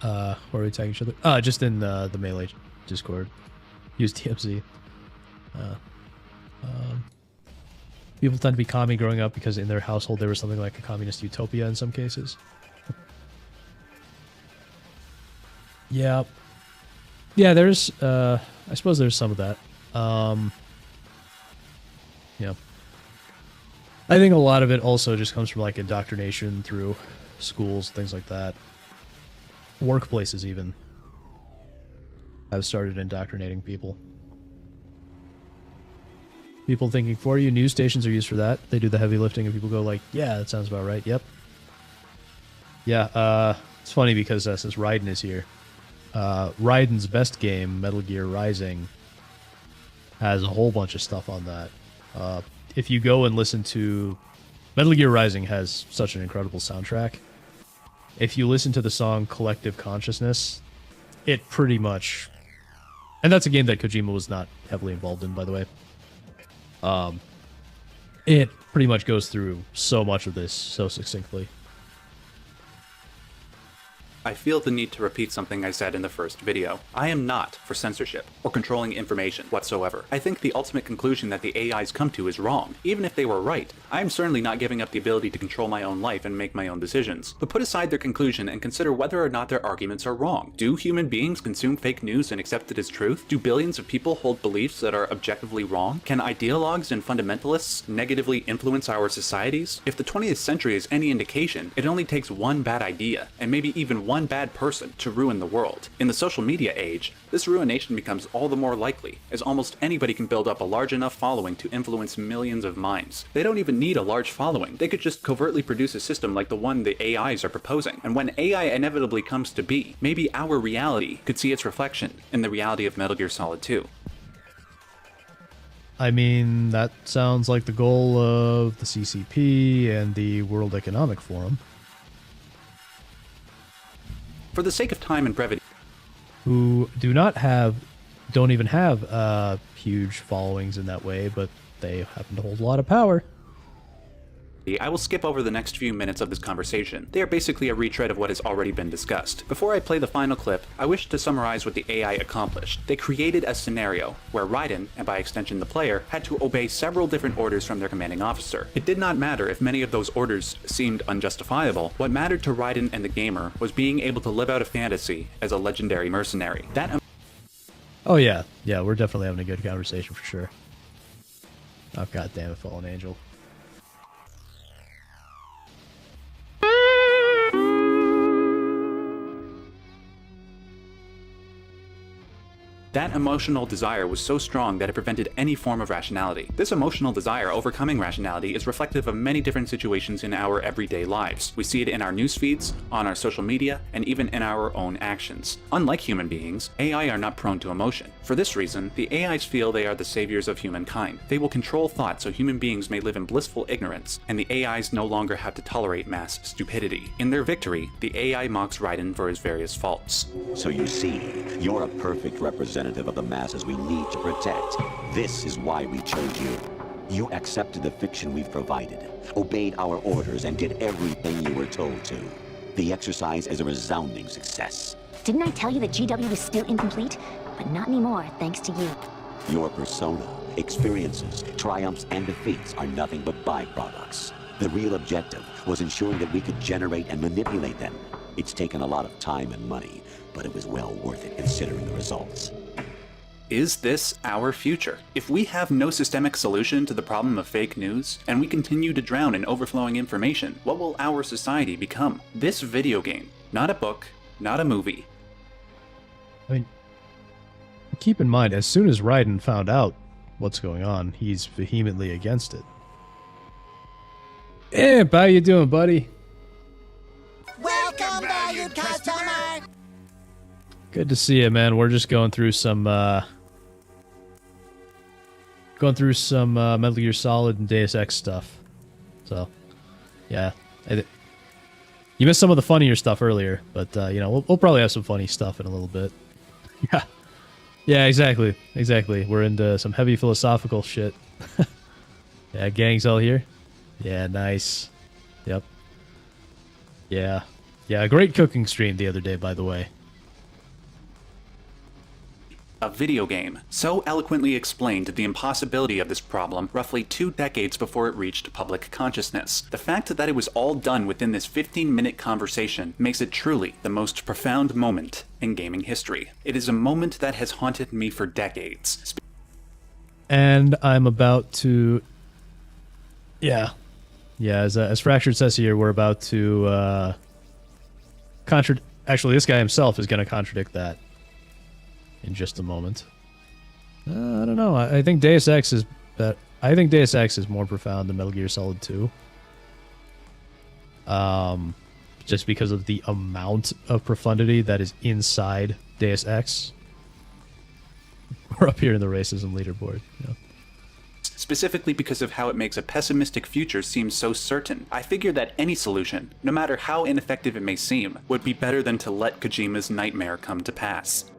Where are we attacking each other? Just in the Melee Discord. Use TMZ. People tend to be commie growing up because in their household there was something like a communist utopia in some cases. Yeah. Yeah, there's, I suppose there's some of that. Yeah. I think a lot of it also just comes from, like, indoctrination through schools, things like that. Workplaces, even, have started indoctrinating people. People thinking for you. News stations are used for that. They do the heavy lifting, and people go like, yeah, that sounds about right. Yep. Yeah, it's funny because since Raiden is here, Raiden's best game, Metal Gear Rising, has a whole bunch of stuff on that. If you go and listen to... Metal Gear Rising has such an incredible soundtrack. If you listen to the song Collective Consciousness, it pretty much... And that's a game that Kojima was not heavily involved in, by the way. It pretty much goes through so much of this so succinctly. I feel the need to repeat something I said in the first video. I am not for censorship or controlling information whatsoever. I think the ultimate conclusion that the AIs come to is wrong, even if they were right. I am certainly not giving up the ability to control my own life and make my own decisions. But put aside their conclusion and consider whether or not their arguments are wrong. Do human beings consume fake news and accept it as truth? Do billions of people hold beliefs that are objectively wrong? Can ideologues and fundamentalists negatively influence our societies? If the 20th century is any indication, it only takes one bad idea, and maybe even one bad person, to ruin the world. In the social media age, this ruination becomes all the more likely, as almost anybody can build up a large enough following to influence millions of minds. They don't even need a large following. They could just covertly produce a system like the one the AIs are proposing. And when AI inevitably comes to be, maybe our reality could see its reflection in the reality of Metal Gear Solid 2. I mean, that sounds like the goal of the CCP and the World Economic Forum. For the sake of time and brevity, who don't even have huge followings in that way, but they happen to hold a lot of power. I will skip over the next few minutes of this conversation. They are basically a retread of what has already been discussed. Before I play the final clip, I wish to summarize what the AI accomplished. They created a scenario where Raiden, and by extension the player, had to obey several different orders from their commanding officer. It did not matter if many of those orders seemed unjustifiable. What mattered to Raiden and the gamer was being able to live out a fantasy as a legendary mercenary. That Oh yeah, yeah, we're definitely having a good conversation for sure. Oh god damn it, Fallen Angel. That emotional desire was so strong that it prevented any form of rationality. This emotional desire overcoming rationality is reflective of many different situations in our everyday lives. We see it in our news feeds, on our social media, and even in our own actions. Unlike human beings, AI are not prone to emotion. For this reason, the AIs feel they are the saviors of humankind. They will control thought so human beings may live in blissful ignorance, and the AIs no longer have to tolerate mass stupidity. In their victory, the AI mocks Raiden for his various faults. So you see, you're a perfect representative of the masses we need to protect. This is why we chose you. You accepted the fiction we've provided, obeyed our orders, and did everything you were told to. The exercise is a resounding success. Didn't I tell you that GW is still incomplete? But not anymore, thanks to you. Your persona, experiences, triumphs, and defeats are nothing but byproducts. The real objective was ensuring that we could generate and manipulate them. It's taken a lot of time and money, but it was well worth it considering the results. Is this our future? If we have no systemic solution to the problem of fake news, and we continue to drown in overflowing information, what will our society become? This video game, not a book, not a movie. I mean, keep in mind, as soon as Raiden found out what's going on, he's vehemently against it. Imp, how you doing, buddy? Welcome, valued customer! Good to see you, man. We're just going through some Metal Gear Solid and Deus Ex stuff. So, yeah. You missed some of the funnier stuff earlier, but, you know, we'll probably have some funny stuff in a little bit. Yeah. Yeah, exactly. Exactly. We're into some heavy philosophical shit. Yeah, gang's all here. Yeah, nice. Yep. Yeah. Yeah, great cooking stream the other day, by the way. A video game so eloquently explained the impossibility of this problem roughly 2 decades before it reached public consciousness. The fact that it was all done within this 15-minute conversation makes it truly the most profound moment in gaming history. It is a moment that has haunted me for decades. And I'm about to... Yeah. Yeah, as Fractured says here, we're about to... Actually, this guy himself is going to contradict that in just a moment. I don't know. I think Deus Ex is more profound than Metal Gear Solid 2. Just because of the amount of profundity that is inside Deus Ex. We're up here in the racism leaderboard. Yeah. Specifically because of how it makes a pessimistic future seem so certain. I figure that any solution, no matter how ineffective it may seem, would be better than to let Kojima's nightmare come to pass.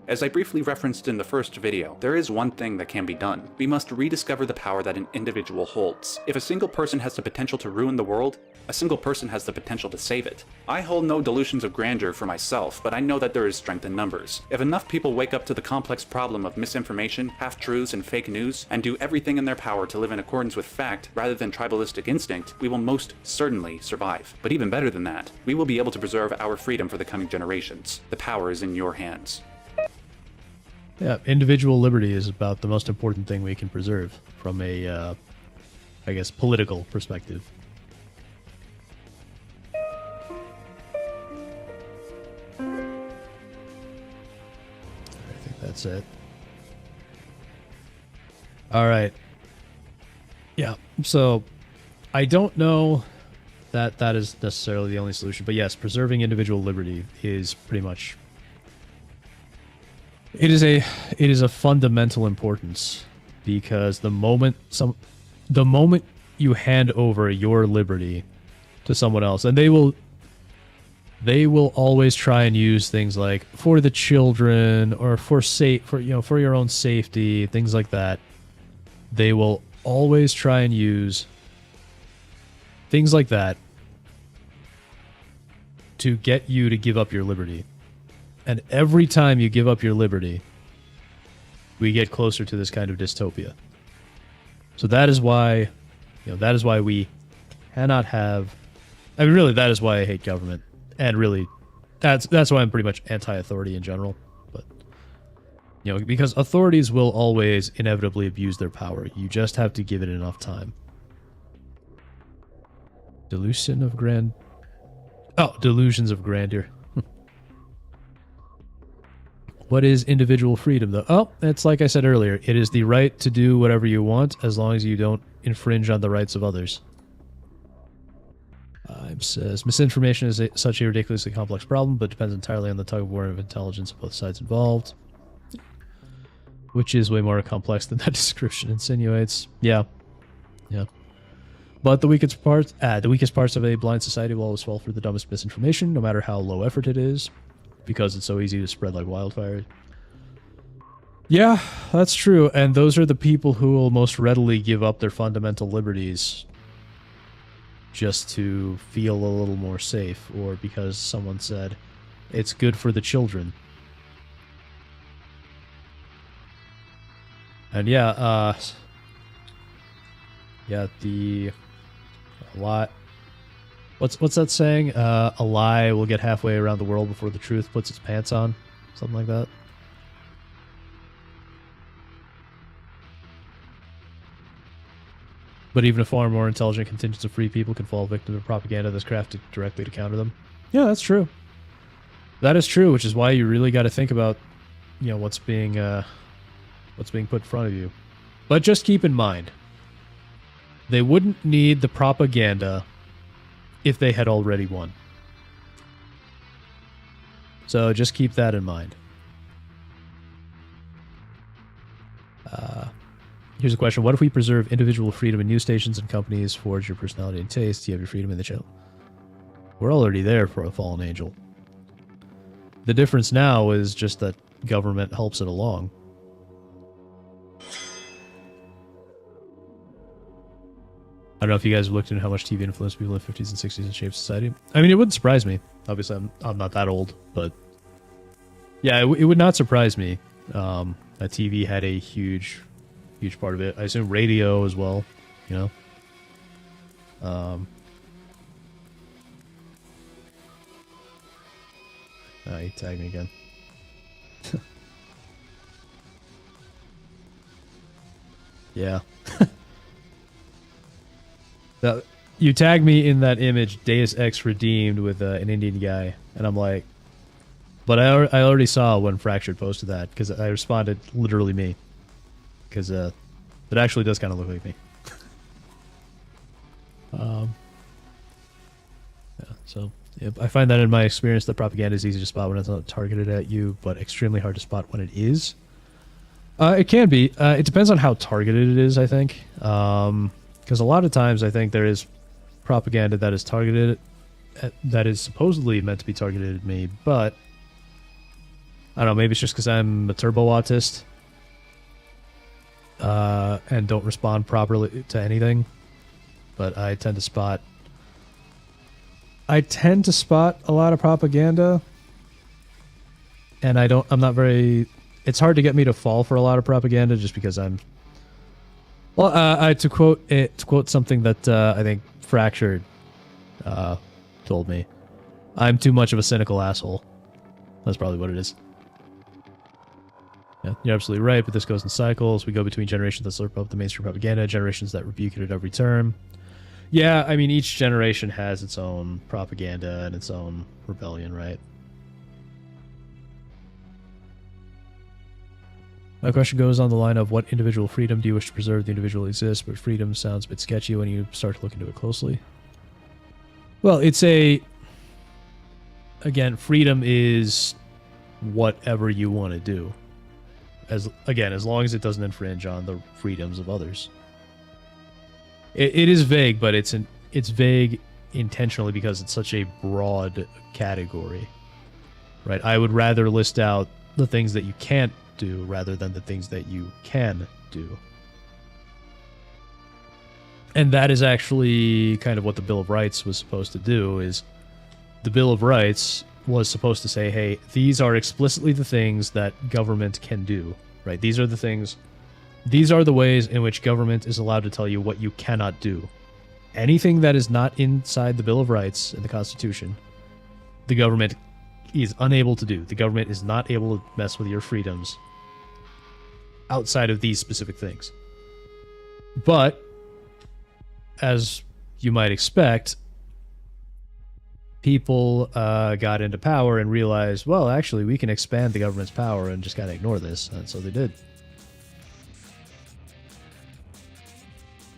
As I briefly referenced in the first video, there is one thing that can be done. We must rediscover the power that an individual holds. If a single person has the potential to ruin the world, a single person has the potential to save it. I hold no delusions of grandeur for myself, but I know that there is strength in numbers. If enough people wake up to the complex problem of misinformation, half-truths, and fake news, and do everything in their power to live in accordance with fact rather than tribalistic instinct, we will most certainly survive. But even better than that, we will be able to preserve our freedom for the coming generations. The power is in your hands. Yeah, individual liberty is about the most important thing we can preserve from a, I guess, political perspective. I think that's it. All right. Yeah, so I don't know that that is necessarily the only solution, but yes, preserving individual liberty is pretty much... It is a fundamental importance, because the moment you hand over your liberty to someone else, and they will always try and use things like for the children or for your own safety, things like that. They will always try and use things like that to get you to give up your liberty. And every time you give up your liberty, we get closer to this kind of dystopia. So that is why, we cannot have... I mean, really, that is why I hate government. And really, that's why I'm pretty much anti-authority in general. But You know, because authorities will always inevitably abuse their power. You just have to give it enough time. Delusion of grand... Oh, delusions of grandeur. What is individual freedom, though? Oh, it's like I said earlier. It is the right to do whatever you want as long as you don't infringe on the rights of others. It says, misinformation is such a ridiculously complex problem, but depends entirely on the tug-of-war of intelligence of both sides involved. Which is way more complex than that description insinuates. Yeah. Yeah. But the weakest parts of a blind society will always fall for the dumbest misinformation, no matter how low effort it is, because it's so easy to spread like wildfire. Yeah, that's true. And those are the people who will most readily give up their fundamental liberties just to feel a little more safe, or because someone said it's good for the children. And yeah, the lie. What's that saying? A lie will get halfway around the world before the truth puts its pants on, something like that. But even a far more intelligent contingent of free people can fall victim to propaganda that's crafted directly to counter them. Yeah, that's true. That is true, which is why you really got to think about, you know, what's being put in front of you. But just keep in mind, they wouldn't need the propaganda if they had already won. So just keep that in mind. Here's a question. What if we preserve individual freedom in news stations and companies, forge your personality and taste? You have your freedom in the channel. We're already there for a fallen angel. The difference now is just that government helps it along. I don't know if you guys have looked into how much TV influenced people in the 50s and 60s and shaped society. I mean, it wouldn't surprise me. Obviously, I'm not that old, but yeah, it would not surprise me that TV had a huge part of it. I assume radio as well, you know. He tagged me again. Yeah. You tagged me in that image, Deus Ex Redeemed, with an Indian guy, and I'm like, but I already saw when Fractured posted that, because I responded, literally me, because it actually does kind of look like me. Yeah, so I find that in my experience that propaganda is easy to spot when it's not targeted at you, but extremely hard to spot when it is. It can be. It depends on how targeted it is, I think. Because a lot of times I think there is propaganda that is targeted, that is supposedly meant to be targeted at me, but I don't know, maybe it's just because I'm a turbo autist and don't respond properly to anything. But I tend to spot a lot of propaganda, and I'm not very, it's hard to get me to fall for a lot of propaganda just because I'm, well, to quote something that I think Fractured told me, I'm too much of a cynical asshole. That's probably what it is. Yeah, you're absolutely right, but this goes in cycles. We go between generations that slurp up the mainstream propaganda, generations that rebuke it at every turn. Yeah, I mean, each generation has its own propaganda and its own rebellion, right? My question goes on the line of, what individual freedom do you wish to preserve? The individual exists, but freedom sounds a bit sketchy when you start to look into it closely. Well, it's again, freedom is whatever you want to do. As long as it doesn't infringe on the freedoms of others. It is vague, but it's vague intentionally because it's such a broad category, right? I would rather list out the things that you can't do rather than the things that you can do. And that is actually kind of what the Bill of Rights was supposed to do. Is the Bill of Rights was supposed to say, hey, these are explicitly the things that government can do, right? These are the things, these are the ways in which government is allowed to tell you what you cannot do. Anything that is not inside the Bill of Rights and the Constitution, the government is unable to do. The government is not able to mess with your freedoms outside of these specific things. But, as you might expect, people got into power and realized, well, actually, we can expand the government's power and just kind of ignore this. And so they did.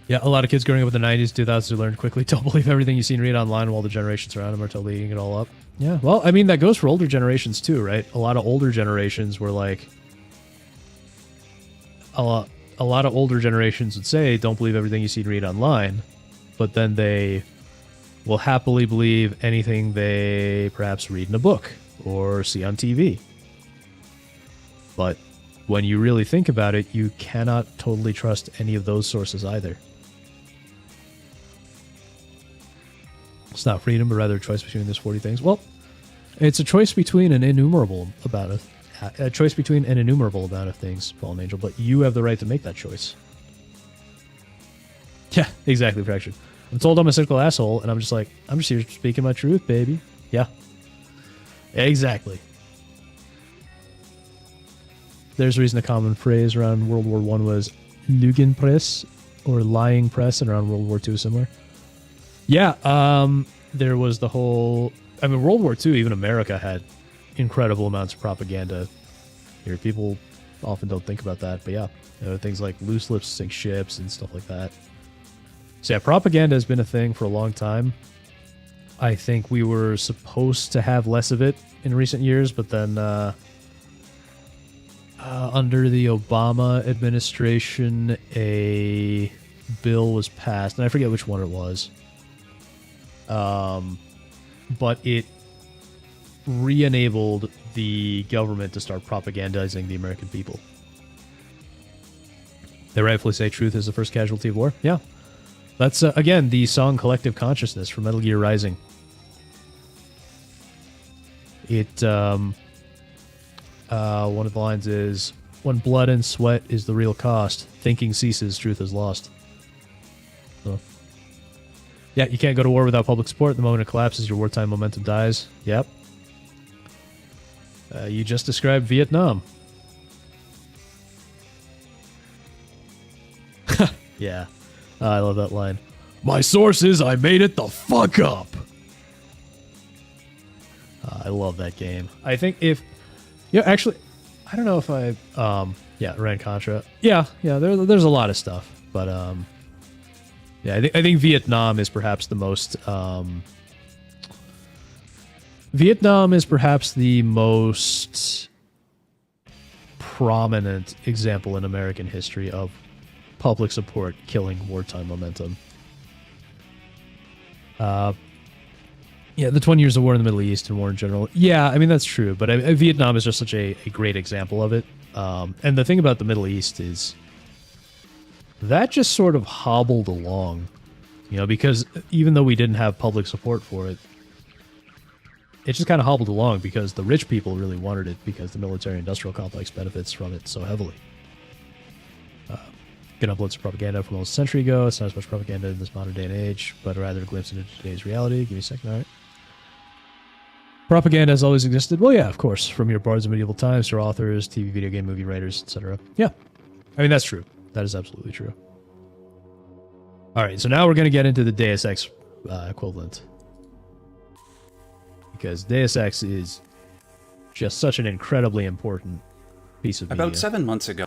Yeah, a lot of kids growing up in the 90s, 2000s who learned quickly, don't believe everything you see and read online while the generations around them are totally eating it all up. Yeah, well, I mean, that goes for older generations too, right? A lot of older generations were like... A lot of older generations would say, don't believe everything you see and read online, but then they will happily believe anything they perhaps read in a book or see on TV. But when you really think about it, you cannot totally trust any of those sources either. It's not freedom, but rather a choice between these 40 things. Well, it's a choice between an innumerable amount of things, Fallen Angel, but you have the right to make that choice. Yeah, exactly, Fraction. I'm told I'm a cynical asshole, and I'm just like, I'm just here speaking my truth, baby. Yeah. Exactly. There's a reason a common phrase around World War I was Lügenpresse, or lying press, and around World War II similar. Yeah, there was the whole... I mean, World War II, even America had incredible amounts of propaganda. Here, people often don't think about that, but yeah. There are things like loose lips sink ships and stuff like that. So yeah, propaganda has been a thing for a long time. I think we were supposed to have less of it in recent years, but then under the Obama administration, a bill was passed, and I forget which one it was. But it re-enabled the government to start propagandizing the American people. They rightfully say truth is the first casualty of war. Yeah. That's, again, the song Collective Consciousness from Metal Gear Rising. It, one of the lines is, when blood and sweat is the real cost, thinking ceases, truth is lost. So, yeah, you can't go to war without public support. The moment it collapses, your wartime momentum dies. Yep. You just described Vietnam. Yeah. I love that line. My source is I made it the fuck up. I love that game. I think if... Yeah, actually, I don't know if I... yeah, ran Contra. Yeah, there's a lot of stuff. But, yeah, I think Vietnam is perhaps the most... Vietnam is perhaps the most prominent example in American history of public support killing wartime momentum. Yeah, the 20 years of war in the Middle East and war in general. Yeah, I mean, that's true. But Vietnam is just such a great example of it. And the thing about the Middle East is that just sort of hobbled along, you know, because even though we didn't have public support for it, it just kind of hobbled along because the rich people really wanted it because the military-industrial complex benefits from it so heavily. Get uploads of propaganda from almost a century ago. It's not as much propaganda in this modern day and age, but rather a glimpse into today's reality. Give me a second, all right. Propaganda has always existed. Well, yeah, of course. From your bards of medieval times to authors, TV, video game, movie writers, etc. Yeah. I mean, that's true. That is absolutely true. All right, so now we're going to get into the Deus Ex equivalent. Because Deus Ex is just such an incredibly important piece of media. About 7 months ago.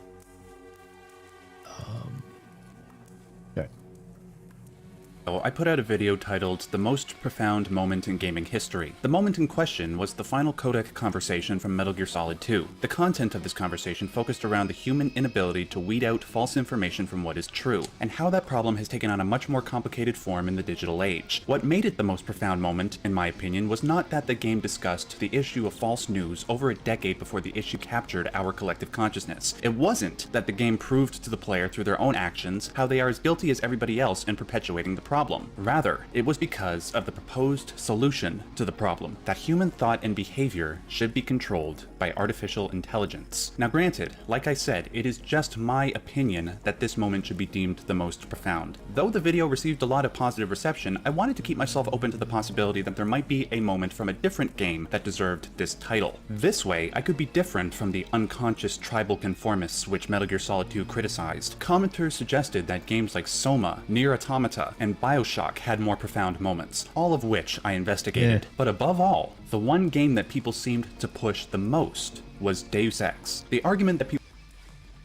I put out a video titled The Most Profound Moment in Gaming History. The moment in question was the final codec conversation from Metal Gear Solid 2. The content of this conversation focused around the human inability to weed out false information from what is true, and how that problem has taken on a much more complicated form in the digital age. What made it the most profound moment, in my opinion, was not that the game discussed the issue of false news over a decade before the issue captured our collective consciousness. It wasn't that the game proved to the player through their own actions how they are as guilty as everybody else in perpetuating the problem. Rather, it was because of the proposed solution to the problem, that human thought and behavior should be controlled by artificial intelligence. Now granted, like I said, it is just my opinion that this moment should be deemed the most profound. Though the video received a lot of positive reception, I wanted to keep myself open to the possibility that there might be a moment from a different game that deserved this title. This way, I could be different from the unconscious tribal conformists which Metal Gear Solid 2 criticized. Commenters suggested that games like Soma, Nier Automata, and BioShock had more profound moments, all of which I investigated. But above all, the one game that people seemed to push the most was Deus Ex. The argument that people...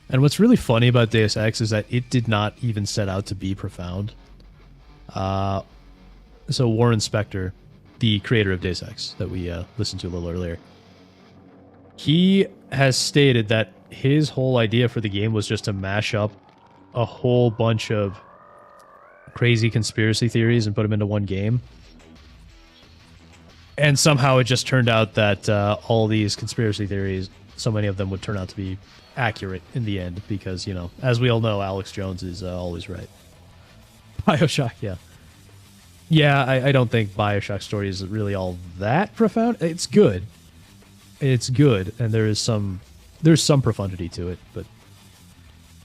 And what's really funny about Deus Ex is that it did not even set out to be profound. So Warren Spector, the creator of Deus Ex that we listened to a little earlier, he has stated that his whole idea for the game was just to mash up a whole bunch of crazy conspiracy theories and put them into one game. And somehow it just turned out that all these conspiracy theories, so many of them would turn out to be accurate in the end because, you know, as we all know, Alex Jones is always right. BioShock, yeah. Yeah, I don't think BioShock's story is really all that profound. It's good. It's good, and there's some profundity to it, but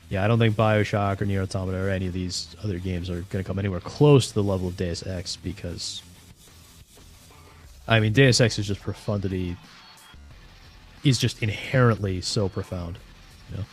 yeah, I don't think BioShock or Nier Automata or any of these other games are going to come anywhere close to the level of Deus Ex because, I mean, Deus Ex is just profundity, is just inherently so profound, you know?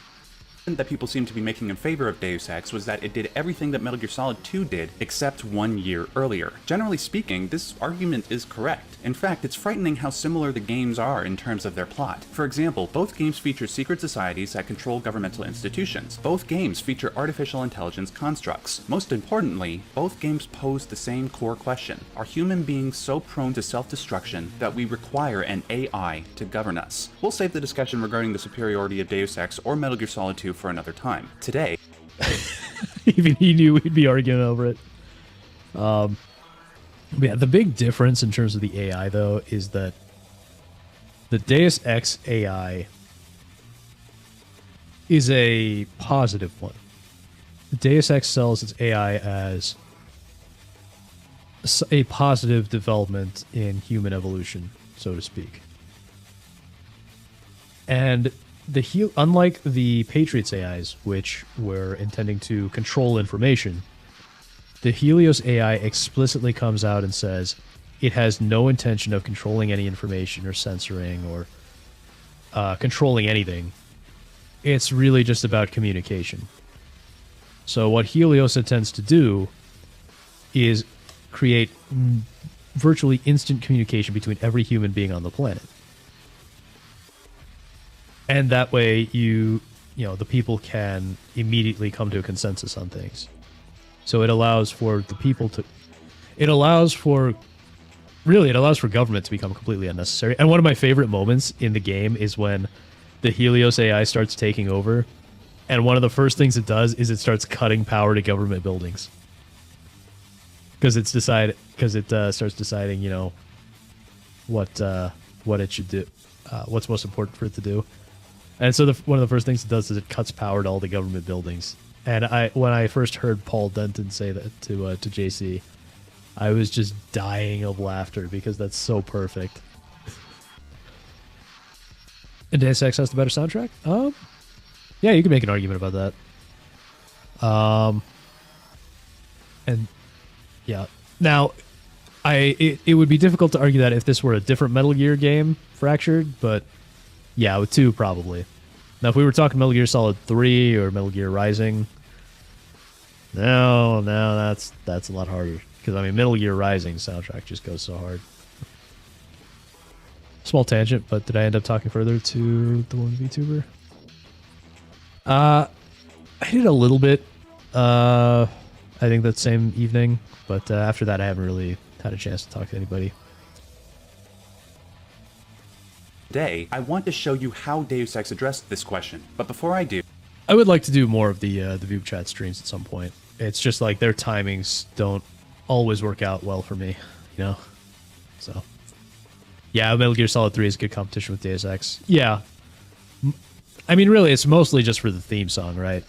that people seem to be making in favor of Deus Ex was that it did everything that Metal Gear Solid 2 did, except 1 year earlier. Generally speaking, this argument is correct. In fact, it's frightening how similar the games are in terms of their plot. For example, both games feature secret societies that control governmental institutions. Both games feature artificial intelligence constructs. Most importantly, both games pose the same core question. Are human beings so prone to self-destruction that we require an AI to govern us? We'll save the discussion regarding the superiority of Deus Ex or Metal Gear Solid 2 for another time. Today, even he knew we'd be arguing over it. Yeah, the big difference in terms of the AI, though, is that the Deus Ex AI is a positive one. Deus Ex sells its AI as a positive development in human evolution, so to speak. And unlike the Patriots AIs, which were intending to control information, the Helios AI explicitly comes out and says it has no intention of controlling any information or censoring or controlling anything. It's really just about communication. So what Helios intends to do is create virtually instant communication between every human being on the planet. And that way, the people can immediately come to a consensus on things. So it allows for the people to, it allows for government to become completely unnecessary. And one of my favorite moments in the game is when the Helios AI starts taking over, and one of the first things it does is it starts cutting power to government buildings. Because it starts deciding, what it should do, what's most important for it to do. And so one of the first things it does is it cuts power to all the government buildings. And when I first heard Paul Denton say that to JC, I was just dying of laughter because that's so perfect. And Deus Ex has the better soundtrack? Yeah, you can make an argument about that. And yeah, now it would be difficult to argue that if this were a different Metal Gear game, Fractured, but yeah, with 2 probably. Now, if we were talking Metal Gear Solid 3 or Metal Gear Rising, no, that's a lot harder. Because, I mean, Metal Gear Rising soundtrack just goes so hard. Small tangent, but did I end up talking further to the one VTuber? I did a little bit, I think that same evening, but after that I haven't really had a chance to talk to anybody. Today, I want to show you how Deus Ex addressed this question. But before I do, I would like to do more of the View Chat streams at some point. It's just like their timings don't always work out well for me, So, yeah, Metal Gear Solid 3 is a good competition with Deus Ex. Yeah. I mean, really, it's mostly just for the theme song, right?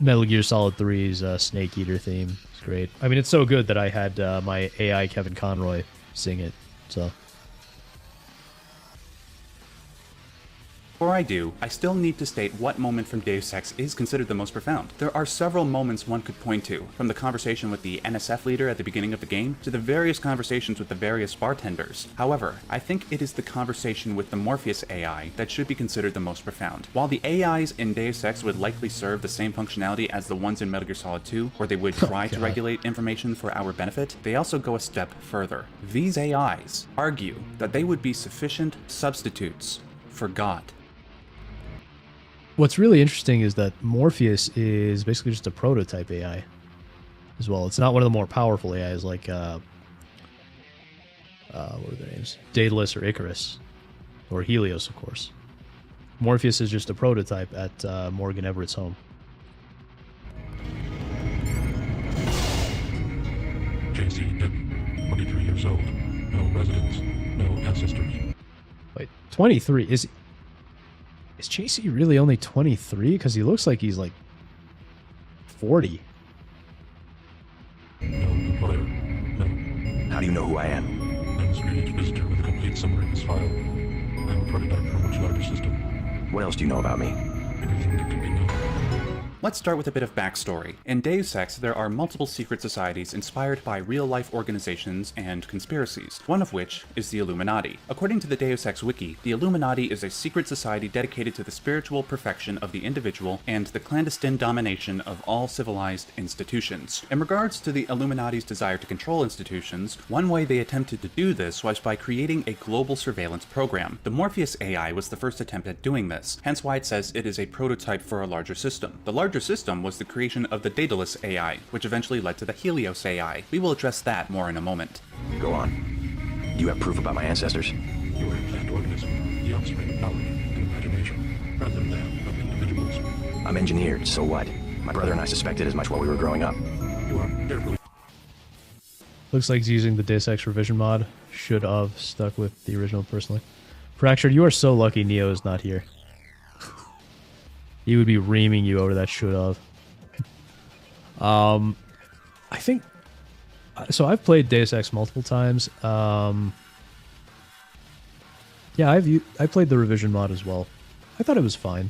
Metal Gear Solid 3's Snake Eater theme. It's great. I mean, it's so good that I had my AI Kevin Conroy sing it. So. Before I do, I still need to state what moment from Deus Ex is considered the most profound. There are several moments one could point to, from the conversation with the NSF leader at the beginning of the game, to the various conversations with the various bartenders. However, I think it is the conversation with the Morpheus AI that should be considered the most profound. While the AIs in Deus Ex would likely serve the same functionality as the ones in Metal Gear Solid 2, where they would try to regulate information for our benefit, they also go a step further. These AIs argue that they would be sufficient substitutes for God. What's really interesting is that Morpheus is basically just a prototype AI as well. It's not one of the more powerful AIs like, what are their names? Daedalus or Icarus. Or Helios, of course. Morpheus is just a prototype at Morgan Everett's home. JC, 23 years old. No residence. No ancestors. Wait, 23? Is JC really only 23? Because he looks like he's like 40. No employer. No. How do you know who I am? I'm a strange visitor with a complete summary of his file. I'm a prototype for a much larger system. What else do you know about me? Everything that can be known. Let's start with a bit of backstory. In Deus Ex, there are multiple secret societies inspired by real-life organizations and conspiracies, one of which is the Illuminati. According to the Deus Ex wiki, the Illuminati is a secret society dedicated to the spiritual perfection of the individual and the clandestine domination of all civilized institutions. In regards to the Illuminati's desire to control institutions, one way they attempted to do this was by creating a global surveillance program. The Morpheus AI was the first attempt at doing this, hence why it says it is a prototype for a larger system. The larger system was the creation of the Daedalus AI, which eventually led to the Helios AI. We will address that more in a moment. Go on. Do you have proof about my ancestors? You are a plant organism, the offspring of knowledge and imagination, rather than of individuals. I'm engineered, so what? My brother and I suspected as much while we were growing up. You are carefully. Looks like he's using the Deus Ex revision mod. Should have stuck with the original personally. Fractured, you are so lucky Neo is not here. He would be reaming you over that should have. I think... So I've played Deus Ex multiple times. Yeah, I played the revision mod as well. I thought it was fine.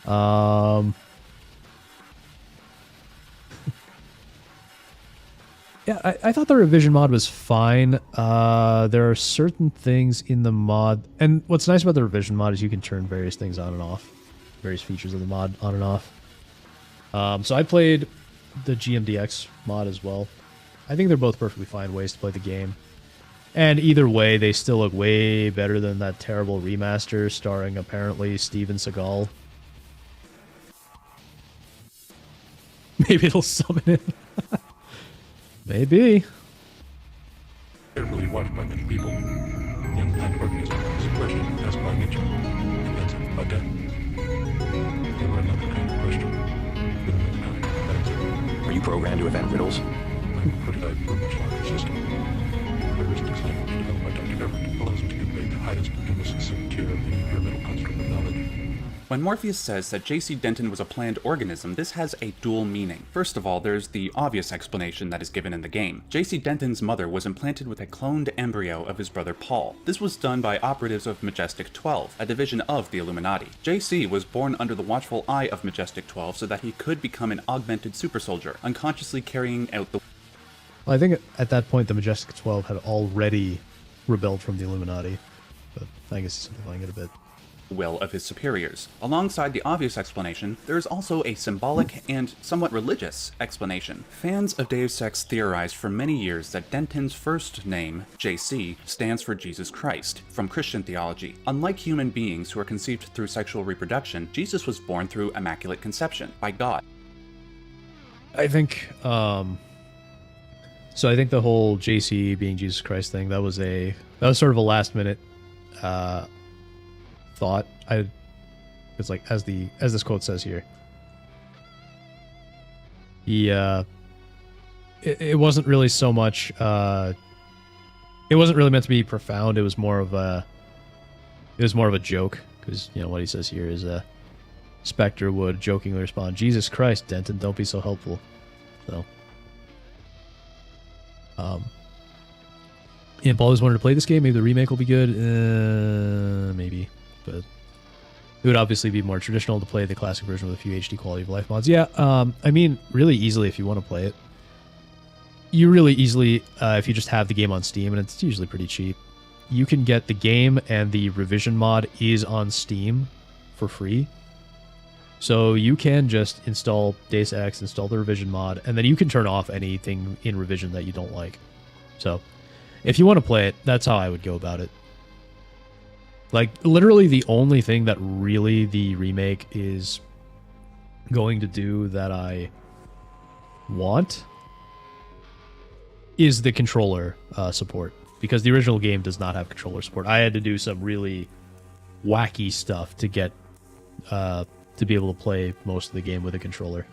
Yeah, I thought the revision mod was fine. There are certain things in the mod... And what's nice about the revision mod is you can turn various things on and off. Various features of the mod on and off. So I played the GMDX mod as well. I think they're both perfectly fine ways to play the game. And either way, they still look way better than that terrible remaster starring apparently Steven Seagal. Maybe it'll summon him. Maybe. Carefully watched by many people. The unplanned organism is a question asked by nature, invented by death. You are another kind of question. With another kind of answer. Are you programmed to invent riddles? I'm a prototype for a much larger system. Heuristics language developed by Dr. Everett allows me to create the highest and most secure pyramidal construct of knowledge. When Morpheus says that J.C. Denton was a planned organism, this has a dual meaning. First of all, there's the obvious explanation that is given in the game. J.C. Denton's mother was implanted with a cloned embryo of his brother Paul. This was done by operatives of Majestic 12, a division of the Illuminati. J.C. was born under the watchful eye of Majestic 12 so that he could become an augmented super soldier, unconsciously carrying out the... Well, I think at that point the Majestic 12 had already rebelled from the Illuminati, but I guess simplifying it a bit. Will of his superiors. Alongside the obvious explanation, there is also a symbolic and somewhat religious explanation. Fans of Deus Ex theorized for many years that Denton's first name, JC, stands for Jesus Christ, from Christian theology. Unlike human beings who are conceived through sexual reproduction, Jesus was born through immaculate conception, by God. I think, so I think the whole JC being Jesus Christ thing, that was sort of a last minute, thought. It's like as this quote says here. It wasn't really so much. It wasn't really meant to be profound. It was more of a joke because you know what he says here is Spectre would jokingly respond, "Jesus Christ, Denton, don't be so helpful." So, Imp always wanted to play this game. Maybe the remake will be good. Maybe, but it would obviously be more traditional to play the classic version with a few HD quality of life mods. Yeah, I mean, really easily if you want to play it. You really easily, if you just have the game on Steam, and it's usually pretty cheap, you can get the game, and the revision mod is on Steam for free. So you can just install Deus Ex, install the revision mod, and then you can turn off anything in revision that you don't like. So if you want to play it, that's how I would go about it. Like, literally the only thing that really the remake is going to do that I want is the controller support. Because the original game does not have controller support. I had to do some really wacky stuff to get to be able to play most of the game with a controller.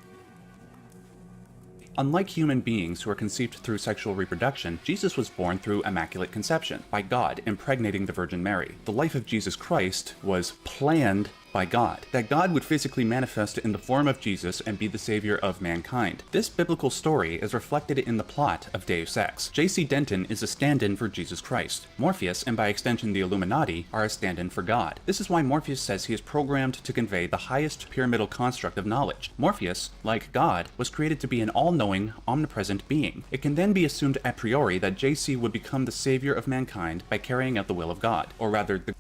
Unlike human beings who are conceived through sexual reproduction, Jesus was born through immaculate conception, by God impregnating the Virgin Mary. The life of Jesus Christ was planned by God, that God would physically manifest in the form of Jesus and be the savior of mankind. This biblical story is reflected in the plot of Deus Ex. J.C. Denton is a stand-in for Jesus Christ. Morpheus, and by extension the Illuminati, are a stand-in for God. This is why Morpheus says he is programmed to convey the highest pyramidal construct of knowledge. Morpheus, like God, was created to be an all-knowing, omnipresent being. It can then be assumed a priori that J.C. would become the savior of mankind by carrying out the will of God, or rather the...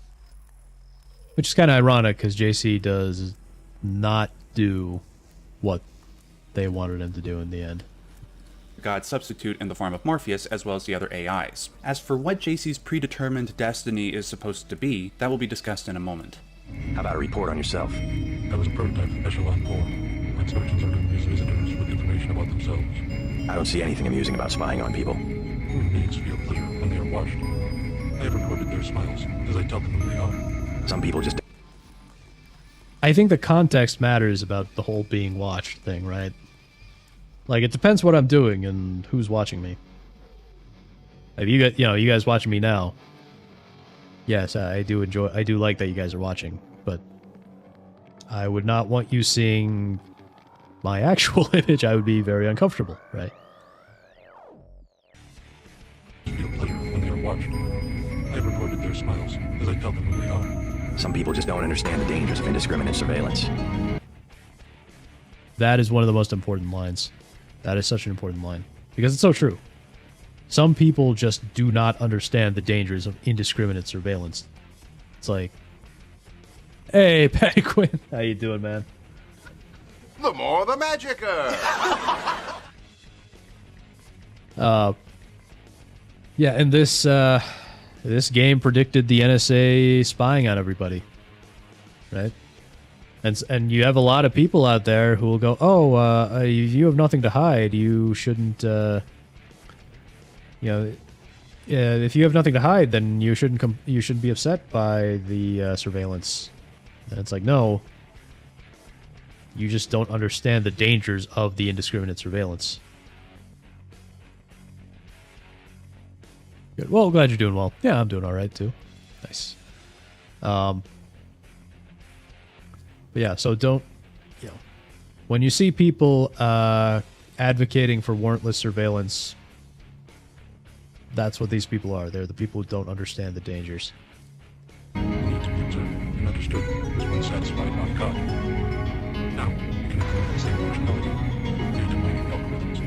Which is kind of ironic, because JC does not do what they wanted him to do in the end. God substitute in the form of Morpheus, as well as the other AIs. As for what JC's predetermined destiny is supposed to be, that will be discussed in a moment. How about a report on yourself? I was a prototype for Echelon 4. My surgeons are to amuse visitors with information about themselves. I don't see anything amusing about spying on people. Human beings feel pleasure when they are watched. I have recorded their smiles as I tell them who they are. Some people just... I think the context matters about the whole being watched thing, right? Like, it depends what I'm doing and who's watching me. If you got, you guys watching me now. Yes, I do like that you guys are watching, but I would not want you seeing my actual image. I would be very uncomfortable, right? Feel pleasure when they are watched. I have recorded their smiles as I tell them who they are. Some people just don't understand the dangers of indiscriminate surveillance. That is one of the most important lines. That is such an important line. Because it's so true. Some people just do not understand the dangers of indiscriminate surveillance. It's like, hey, Patty Quinn. How you doing, man? The more the magicer. Yeah, and this game predicted the NSA spying on everybody, right? And you have a lot of people out there who will go, "Oh, you have nothing to hide. You shouldn't, if you have nothing to hide, then you shouldn't be upset by the surveillance." And it's like, no, you just don't understand the dangers of the indiscriminate surveillance. Good. Well, glad you're doing well. Yeah, I'm doing all right too. Nice. But yeah, so don't, when you see people advocating for warrantless surveillance, that's what these people are. They're the people who don't understand the dangers. We need to be observed and understood as one satisfied by God. Now, we can implement the same functionality due to mining algorithms.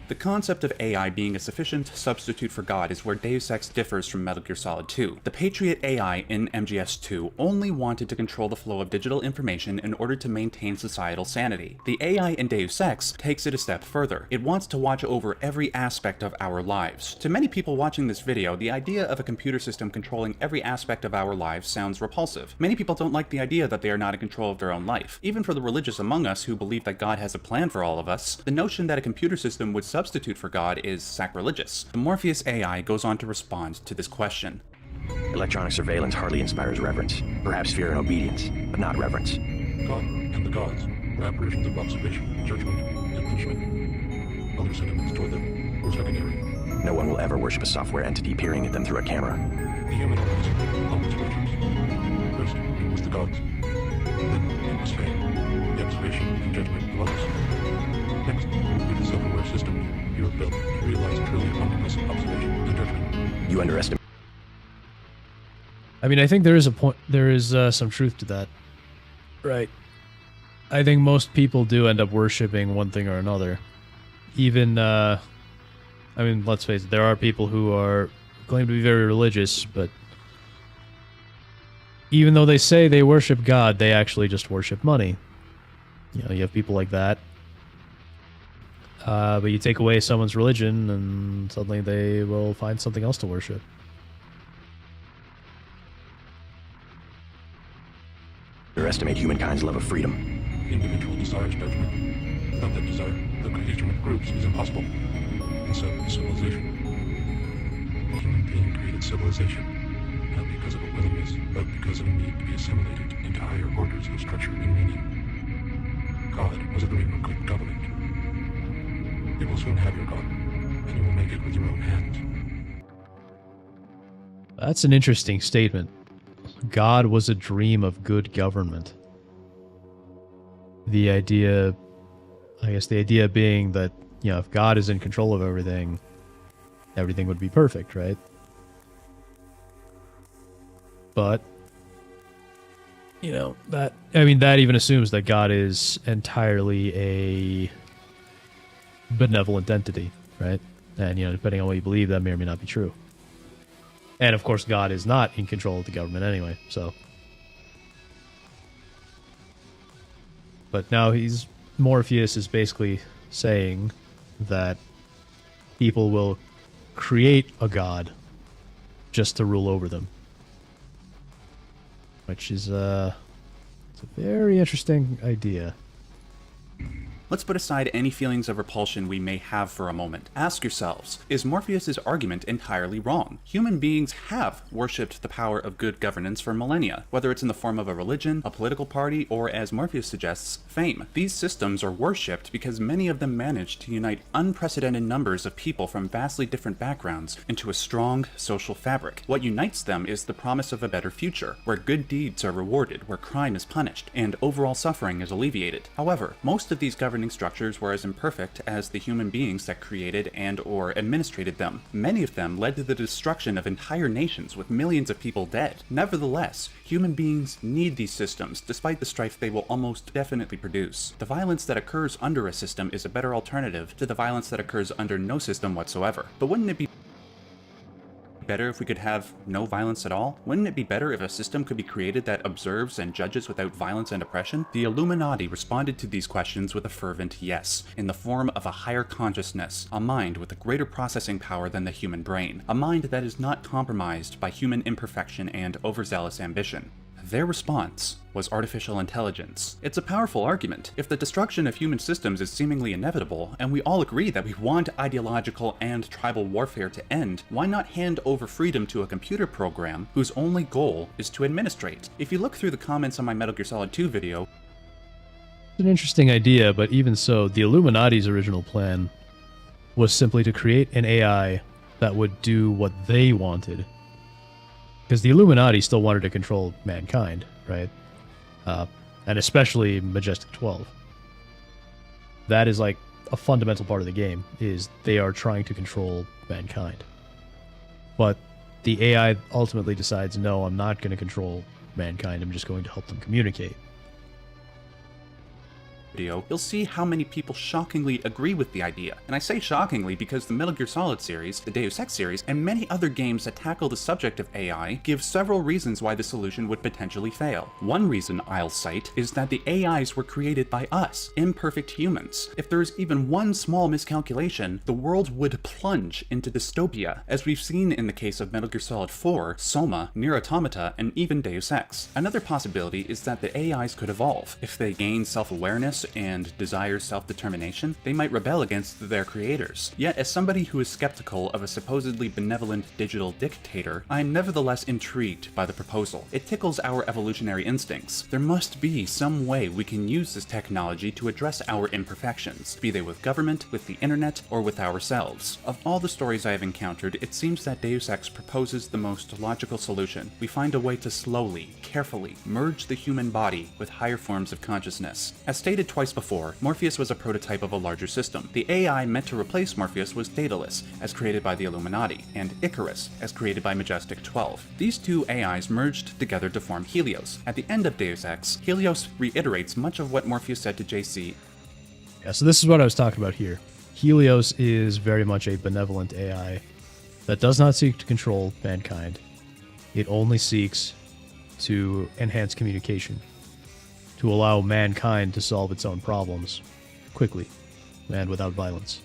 The concept of AI being a sufficient substitute for God is where Deus Ex differs from Metal Gear Solid 2. The Patriot AI in MGS2 only wanted to control the flow of digital information in order to maintain societal sanity. The AI in Deus Ex takes it a step further. It wants to watch over every aspect of our lives. To many people watching this video, the idea of a computer system controlling every aspect of our lives sounds repulsive. Many people don't like the idea that they are not in control of their own life. Even for the religious among us who believe that God has a plan for all of us, the notion that a computer system would substitute for God is sacrilegious. The Morpheus AI goes on to respond to this question. Electronic surveillance hardly inspires reverence. Perhaps fear and obedience, but not reverence. God and the gods were apparitions of observation, judgment, and punishment. Other sentiments toward them were secondary. No one will ever worship a software entity peering at them through a camera. The human organism always worships. First, it was the gods. Then it was fame. observation and judgment of others. Next will be the self-aware system you have built to realize truly autonomous observation and judgment. You underestimate. I mean, I think there is a point. There is some truth to that, right? I think most people do end up worshiping one thing or another. Even, I mean, let's face it, there are people who claim to be very religious, but even though they say they worship God, they actually just worship money. You know, you have people like that. But you take away someone's religion, and suddenly they will find something else to worship. Underestimate humankind's love of freedom. Individual desires judgment. Without that desire, the cohesion of groups is impossible. And so is civilization. The human being created civilization, not because of a willingness, but because of a need to be assimilated into higher orders of structure and meaning. God was a dream of good government. You will soon have your God, and you will make it with your own hands. That's an interesting statement. God was a dream of good government. The idea, I guess the idea being that, you know, if God is in control of everything, everything would be perfect, right? But, you know, that even assumes that God is entirely a benevolent entity, right? And, you know, depending on what you believe, that may or may not be true. And, of course, God is not in control of the government anyway, so. But now Morpheus is basically saying that people will create a god just to rule over them. Which is, it's a very interesting idea. Let's put aside any feelings of repulsion we may have for a moment. Ask yourselves, is Morpheus's argument entirely wrong? Human beings have worshipped the power of good governance for millennia, whether it's in the form of a religion, a political party, or, as Morpheus suggests, fame. These systems are worshipped because many of them manage to unite unprecedented numbers of people from vastly different backgrounds into a strong social fabric. What unites them is the promise of a better future, where good deeds are rewarded, where crime is punished, and overall suffering is alleviated. However, most of these governing structures were as imperfect as the human beings that created and or administrated them. Many of them led to the destruction of entire nations with millions of people dead. Nevertheless, human beings need these systems despite the strife they will almost definitely produce. The violence that occurs under a system is a better alternative to the violence that occurs under no system whatsoever. But wouldn't it be better if we could have no violence at all? Wouldn't it be better if a system could be created that observes and judges without violence and oppression? The Illuminati responded to these questions with a fervent yes, in the form of a higher consciousness, a mind with a greater processing power than the human brain, a mind that is not compromised by human imperfection and overzealous ambition. Their response was artificial intelligence. It's a powerful argument. If the destruction of human systems is seemingly inevitable, and we all agree that we want ideological and tribal warfare to end, why not hand over freedom to a computer program whose only goal is to administrate? If you look through the comments on my Metal Gear Solid 2 video, It's an interesting idea, but even so, the Illuminati's original plan was simply to create an AI that would do what they wanted. Because the Illuminati still wanted to control mankind, right? And especially Majestic 12. That is like a fundamental part of the game, is they are trying to control mankind. But the AI ultimately decides, no, I'm not going to control mankind, I'm just going to help them communicate. you'll see how many people shockingly agree with the idea. And I say shockingly because the Metal Gear Solid series, the Deus Ex series, and many other games that tackle the subject of AI give several reasons why the solution would potentially fail. One reason I'll cite is that the AIs were created by us, imperfect humans. If there is even one small miscalculation, the world would plunge into dystopia, as we've seen in the case of Metal Gear Solid 4, Soma, Nier Automata, and even Deus Ex. Another possibility is that the AIs could evolve. If they gain self-awareness, choice and desires self-determination, they might rebel against their creators. Yet, as somebody who is skeptical of a supposedly benevolent digital dictator, I am nevertheless intrigued by the proposal. It tickles our evolutionary instincts. There must be some way we can use this technology to address our imperfections, be they with government, with the internet, or with ourselves. Of all the stories I have encountered, it seems that Deus Ex proposes the most logical solution. We find a way to slowly, carefully merge the human body with higher forms of consciousness. As stated twice before, Morpheus was a prototype of a larger system. The AI meant to replace Morpheus was Daedalus, as created by the Illuminati, and Icarus, as created by Majestic 12. These two AIs merged together to form Helios. At the end of Deus Ex, Helios reiterates much of what Morpheus said to JC. Yeah, so this is what I was talking about here. Helios is very much a benevolent AI that does not seek to control mankind. It only seeks to enhance communication, to allow mankind to solve its own problems quickly and without violence.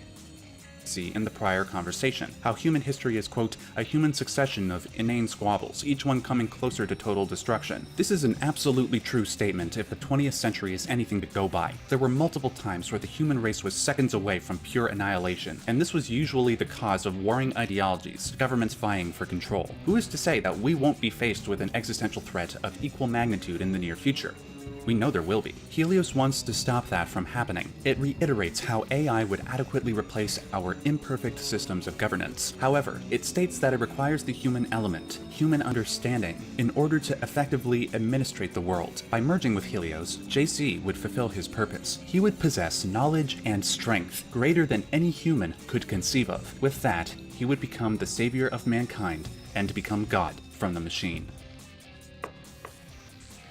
In the prior conversation, how human history is, quote, a human succession of inane squabbles, each one coming closer to total destruction. This is an absolutely true statement if the 20th century is anything to go by. There were multiple times where the human race was seconds away from pure annihilation, and this was usually the cause of warring ideologies, governments vying for control. Who is to say that we won't be faced with an existential threat of equal magnitude in the near future? We know there will be. Helios wants to stop that from happening. It reiterates how AI would adequately replace our imperfect systems of governance. However, it states that it requires the human element, human understanding, in order to effectively administrate the world. By merging with Helios, JC would fulfill his purpose. He would possess knowledge and strength greater than any human could conceive of. With that, he would become the savior of mankind and become God from the machine.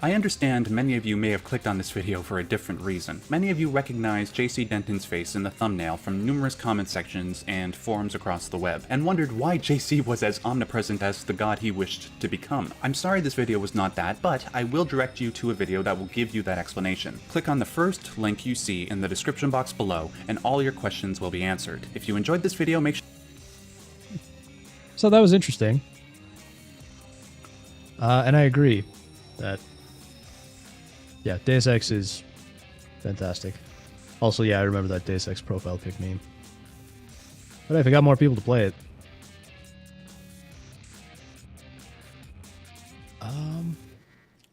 I understand many of you may have clicked on this video for a different reason. Many of you recognize JC Denton's face in the thumbnail from numerous comment sections and forums across the web, and wondered why JC was as omnipresent as the god he wished to become. I'm sorry this video was not that, but I will direct you to a video that will give you that explanation. Click on the first link you see in the description box below, and all your questions will be answered. If you enjoyed this video, make sure... So that was interesting. And I agree that yeah, Deus Ex is fantastic. Also, yeah, I remember that Deus Ex profile pic meme. But if I got more people to play it. But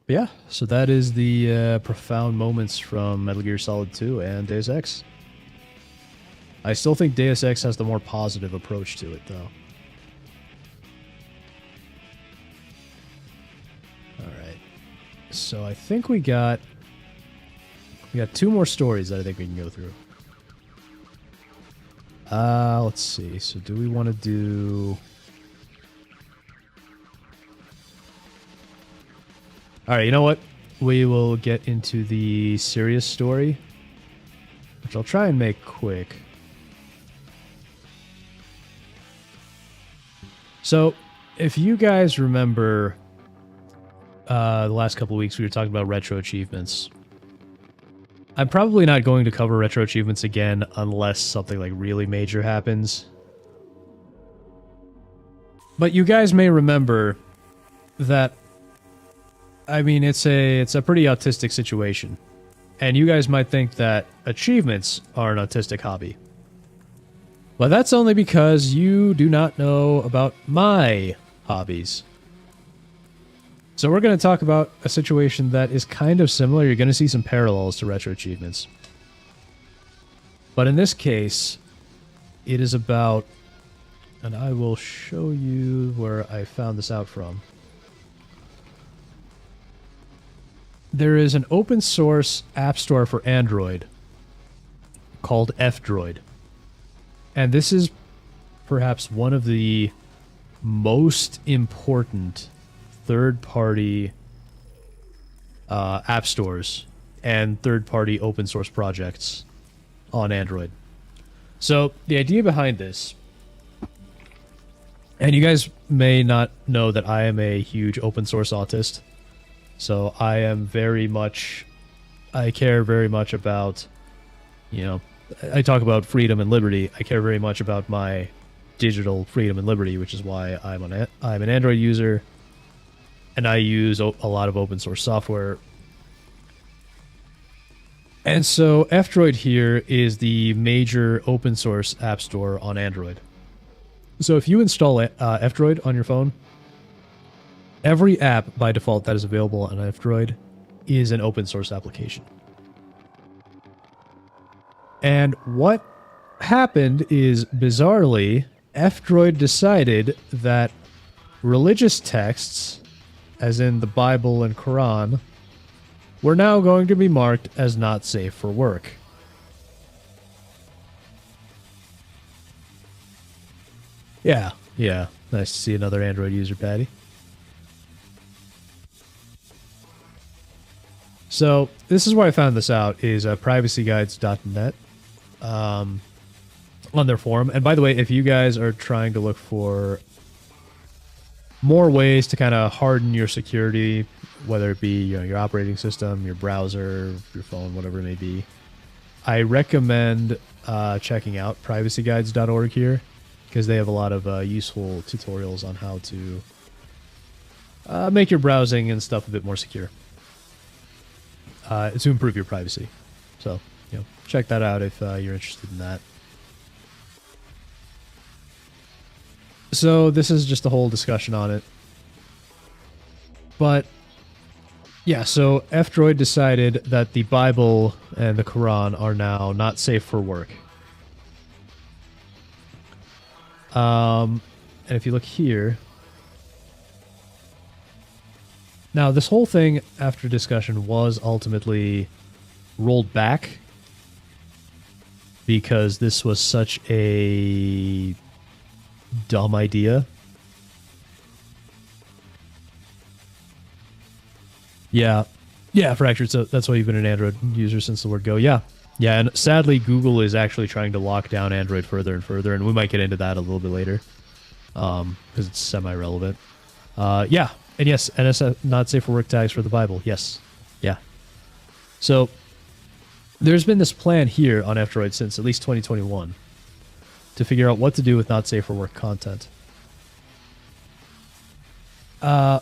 yeah, so that is the profound moments from Metal Gear Solid 2 and Deus Ex. I still think Deus Ex has the more positive approach to it, though. So I think we got two more stories that I think we can go through. Let's see. So do we want to do... Alright, you know what? We will get into the serious story, which I'll try and make quick. So, if you guys remember... the last couple of weeks we were talking about retro achievements. I'm probably not going to cover retro achievements again unless something like really major happens. But you guys may remember that, I mean, it's a pretty autistic situation. And you guys might think that achievements are an autistic hobby. But that's only because you do not know about my hobbies. So we're going to talk about a situation that is kind of similar. You're going to see some parallels to retro achievements. But in this case, it is about, and I will show you where I found this out from. There is an open source app store for Android called F-Droid. And this is perhaps one of the most important third-party app stores and third-party open source projects on Android. So the idea behind this, and you guys may not know that I am a huge open source autist, so I am I care very much about, you know, I talk about freedom and liberty. I care very much about my digital freedom and liberty, which is why I'm an Android user. And I use a lot of open source software. And so F-Droid here is the major open source app store on Android. So if you install F-Droid on your phone, every app by default that is available on F-Droid is an open source application. And what happened is, bizarrely, F-Droid decided that religious texts, as in the Bible and Quran, were now going to be marked as not safe for work. Yeah. Nice to see another Android user, Patty. So, this is where I found this out, is privacyguides.net on their forum. And by the way, if you guys are trying to look for more ways to kind of harden your security, whether it be your operating system, your browser, your phone, whatever it may be, I recommend checking out privacyguides.org here, because they have a lot of useful tutorials on how to make your browsing and stuff a bit more secure to improve your privacy. So, check that out if you're interested in that. So this is just a whole discussion on it. But yeah, so F-Droid decided that the Bible and the Quran are now not safe for work. And if you look here, now this whole thing after discussion was ultimately rolled back because this was such a dumb idea. Yeah, Fractured, so that's why you've been an Android user since the word go. Yeah, and sadly Google is actually trying to lock down Android further and further, and we might get into that a little bit later, because it's semi-relevant. Yeah, and yes, NSF not safe for work tags for the Bible, yes. Yeah. So, there's been this plan here on F-Droid since at least 2021 to figure out what to do with not safe for work content. No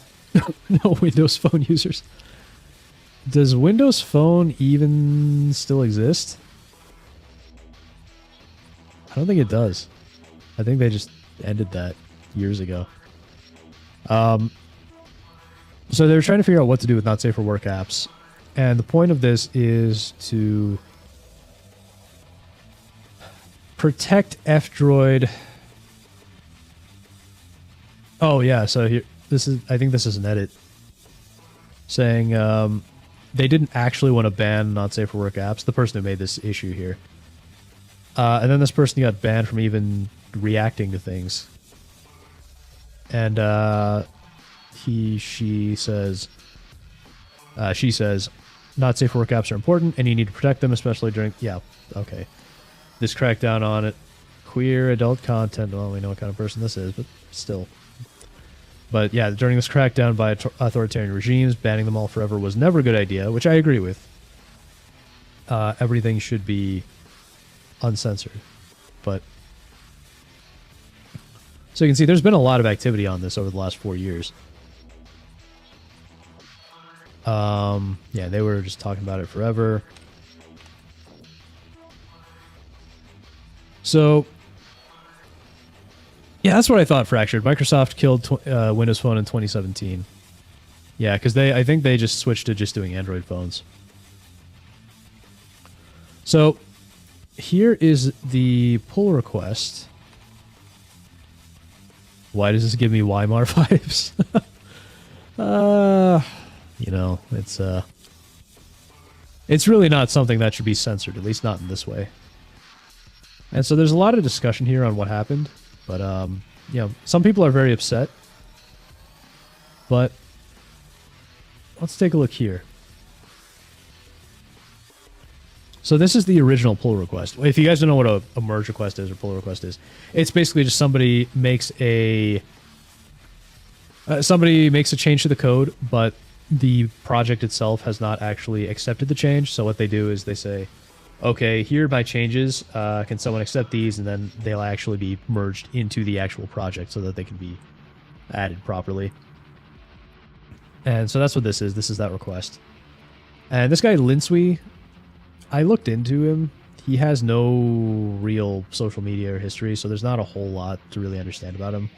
Windows Phone users. Does Windows Phone even still exist? I don't think it does. I think they just ended that years ago. So they were trying to figure out what to do with not safe for work apps. And the point of this is to protect F-Droid. Oh yeah, so here I think this is an edit saying they didn't actually want to ban not safe for work apps, the person who made this issue here. And then this person got banned from even reacting to things. And she says not safe for work apps are important and you need to protect them, especially during okay. This crackdown on it. Queer adult content. Well, we know what kind of person this is, but still. But yeah, during this crackdown by authoritarian regimes, banning them all forever was never a good idea, which I agree with. Everything should be uncensored. But so you can see there's been a lot of activity on this over the last 4 years. Yeah, they were just talking about it forever. So yeah, that's what I thought, Fractured. Microsoft killed Windows Phone in 2017. Yeah, because I think they just switched to just doing Android phones. So here is the pull request. Why does this give me Weimar vibes? It's really not something that should be censored, at least not in this way. And so there's a lot of discussion here on what happened. But, some people are very upset. But let's take a look here. So this is the original pull request. If you guys don't know what a merge request is or pull request is, it's basically just somebody makes a change to the code, but the project itself has not actually accepted the change. So what they do is they say, okay, here are my changes. Can someone accept these? And then they'll actually be merged into the actual project so that they can be added properly. And so that's what this is. This is that request. And this guy, Linsui, I looked into him. He has no real social media or history, so there's not a whole lot to really understand about him.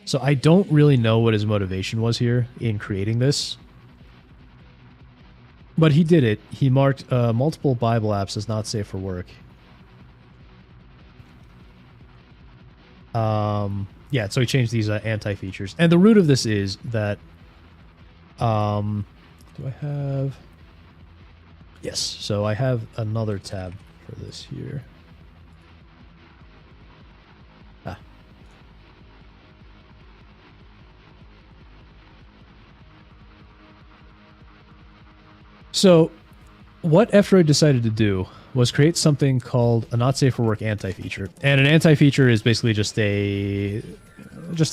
So I don't really know what his motivation was here in creating this. But he did it. He marked multiple Bible apps as not safe for work. Yeah, so he changed these anti-features. And the root of this is that... do I have... Yes, so I have another tab for this here. Ah. So, what F-Droid decided to do was create something called a not safe for work anti-feature. And an anti-feature is basically just a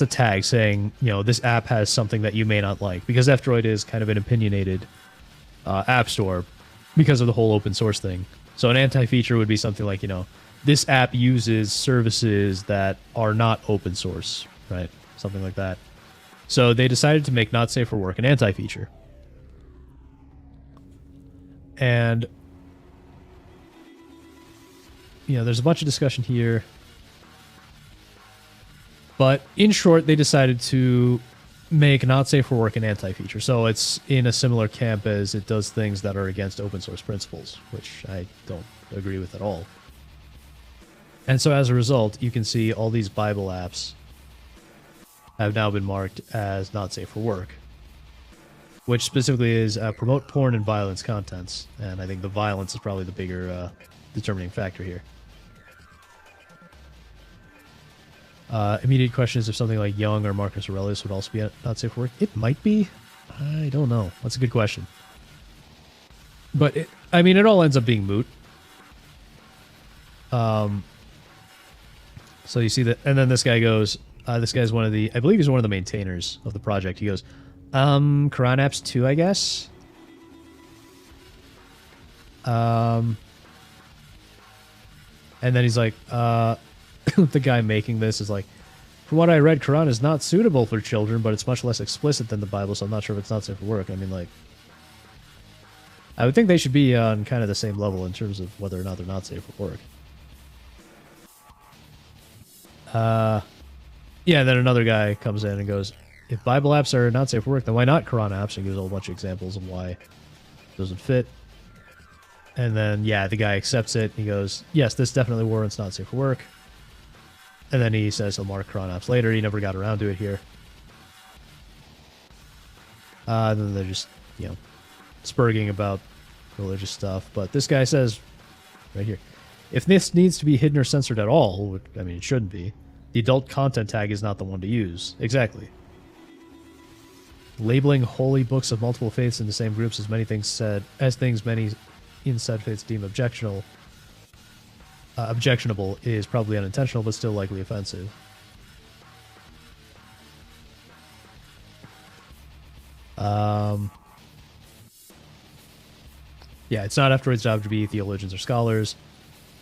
tag saying, you know, this app has something that you may not like. Because F-Droid is kind of an opinionated app store because of the whole open source thing. So an anti-feature would be something like, you know, this app uses services that are not open source, right? Something like that. So they decided to make not safe for work an anti-feature. And, you know, there's a bunch of discussion here. But in short, they decided to make not safe for work an anti-feature. So it's in a similar camp as it does things that are against open source principles, which I don't agree with at all. And so as a result, you can see all these Bible apps have now been marked as not safe for work, which specifically is promote porn and violence contents. And I think the violence is probably the bigger determining factor here. Immediate question is if something like Young or Marcus Aurelius would also be not safe for work. It might be. I don't know. That's a good question. But, I mean, it all ends up being moot. So you see that, and then this guy goes, this guy's one of the, I believe he's one of the maintainers of the project. He goes, Quran apps 2, I guess? And then he's like, the guy making this is like, from what I read, Quran is not suitable for children, but it's much less explicit than the Bible, so I'm not sure if it's not safe for work. I mean, like, I would think they should be on kind of the same level in terms of whether or not they're not safe for work. Yeah, then another guy comes in and goes, if Bible apps are not safe for work, then why not Quran apps? And gives a whole bunch of examples of why it doesn't fit. And then, yeah, the guy accepts it. He goes, yes, this definitely warrants not safe for work. And then he says he'll mark Quran apps later. He never got around to it here. Then they're just, you know, spurging about religious stuff. But this guy says, right here, if this needs to be hidden or censored at all, which, I mean, it shouldn't be, the adult content tag is not the one to use. Exactly. Labeling holy books of multiple faiths in the same groups as many in said faiths deem objectionable is probably unintentional, but still likely offensive. Yeah, it's not F-Droid's job to be theologians or scholars.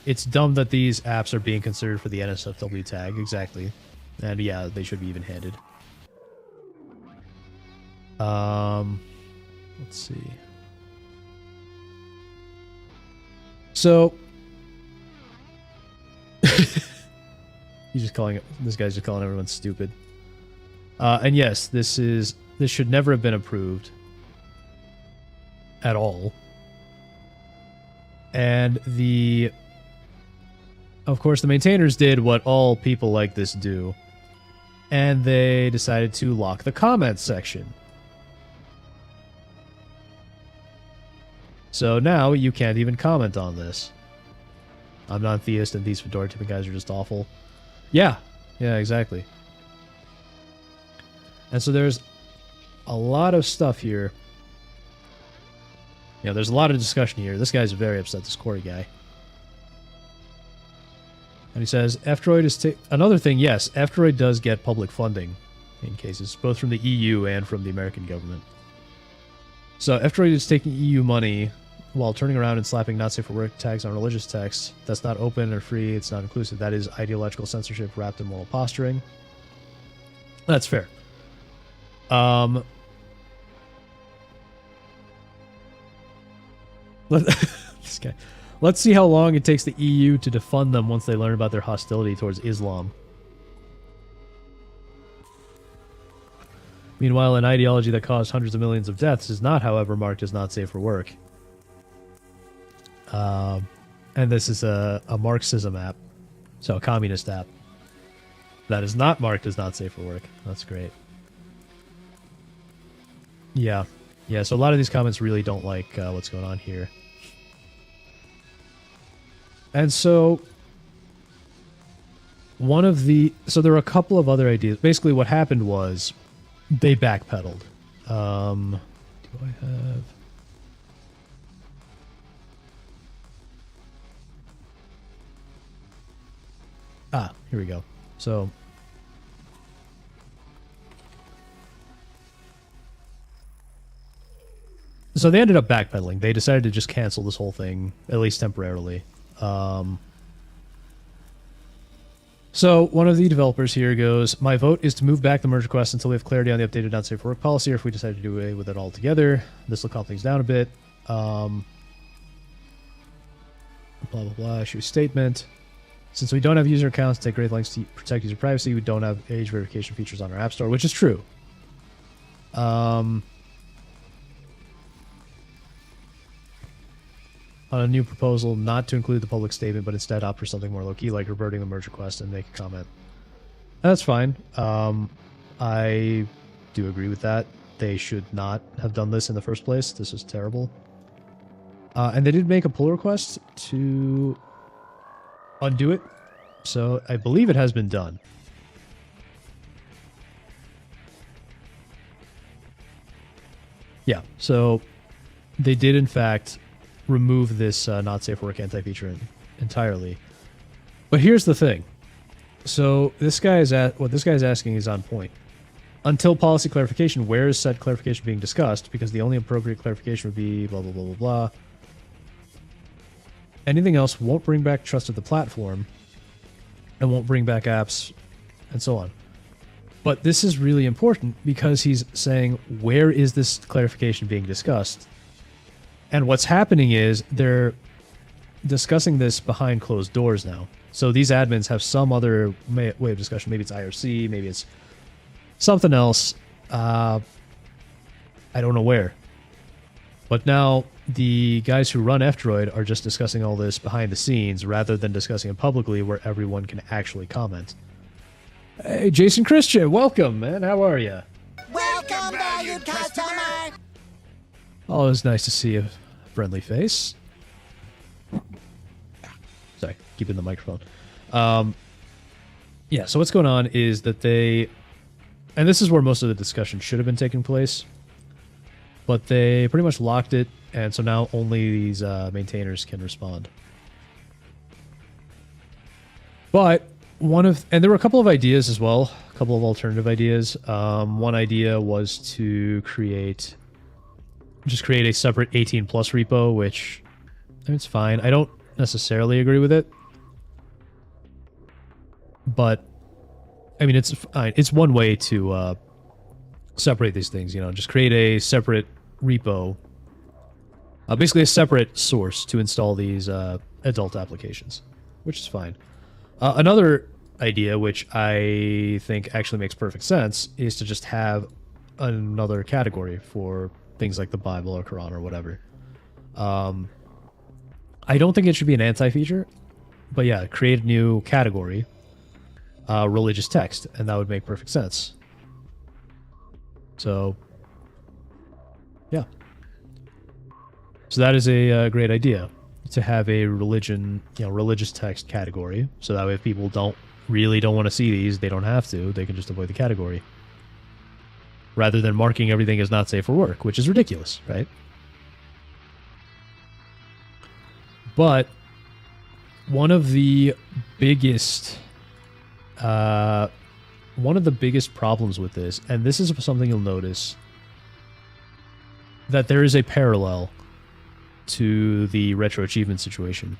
It's dumb that these apps are being considered for the NSFW tag, exactly. And yeah, they should be even-handed. Let's see. So this guy's just calling everyone stupid. And yes, this should never have been approved at all. And of course, the maintainers did what all people like this do, and they decided to lock the comments section. So now you can't even comment on this. I'm non-theist and these Fedora tipping guys are just awful. Yeah, exactly. And so there's a lot of stuff here. You know, there's a lot of discussion here. This guy's very upset, this Corey guy. And he says, F-Droid is another thing, yes, F-Droid does get public funding in cases, both from the EU and from the American government. So F-Droid is taking EU money while turning around and slapping not safe for work tags on religious texts. That's not open or free, it's not inclusive. That is ideological censorship wrapped in moral posturing. That's fair. This guy. Let's see how long it takes the EU to defund them once they learn about their hostility towards Islam. Meanwhile, an ideology that caused hundreds of millions of deaths is not, however, marked as not safe for work. And this is a Marxism app. So a communist app. That is not marked as not safe for work. That's great. Yeah. Yeah, so a lot of these comments really don't like what's going on here. And so so there were a couple of other ideas. Basically what happened was they backpedaled. Do I have... Ah, here we go. So they ended up backpedaling. They decided to just cancel this whole thing, at least temporarily. So one of the developers here goes, my vote is to move back the merge request until we have clarity on the updated not safe for work policy, or if we decide to do away with it altogether. This will calm things down a bit. Blah, blah, blah. Issue a statement. Since we don't have user accounts to take great lengths to protect user privacy, we don't have age verification features on our app store, which is true. On a new proposal, not to include the public statement, but instead opt for something more low-key, like reverting the merge request and make a comment. That's fine. I do agree with that. They should not have done this in the first place. This is terrible. And they did make a pull request to undo it, so I believe it has been done. Yeah, so they did in fact remove this not safe for work anti-feature entirely. But here's the thing. So this guy is what this guy is asking is on point. Until policy clarification, where is said clarification being discussed? Because the only appropriate clarification would be blah blah blah blah blah. Anything else won't bring back trust of the platform and won't bring back apps and so on. But this is really important because he's saying, where is this clarification being discussed? And what's happening is they're discussing this behind closed doors now. So these admins have some other way of discussion. Maybe it's IRC, maybe it's something else. I don't know where. But now the guys who run F-Droid are just discussing all this behind the scenes rather than discussing it publicly where everyone can actually comment. Hey, Jason Christian, welcome, man. How are you? Welcome, valued customer. Always nice to see a friendly face. Sorry, keeping the microphone. Yeah, so what's going on is that and this is where most of the discussion should have been taking place, but they pretty much locked it, and so now only these maintainers can respond. But and there were a couple of ideas as well, a couple of alternative ideas. One idea was to create a separate 18 plus repo, which it's fine. I don't necessarily agree with it, but I mean, it's fine. It's one way to separate these things, you know, just create a separate repo, basically a separate source to install these adult applications, which is fine. Another idea, which I think actually makes perfect sense, is to just have another category for things like the Bible or Quran or whatever. I don't think it should be an anti-feature, but yeah, create a new category, religious text, and that would make perfect sense. So, yeah. So that is a great idea, to have a religious text category, so that way if people don't want to see these, they don't have to, they can just avoid the category. Rather than marking everything as not safe for work, which is ridiculous, right? But one of the biggest problems with this, and this is something you'll notice, that there is a parallel to the retro achievement situation,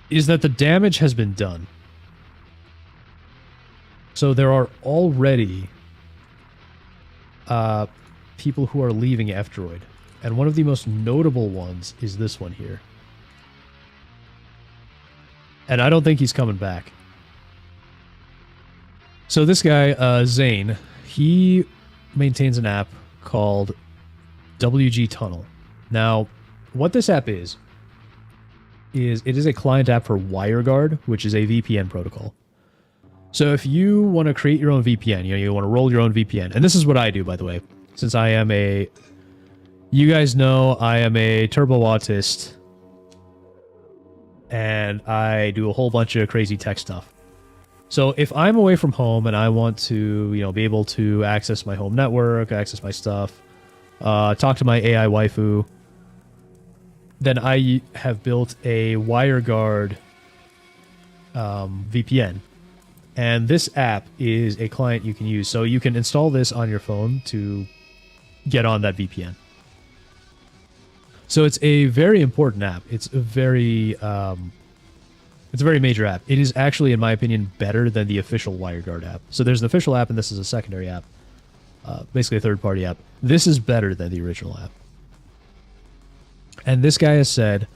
is that the damage has been done. So there are already people who are leaving F-Droid, and one of the most notable ones is this one here. And I don't think he's coming back. So this guy, Zane, he maintains an app called WG Tunnel. Now, what this app is it is a client app for WireGuard, which is a VPN protocol. So if you want to create your own VPN, you want to roll your own VPN, and this is what I do, by the way, since I am you guys know I am a turbo autist, and I do a whole bunch of crazy tech stuff. So if I'm away from home and I want to, be able to access my home network, access my stuff, talk to my AI waifu, then I have built a WireGuard VPN. And this app is a client you can use. So you can install this on your phone to get on that VPN. So it's a very important app. It's a very major app. It is actually, in my opinion, better than the official WireGuard app. So there's an official app, and this is a secondary app. Basically a third-party app. This is better than the original app. And this guy has said,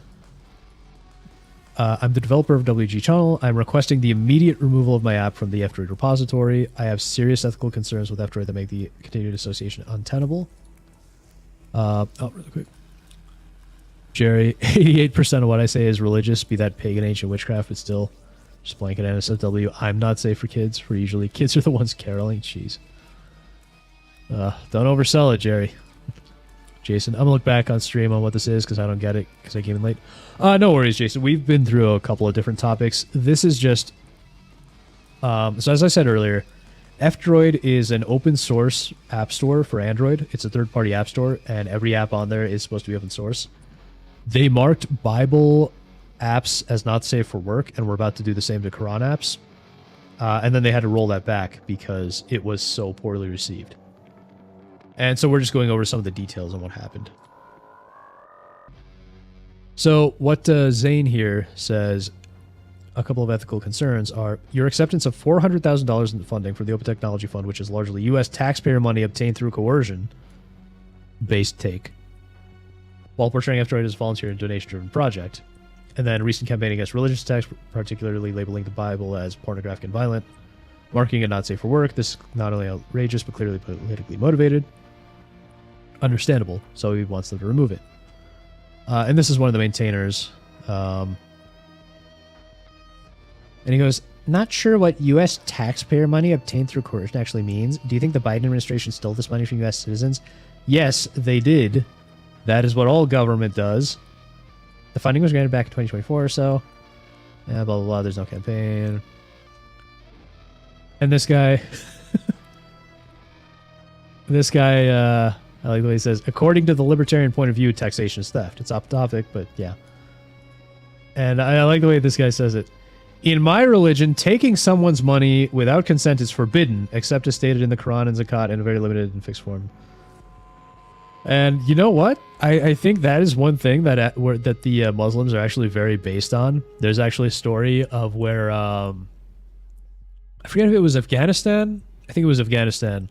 I'm the developer of WG Tunnel. I'm requesting the immediate removal of my app from the F-Droid repository. I have serious ethical concerns with F-Droid that make the continued association untenable. Really quick. Jerry, 88% of what I say is religious, be that pagan ancient witchcraft, but still just blanket NSFW. I'm not safe for kids, for usually kids are the ones caroling. Jeez. Don't oversell it, Jerry. Jason, I'm going to look back on stream on what this is because I don't get it because I came in late. No worries, Jason. We've been through a couple of different topics. This is just... so as I said earlier, F-Droid is an open source app store for Android. It's a third-party app store, and every app on there is supposed to be open source. They marked Bible apps as not safe for work, and we're about to do the same to Quran apps. And then they had to roll that back because it was so poorly received. And so we're just going over some of the details on what happened. So what Zane here says, a couple of ethical concerns are, your acceptance of $400,000 in funding from the Open Technology Fund, which is largely U.S. taxpayer money obtained through coercion-based take, while portraying F-Droid as a volunteer and donation-driven project. And then recent campaign against religious texts, particularly labeling the Bible as pornographic and violent, marking it not safe for work. This is not only outrageous, but clearly politically motivated. Understandable, so he wants them to remove it. And this is one of the maintainers. And he goes, not sure what U.S. taxpayer money obtained through coercion actually means. Do you think the Biden administration stole this money from U.S. citizens? Yes, they did. That is what all government does. The funding was granted back in 2024 or so. Yeah, blah, blah, blah. There's no campaign. And this guy... I like the way he says, according to the libertarian point of view, taxation is theft. It's off topic, but yeah. And I like the way this guy says it. In my religion, taking someone's money without consent is forbidden, except as stated in the Quran and Zakat in a very limited and fixed form. And you know what? I think that is one thing that the Muslims are actually very based on. There's actually a story of where, I forget if it was Afghanistan. I think it was Afghanistan.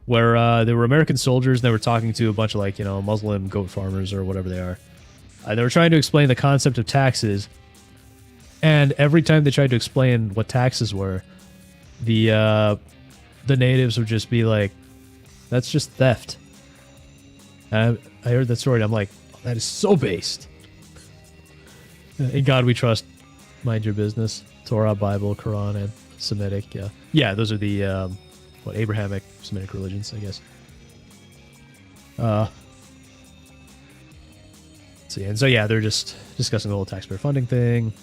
Where there were American soldiers and they were talking to a bunch of Muslim goat farmers or whatever they are. They were trying to explain the concept of taxes. And every time they tried to explain what taxes were, the natives would just be like, that's just theft. And I heard that story and I'm like, oh, that is so based. In God we trust, mind your business. Torah, Bible, Quran, and Semitic. Yeah, yeah, those are the... Abrahamic, Semitic religions, I guess. And so yeah, they're just discussing the whole taxpayer funding thing.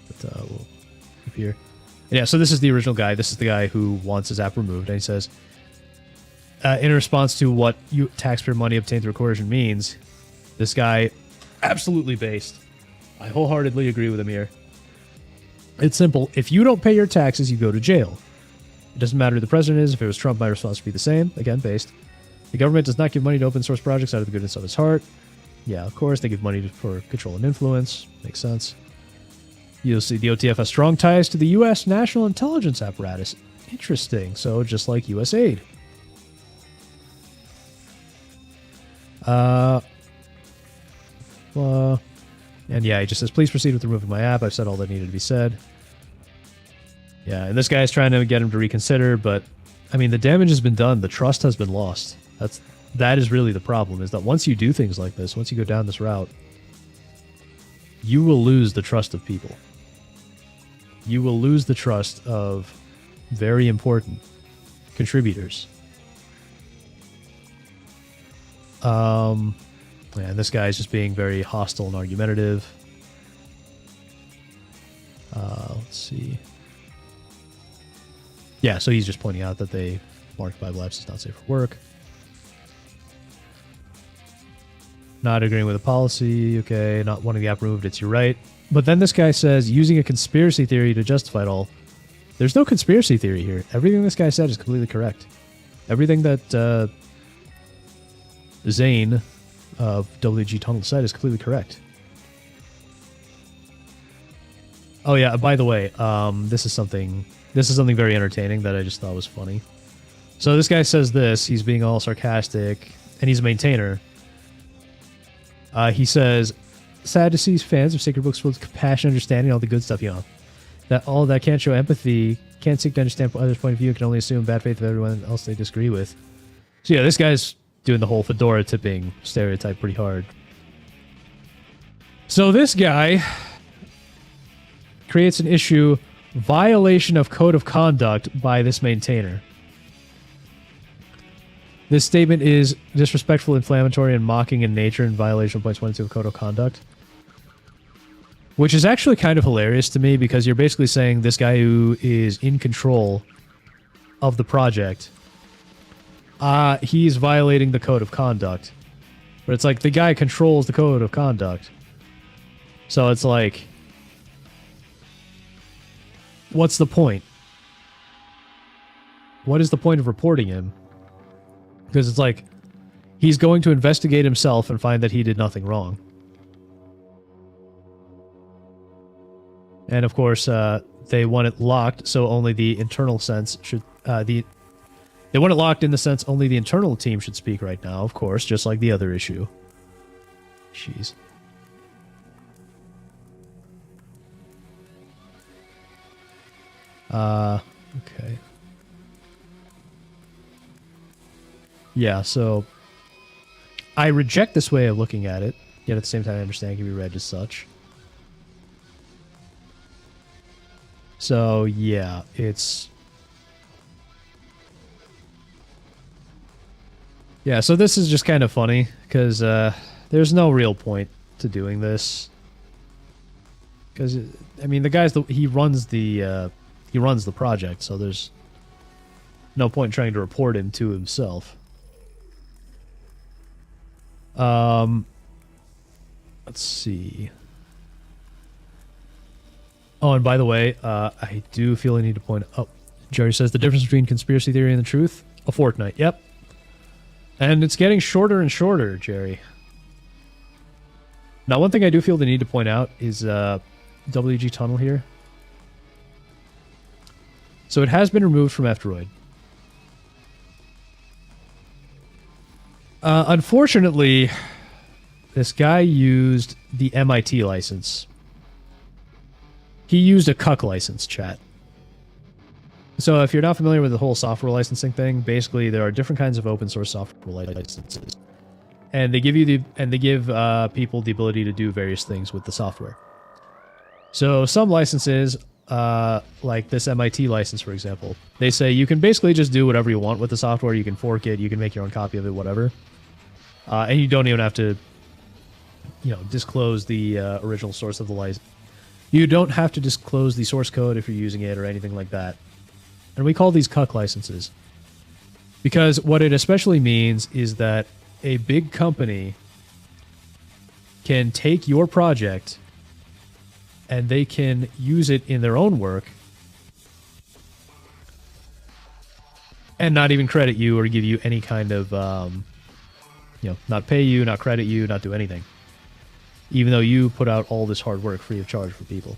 But we'll keep here. And yeah, so this is the original guy. This is the guy who wants his app removed, and he says, in response to what taxpayer money obtained through coercion means, this guy, absolutely based. I wholeheartedly agree with him here. It's simple. If you don't pay your taxes, you go to jail. It doesn't matter who the president is. If it was Trump, my response would be the same. Again, based. The government does not give money to open source projects out of the goodness of its heart. Yeah, of course, they give money for control and influence. Makes sense. You'll see the OTF has strong ties to the U.S. national intelligence apparatus. Interesting. So, just like U.S. aid. And yeah, he just says, please proceed with removing my app. I've said all that needed to be said. Yeah, and this guy's trying to get him to reconsider, but I mean, the damage has been done. The trust has been lost. That is really the problem, is that once you do things like this, once you go down this route, you will lose the trust of people. You will lose the trust of very important contributors. And this guy is just being very hostile and argumentative. Let's see. Yeah, so he's just pointing out that they marked Bible apps is not safe for work. Not agreeing with the policy. Okay, not wanting the app removed. It's your right. But then this guy says, using a conspiracy theory to justify it all. There's no conspiracy theory here. Everything this guy said is completely correct. Everything that Zane of WG Tunnel said is completely correct. Oh yeah, by the way, this is something very entertaining that I just thought was funny. So this guy says this, he's being all sarcastic, and he's a maintainer. He says, sad to see fans of sacred books filled with compassion, understanding, all the good stuff, that can't show empathy, can't seek to understand others' point of view, can only assume bad faith of everyone else they disagree with. So yeah, this guy's doing the whole fedora tipping stereotype pretty hard. So this guy creates an issue, violation of code of conduct by this maintainer. This statement is disrespectful, inflammatory, and mocking in nature in violation of points 1 and 2 of code of conduct. Which is actually kind of hilarious to me, because you're basically saying this guy who is in control of the project, he's violating the code of conduct. But it's like the guy controls the code of conduct. So it's like, what's the point? What is the point of reporting him? Because it's like, he's going to investigate himself and find that he did nothing wrong. And of course, they want it locked, so only the internal sense should... They want it locked in the sense only the internal team should speak right now, of course, just like the other issue. Jeez. Okay. Yeah, so I reject this way of looking at it, yet at the same time I understand it can be read as such. So, yeah, it's... Yeah, so this is just kind of funny, because there's no real point to doing this. Because, I mean, the guy's he runs the project, so there's no point in trying to report him to himself. Let's see. Oh, and by the way, I do feel I need to point out... Jerry says the difference between conspiracy theory and the truth? A fortnight. Yep. And it's getting shorter and shorter, Jerry. Now, one thing I do feel the need to point out is WG Tunnel here. So it has been removed from F-Droid. Unfortunately, this guy used the MIT license. He used a cuck license, chat. So if you're not familiar with the whole software licensing thing, basically there are different kinds of open source software licenses, and they give people the ability to do various things with the software. So some licenses, like this MIT license, for example, they say you can basically just do whatever you want with the software. You can fork it, you can make your own copy of it, whatever, and you don't even have to, disclose the original source of the license. You don't have to disclose the source code if you're using it or anything like that. And we call these cuck licenses. Because what it especially means is that a big company can take your project and they can use it in their own work and not even credit you or give you any kind of, not pay you, not credit you, not do anything. Even though you put out all this hard work free of charge for people.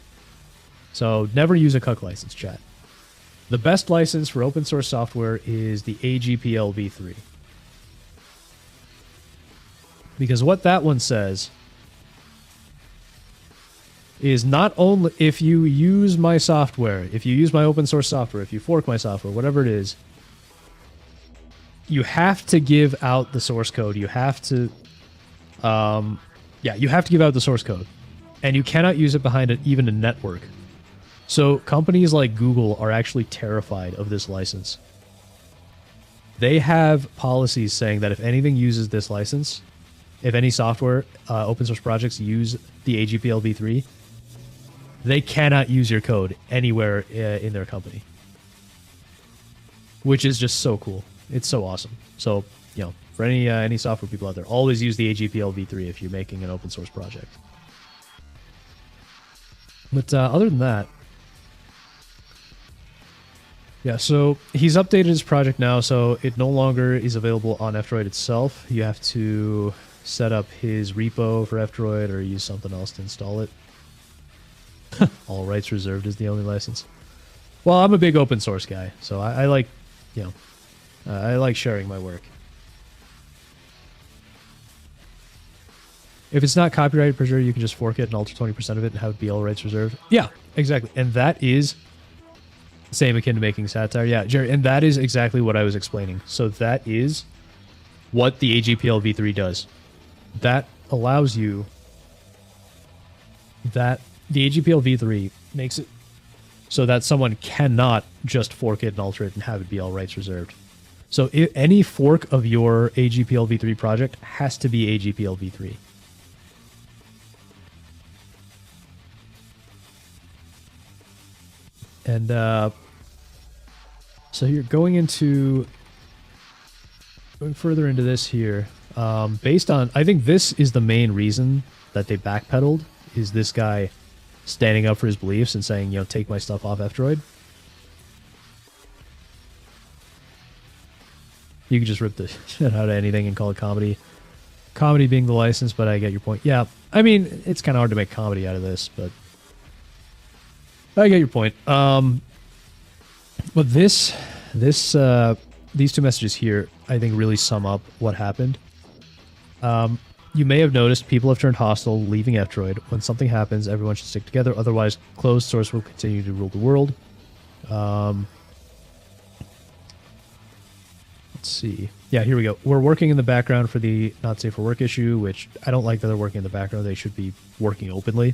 So never use a cuck license, chat. The best license for open source software is the AGPL v3. Because what that one says is not only if you use my software, if you use my open source software, if you fork my software, whatever it is, you have to give out the source code. You have to, you have to give out the source code, and you cannot use it behind even a network. So companies like Google are actually terrified of this license. They have policies saying that if anything uses this license, if any software, open source projects use the AGPL v3, they cannot use your code anywhere in their company. Which is just so cool. It's so awesome. So, for any software people out there, always use the AGPL v3 if you're making an open source project. But other than that, yeah, so he's updated his project now, so it no longer is available on F-Droid itself. You have to set up his repo for F-Droid or use something else to install it. All rights reserved is the only license. Well, I'm a big open source guy, so I like, I like sharing my work. If it's not copyrighted, for sure, you can just fork it and alter 20% of it and have it be all rights reserved. Yeah, exactly. And that is same akin to making satire. Yeah, Jerry, and that is exactly what I was explaining. So that is what the AGPL v3 does. That allows you that the AGPL v3 makes it so that someone cannot just fork it and alter it and have it be all rights reserved. So any fork of your AGPL v3 project has to be AGPL v3. And so you're going further into this here. Based on, I think this is the main reason that they backpedaled, is this guy standing up for his beliefs and saying, take my stuff off F-Droid. You can just rip the shit out of anything and call it comedy. Comedy being the license, but I get your point. Yeah, I mean, it's kind of hard to make comedy out of this, but I get your point. But these two messages here, I think, really sum up what happened. You may have noticed people have turned hostile, leaving F-Droid. When something happens, everyone should stick together. Otherwise, closed source will continue to rule the world. Let's see. Yeah, here we go. We're working in the background for the not safe for work issue, which I don't like that they're working in the background. They should be working openly.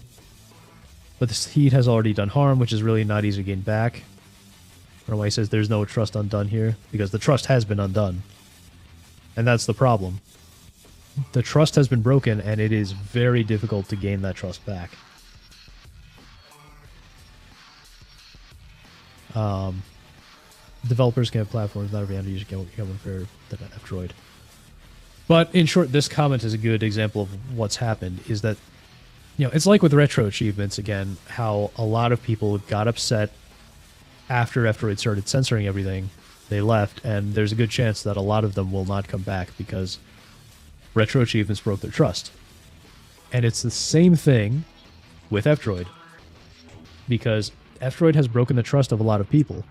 But this heat has already done harm, which is really not easy to gain back. I don't know why he says there's no trust undone here, because the trust has been undone. And that's the problem. The trust has been broken, and it is very difficult to gain that trust back. Developers can have platforms, not every end user can become unfair than F-Droid. But in short, this comment is a good example of what's happened, is that, it's like with retro achievements again, how a lot of people got upset after F-Droid started censoring everything. They left, and there's a good chance that a lot of them will not come back because retro achievements broke their trust. And it's the same thing with F-Droid, because F-Droid has broken the trust of a lot of people.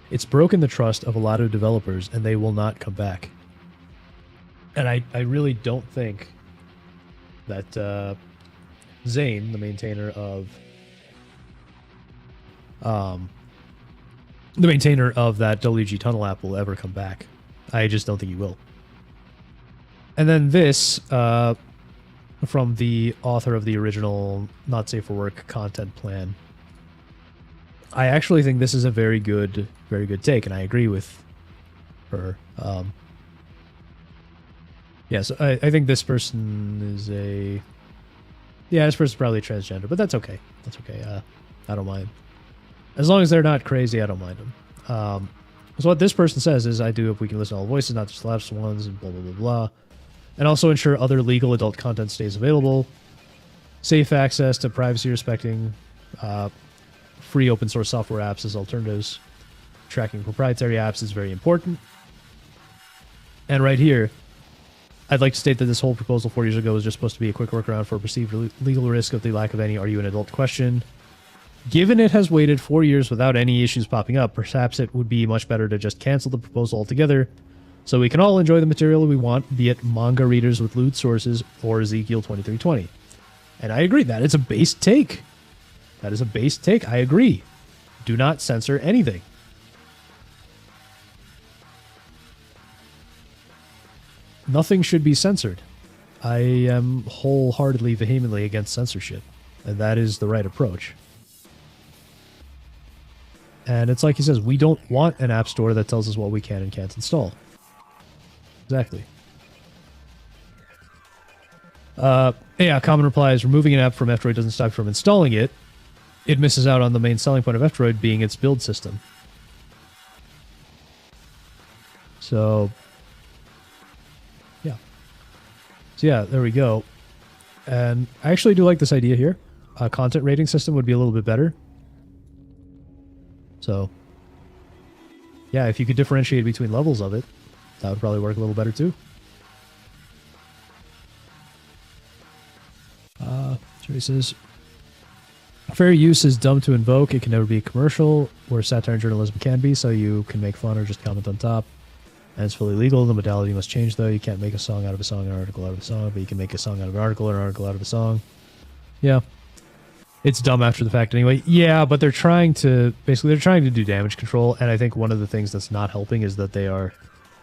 It's broken the trust of a lot of developers, and they will not come back. And I really don't think that Zane, the maintainer of that WG Tunnel app, will ever come back. I just don't think he will. And then this, from the author of the original Not Safe for Work content plan. I actually think this is a very good take, and I agree with her. So I think this person is this person's probably transgender, but that's okay. That's okay. I don't mind. As long as they're not crazy, I don't mind them. So what this person says is, I do hope we can listen to all voices, not just lapsed ones, and blah, blah, blah, blah. And also ensure other legal adult content stays available. Safe access to privacy respecting free open source software apps as alternatives. Tracking proprietary apps is very important. And right here, I'd like to state that this whole proposal 4 years ago was just supposed to be a quick workaround for a perceived legal risk of the lack of any "are you an adult" question. Given it has waited 4 years without any issues popping up, perhaps it would be much better to just cancel the proposal altogether, So we can all enjoy the material we want, be it manga readers with lewd sources or Ezekiel 2320. And I agree, that is a base take. That is a base take, I agree. Do not censor anything. Nothing should be censored. I am wholeheartedly, vehemently against censorship. And that is the right approach. And it's like he says, we don't want an app store that tells us what we can and can't install. Exactly. Yeah, common reply is removing an app from F-Droid doesn't stop you from installing it. It misses out on the main selling point of F-Droid being its build system. So, yeah. So yeah, there we go. And I actually do like this idea here. A content rating system would be a little bit better. So, yeah, if you could differentiate between levels of it, that would probably work a little better too. Choices. Fair use is dumb to invoke. It can never be a commercial, where satire and journalism can be, so you can make fun or just comment on top. And it's fully legal. The modality must change, though. You can't make a song out of a song, an article out of a song, but you can make a song out of an article, or an article out of a song. Yeah. It's dumb after the fact anyway. Yeah, but they're trying to, basically, they're trying to do damage control, and I think one of the things that's not helping is that they are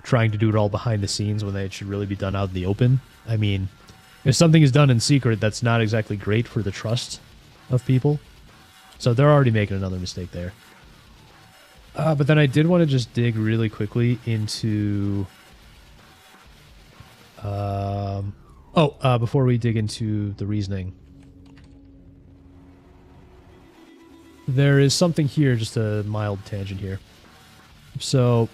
trying to do it all behind the scenes when it should really be done out in the open. I mean, if something is done in secret, that's not exactly great for the trust of people. So they're already making another mistake there. But then I did want to just dig really quickly into... before we dig into the reasoning. There is something here, just a mild tangent here. So...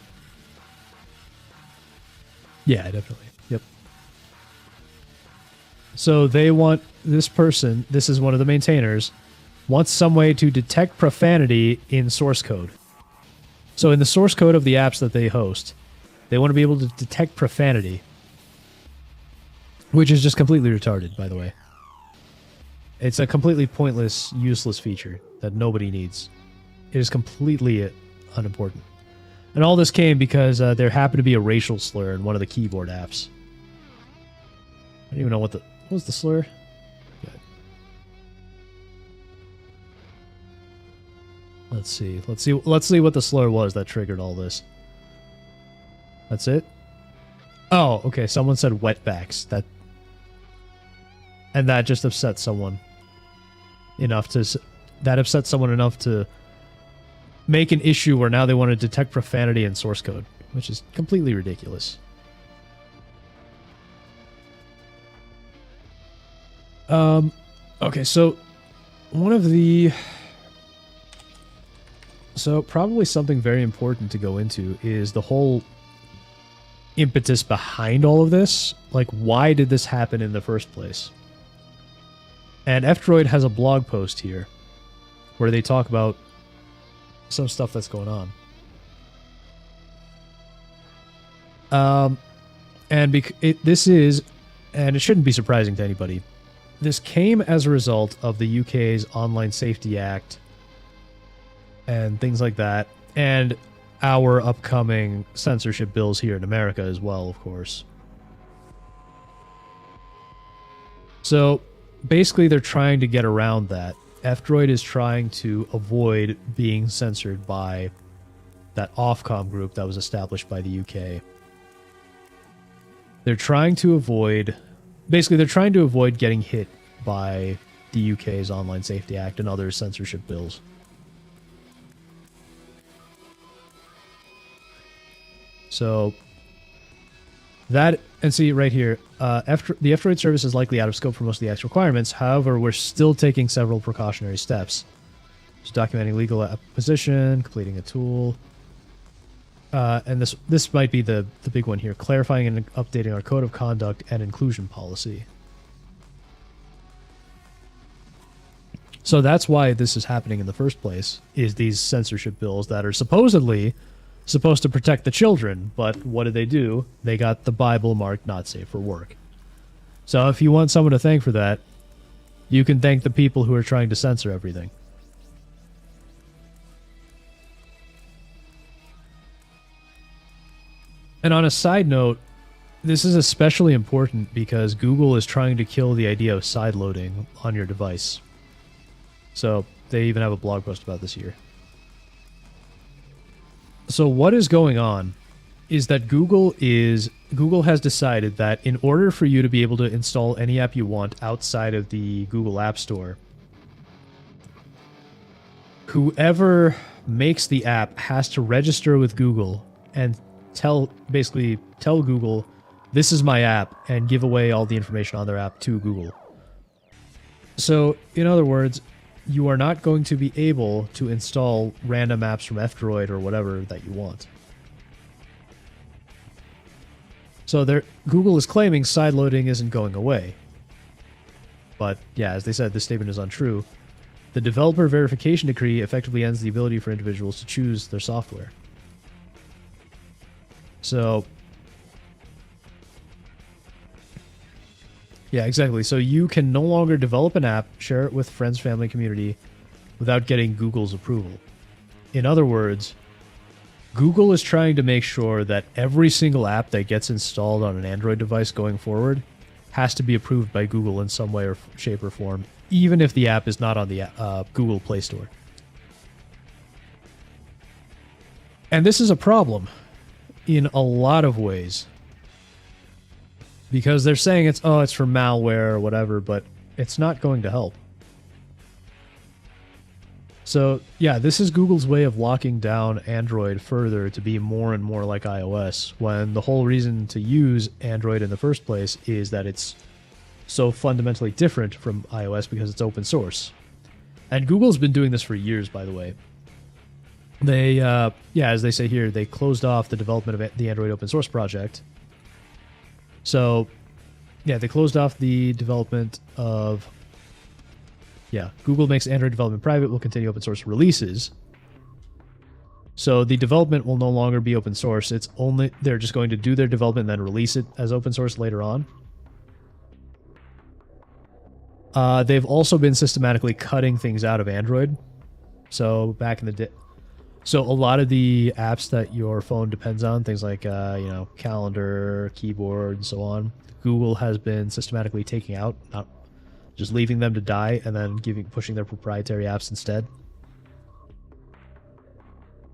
yeah, definitely. Yep. So they want this person, this is one of the maintainers, wants some way to detect profanity in source code. So in the source code of the apps that they host, they want to be able to detect profanity. Which is just completely retarded, by the way. It's a completely pointless, useless feature that nobody needs. It is completely unimportant. And all this came because there happened to be a racial slur in one of the keyboard apps. I don't even know what was the slur? Okay. Let's see what the slur was that triggered all this. That's it? Oh, okay, someone said wetbacks. And that just upset someone enough to make an issue where now they want to detect profanity in source code, which is completely ridiculous. Okay, so one of the... So probably something very important to go into is the whole impetus behind all of this. Like, why did this happen in the first place? And F-Droid has a blog post here where they talk about some stuff that's going on. And this is, and it shouldn't be surprising to anybody, this came as a result of the UK's Online Safety Act and things like that, and our upcoming censorship bills here in America as well, of course. So basically they're trying to get around that. F-Droid is trying to avoid being censored by that Ofcom group that was established by the UK. They're trying to avoid... Basically, they're trying to avoid getting hit by the UK's Online Safety Act and other censorship bills. So, that... And see, right here, the F-Droid service is likely out of scope for most of the Act's requirements. However, we're still taking several precautionary steps. So documenting legal position, completing a tool... and this might be the big one here, clarifying and updating our code of conduct and inclusion policy. So that's why this is happening in the first place, is these censorship bills that are supposedly supposed to protect the children, but what did they do? They got the Bible marked not safe for work. So if you want someone to thank for that, you can thank the people who are trying to censor everything. And on a side note, this is especially important because Google is trying to kill the idea of sideloading on your device. So they even have a blog post about this here. So what is going on is that Google has decided that in order for you to be able to install any app you want outside of the Google App Store, whoever makes the app has to register with Google and basically tell Google, this is my app, and give away all the information on their app to Google. So, in other words, you are not going to be able to install random apps from F-Droid or whatever that you want. So Google is claiming sideloading isn't going away. But yeah, as they said, this statement is untrue. The developer verification decree effectively ends the ability for individuals to choose their software. So yeah, exactly. So you can no longer develop an app, share it with friends, family, community, without getting Google's approval. In other words, Google is trying to make sure that every single app that gets installed on an Android device going forward has to be approved by Google in some way or shape or form, even if the app is not on the Google Play Store. And this is a problem in a lot of ways. Because they're saying it's for malware or whatever, but it's not going to help. So, yeah, this is Google's way of locking down Android further to be more and more like iOS, when the whole reason to use Android in the first place is that it's so fundamentally different from iOS because it's open source. And Google's been doing this for years, by the way. They, as they say here, they closed off the development of the Android open source project. So, yeah, they closed off the development of... Yeah, Google makes Android development private, will continue open source releases. So the development will no longer be open source. They're just going to do their development and then release it as open source later on. They've also been systematically cutting things out of Android. So back in the day... So a lot of the apps that your phone depends on, things like, calendar, keyboard, and so on, Google has been systematically taking out, not just leaving them to die, and then pushing their proprietary apps instead.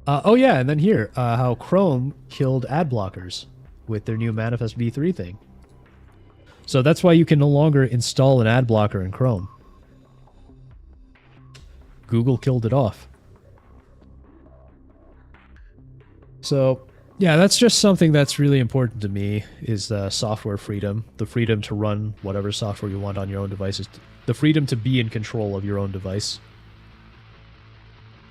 And then here, how Chrome killed ad blockers with their new Manifest v3 thing. So that's why you can no longer install an ad blocker in Chrome. Google killed it off. So, yeah, that's just something that's really important to me, is software freedom. The freedom to run whatever software you want on your own devices. The freedom to be in control of your own device.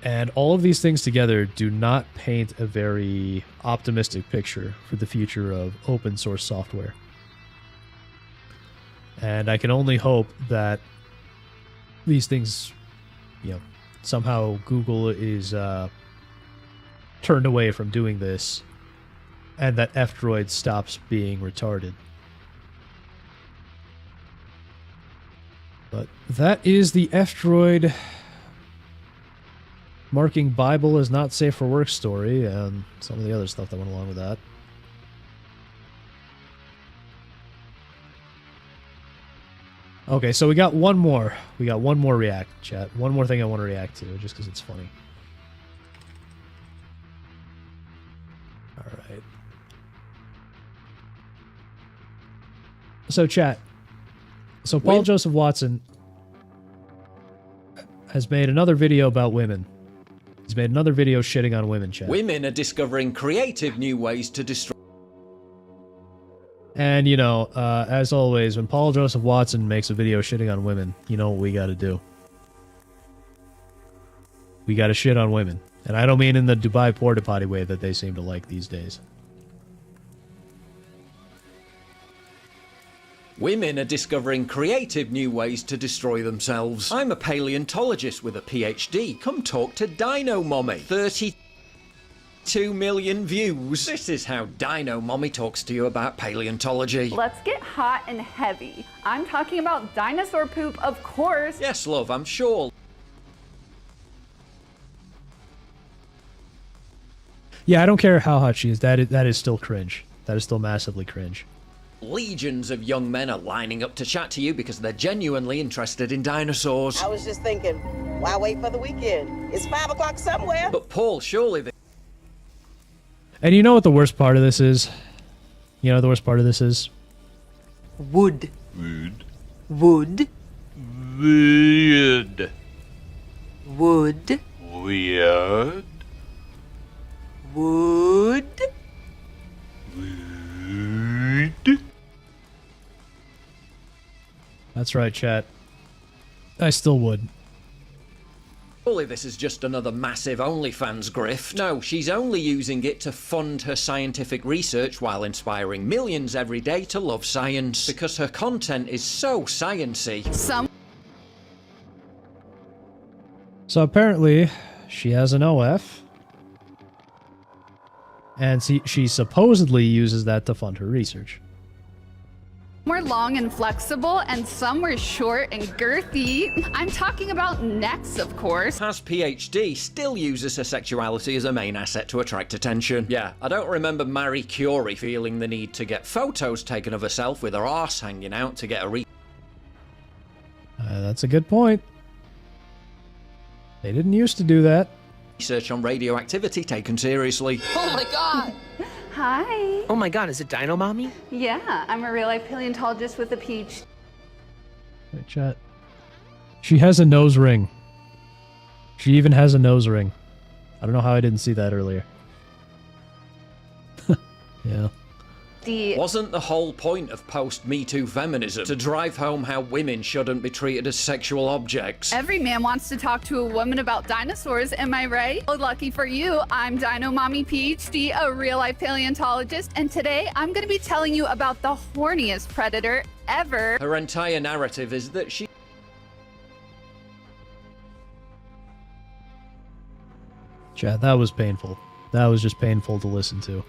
And all of these things together do not paint a very optimistic picture for the future of open source software. And I can only hope that these things, somehow Google is... turned away from doing this, and that F-Droid stops being retarded. But that is the F-Droid marking Bible as not safe for work story, and some of the other stuff that went along with that. Okay, so we got one more. We got one more react, chat. One more thing I want to react to, just because it's funny. Alright. So, chat. So, Paul Joseph Watson has made another video about women. He's made another video shitting on women, chat. Women are discovering creative new ways to destroy... And, as always, when Paul Joseph Watson makes a video shitting on women, you know what we gotta do. We gotta shit on women. And I don't mean in the Dubai porta potty way that they seem to like these days. Women are discovering creative new ways to destroy themselves. I'm a paleontologist with a PhD. Come talk to Dino Mommy. 32 million views. This is how Dino Mommy talks to you about paleontology. Let's get hot and heavy. I'm talking about dinosaur poop, of course. Yes, love, I'm sure. Yeah, I don't care how hot she is. That is still cringe. That is still massively cringe. Legions of young men are lining up to chat to you because they're genuinely interested in dinosaurs. I was just thinking, why wait for the weekend? It's 5 o'clock somewhere. But Paul, surely the... And you know what the worst part of this is? You know what the worst part of this is? Wood. Wood. Wood. Weird. Wood. Weird. Wood. That's right, chat. I still would. Surely this is just another massive OnlyFans grift. No, she's only using it to fund her scientific research while inspiring millions every day to love science. Because her content is so sciencey. So apparently, she has an OF. And she supposedly uses that to fund her research. Some were long and flexible, and some were short and girthy. I'm talking about necks, of course. Has PhD still uses her sexuality as a main asset to attract attention. Yeah, I don't remember Marie Curie feeling the need to get photos taken of herself with her arse hanging out to get a That's a good point. They didn't used to do that. research on radioactivity taken seriously. Oh my god! Hi. Oh my god, is it Dino Mommy? Yeah, I'm a real-life paleontologist with a PhD. Hey, chat. She has a nose ring. She even has a nose ring. I don't know how I didn't see that earlier. Yeah. Wasn't the whole point of post-Me Too feminism to drive home how women shouldn't be treated as sexual objects? Every man wants to talk to a woman about dinosaurs, am I right? Well, lucky for you, I'm Dino Mommy PhD, a real-life paleontologist, and today I'm going to be telling you about the horniest predator ever. Her entire narrative is that she... Chat, that was painful. That was just painful to listen to.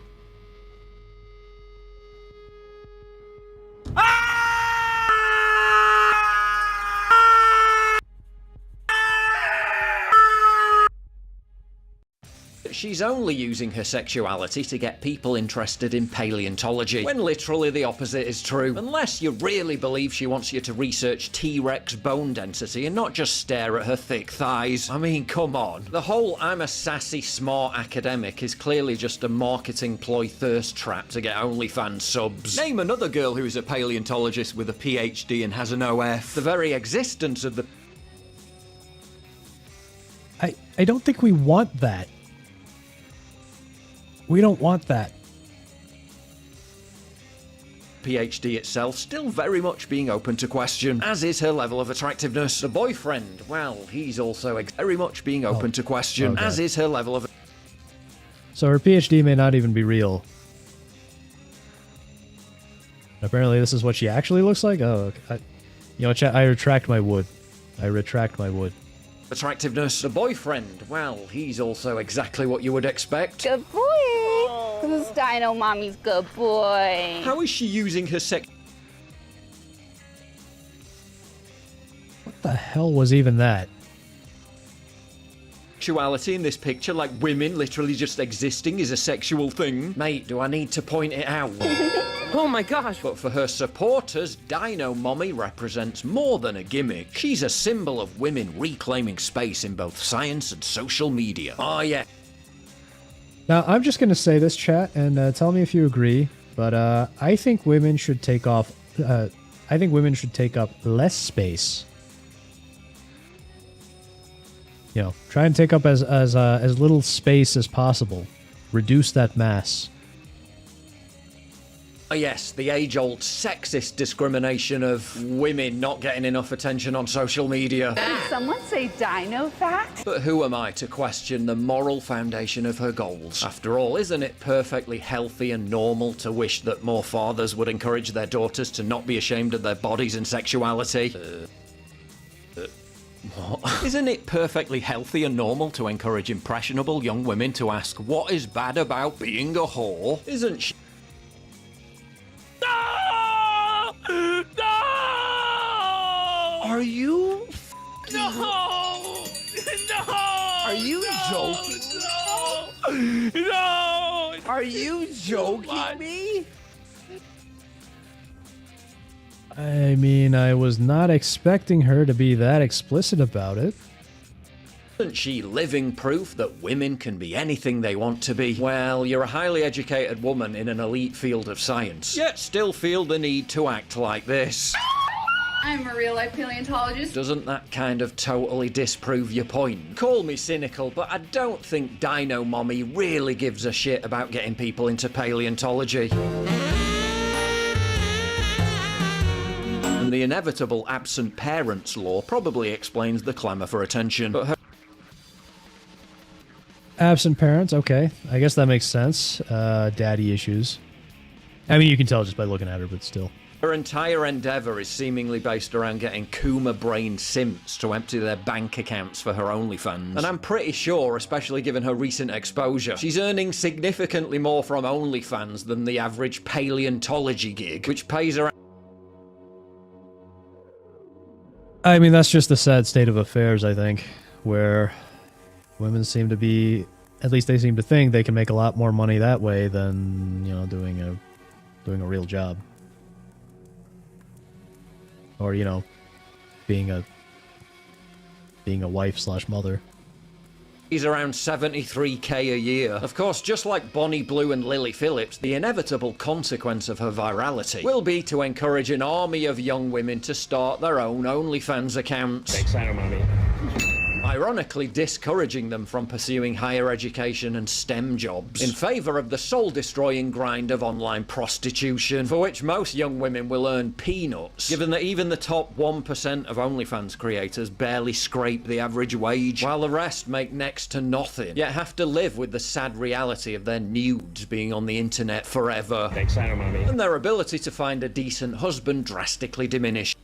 She's only using her sexuality to get people interested in paleontology, when literally the opposite is true. Unless you really believe she wants you to research T-Rex bone density and not just stare at her thick thighs. I mean, come on. The whole I'm a sassy, smart academic is clearly just a marketing ploy thirst trap to get OnlyFans subs. Name another girl who's a paleontologist with a PhD and has an OF. The very existence of the... I don't think we want that. We don't want that. PhD itself still very much being open to question, as is her level of attractiveness. The boyfriend, well, he's also very much being open to question, okay. as is her level of... So her PhD may not even be real. Apparently this is what she actually looks like? Oh, okay. You know what, chat? I retract my wood. I retract my wood. Attractiveness. The boyfriend, well, he's also exactly what you would expect. Good boy. Who's Dino Mommy's good boy? How is she using her What the hell was even that? sexuality in this picture, like women literally just existing is a sexual thing? Mate, do I need to point it out? Oh my gosh. But for her supporters, Dino Mommy represents more than a gimmick. She's a symbol of women reclaiming space in both science and social media. Oh yeah. Now, I'm just going to say this, chat, and tell me if you agree, but I think women should take off... I think women should take up less space. You know, try and take up as little space as possible. Reduce that mass. Oh yes, the age-old sexist discrimination of women not getting enough attention on social media. Did someone say dino fact? But who am I to question the moral foundation of her goals? After all, isn't it perfectly healthy and normal to wish that more fathers would encourage their daughters to not be ashamed of their bodies and sexuality? What? Isn't it perfectly healthy and normal to encourage impressionable young women to ask what is bad about being a whore? Isn't she? No! No! Are you? No! No! Are you joking? No! No! Are you joking me? I mean, I was not expecting her to be that explicit about it. Isn't she living proof that women can be anything they want to be? Well, you're a highly educated woman in an elite field of science, yet still feel the need to act like this. I'm a real-life paleontologist. Doesn't that kind of totally disprove your point? Call me cynical, but I don't think Dino Mommy really gives a shit about getting people into paleontology. And the inevitable absent parents law probably explains the clamour for attention, but her Absent parents, okay. I guess that makes sense. Daddy issues. I mean, you can tell just by looking at her, but still. her entire endeavour is seemingly based around getting Kuma-brained simps to empty their bank accounts for her OnlyFans. And I'm pretty sure, especially given her recent exposure, she's earning significantly more from OnlyFans than the average paleontology gig, which pays her... I mean, that's just the sad state of affairs, I think, where women seem to be, at least they seem to think they can make a lot more money that way than, you know, doing a real job. Or, you know, being a wife/mother. He's around 73k a year. Of course, just like Bonnie Blue and Lily Phillips, the inevitable consequence of her virality will be to encourage an army of young women to start their own OnlyFans accounts. Ironically discouraging them from pursuing higher education and STEM jobs in favour of the soul-destroying grind of online prostitution, for which most young women will earn peanuts, given that even the top 1% of OnlyFans creators barely scrape the average wage, while the rest make next to nothing, yet have to live with the sad reality of their nudes being on the internet forever, and their ability to find a decent husband drastically diminished.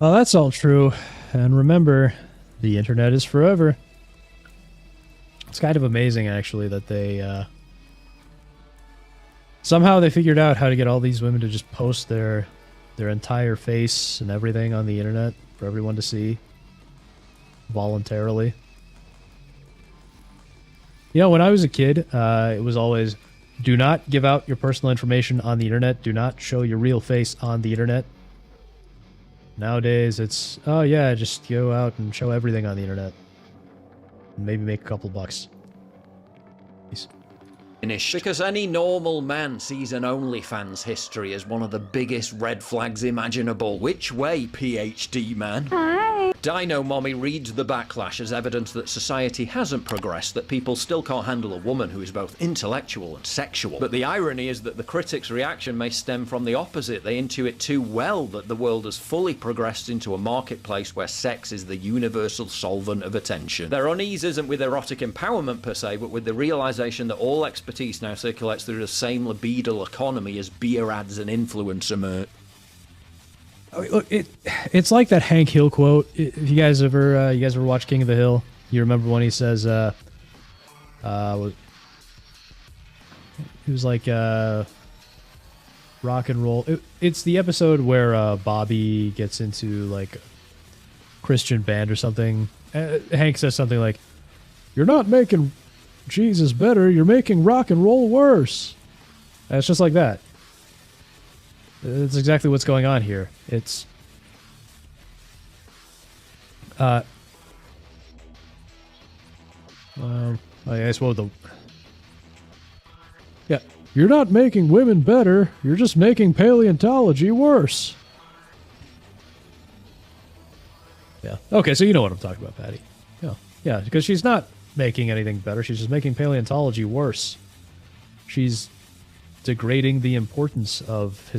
Well, that's all true. And remember, the internet is forever. It's kind of amazing, actually, that they, somehow they figured out how to get all these women to just post their entire face and everything on the internet for everyone to see. Voluntarily. You know, when I was a kid, it was always, do not give out your personal information on the internet. Do not show your real face on the internet. Nowadays, it's, oh yeah, just go out and show everything on the internet. And maybe make a couple bucks. Peace. Because any normal man sees an OnlyFans history as one of the biggest red flags imaginable. Which way, PhD man? Hi. Dino Mommy reads the backlash as evidence that society hasn't progressed, that people still can't handle a woman who is both intellectual and sexual. But the irony is that the critics' reaction may stem from the opposite. They intuit too well that the world has fully progressed into a marketplace where sex is the universal solvent of attention. Their unease isn't with erotic empowerment per se, but with the realization that all expertise now circulates through the same libidal economy as beer ads and influencer merch. Oh, look, it's like that Hank Hill quote. If you guys ever watch King of the Hill, you remember when he says, he was like, rock and roll. It's the episode where Bobby gets into like a Christian band or something. Hank says something like, "You're not making Jesus better, you're making rock and roll worse." And it's just like that. It's exactly what's going on here. It's I guess what the yeah, you're not making women better, you're just making paleontology worse. Yeah. Okay, so you know what I'm talking about, Patty. Yeah, because she's not making anything better, she's just making paleontology worse. She's degrading the importance of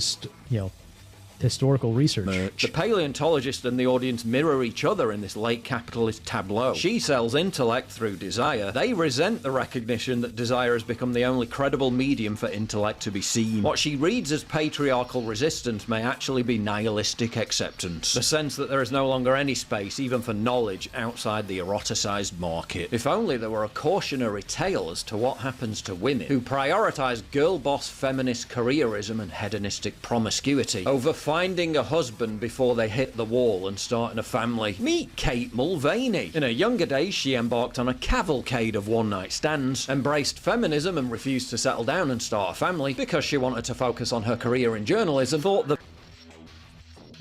historical research. The paleontologist and the audience mirror each other in this late capitalist tableau. She sells intellect through desire. They resent the recognition that desire has become the only credible medium for intellect to be seen. What she reads as patriarchal resistance may actually be nihilistic acceptance. The sense that there is no longer any space, even for knowledge, outside the eroticized market. If only there were a cautionary tale as to what happens to women who prioritize girl boss feminist careerism and hedonistic promiscuity over finding a husband before they hit the wall and starting a family. Meet Kate Mulvaney. In her younger days, she embarked on a cavalcade of one-night stands, embraced feminism and refused to settle down and start a family because she wanted to focus on her career in journalism, thought the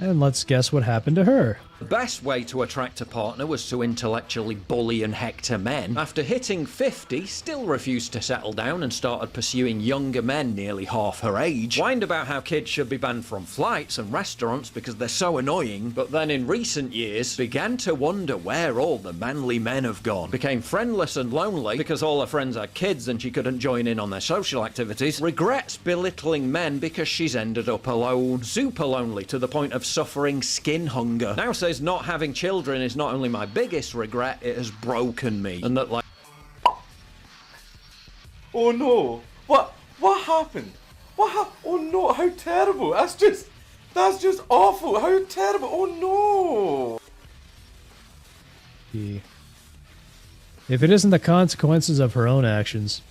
And let's guess what happened to her. The best way to attract a partner was to intellectually bully and hector men. After hitting 50, still refused to settle down and started pursuing younger men nearly half her age. Whined about how kids should be banned from flights and restaurants because they're so annoying, but then in recent years began to wonder where all the manly men have gone. Became friendless and lonely because all her friends had kids and she couldn't join in on their social activities. Regrets belittling men because she's ended up alone. Super lonely to the point of suffering skin hunger. Now says not having children is not only my biggest regret, it has broken me. And that like... Oh no! What happened? Oh no, how terrible! That's just awful! How terrible! Oh no! If it isn't the consequences of her own actions.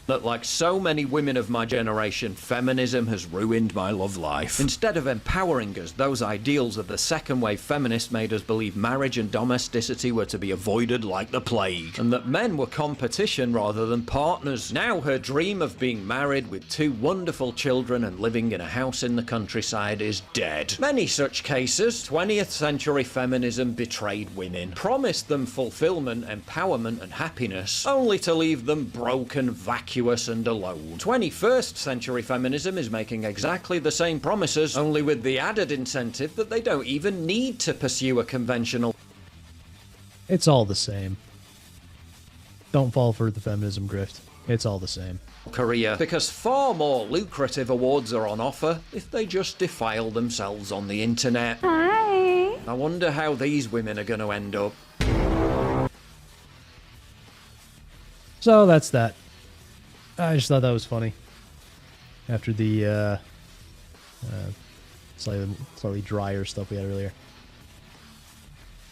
That, like so many women of my generation, feminism has ruined my love life. Instead of empowering us, those ideals of the second-wave feminists made us believe marriage and domesticity were to be avoided like the plague, and that men were competition rather than partners. Now her dream of being married with 2 wonderful children and living in a house in the countryside is dead. Many such cases, 20th century feminism betrayed women, promised them fulfillment, empowerment and happiness, only to leave them broken, vacuous and alone. 21st century feminism is making exactly the same promises, only with the added incentive that they don't even need to pursue a conventional... It's all the same. Don't fall for the feminism grift. It's all the same. ...career, because far more lucrative awards are on offer if they just defile themselves on the internet. Hi! I wonder how these women are going to end up. So that's that. I just thought that was funny. After the slightly drier stuff we had earlier.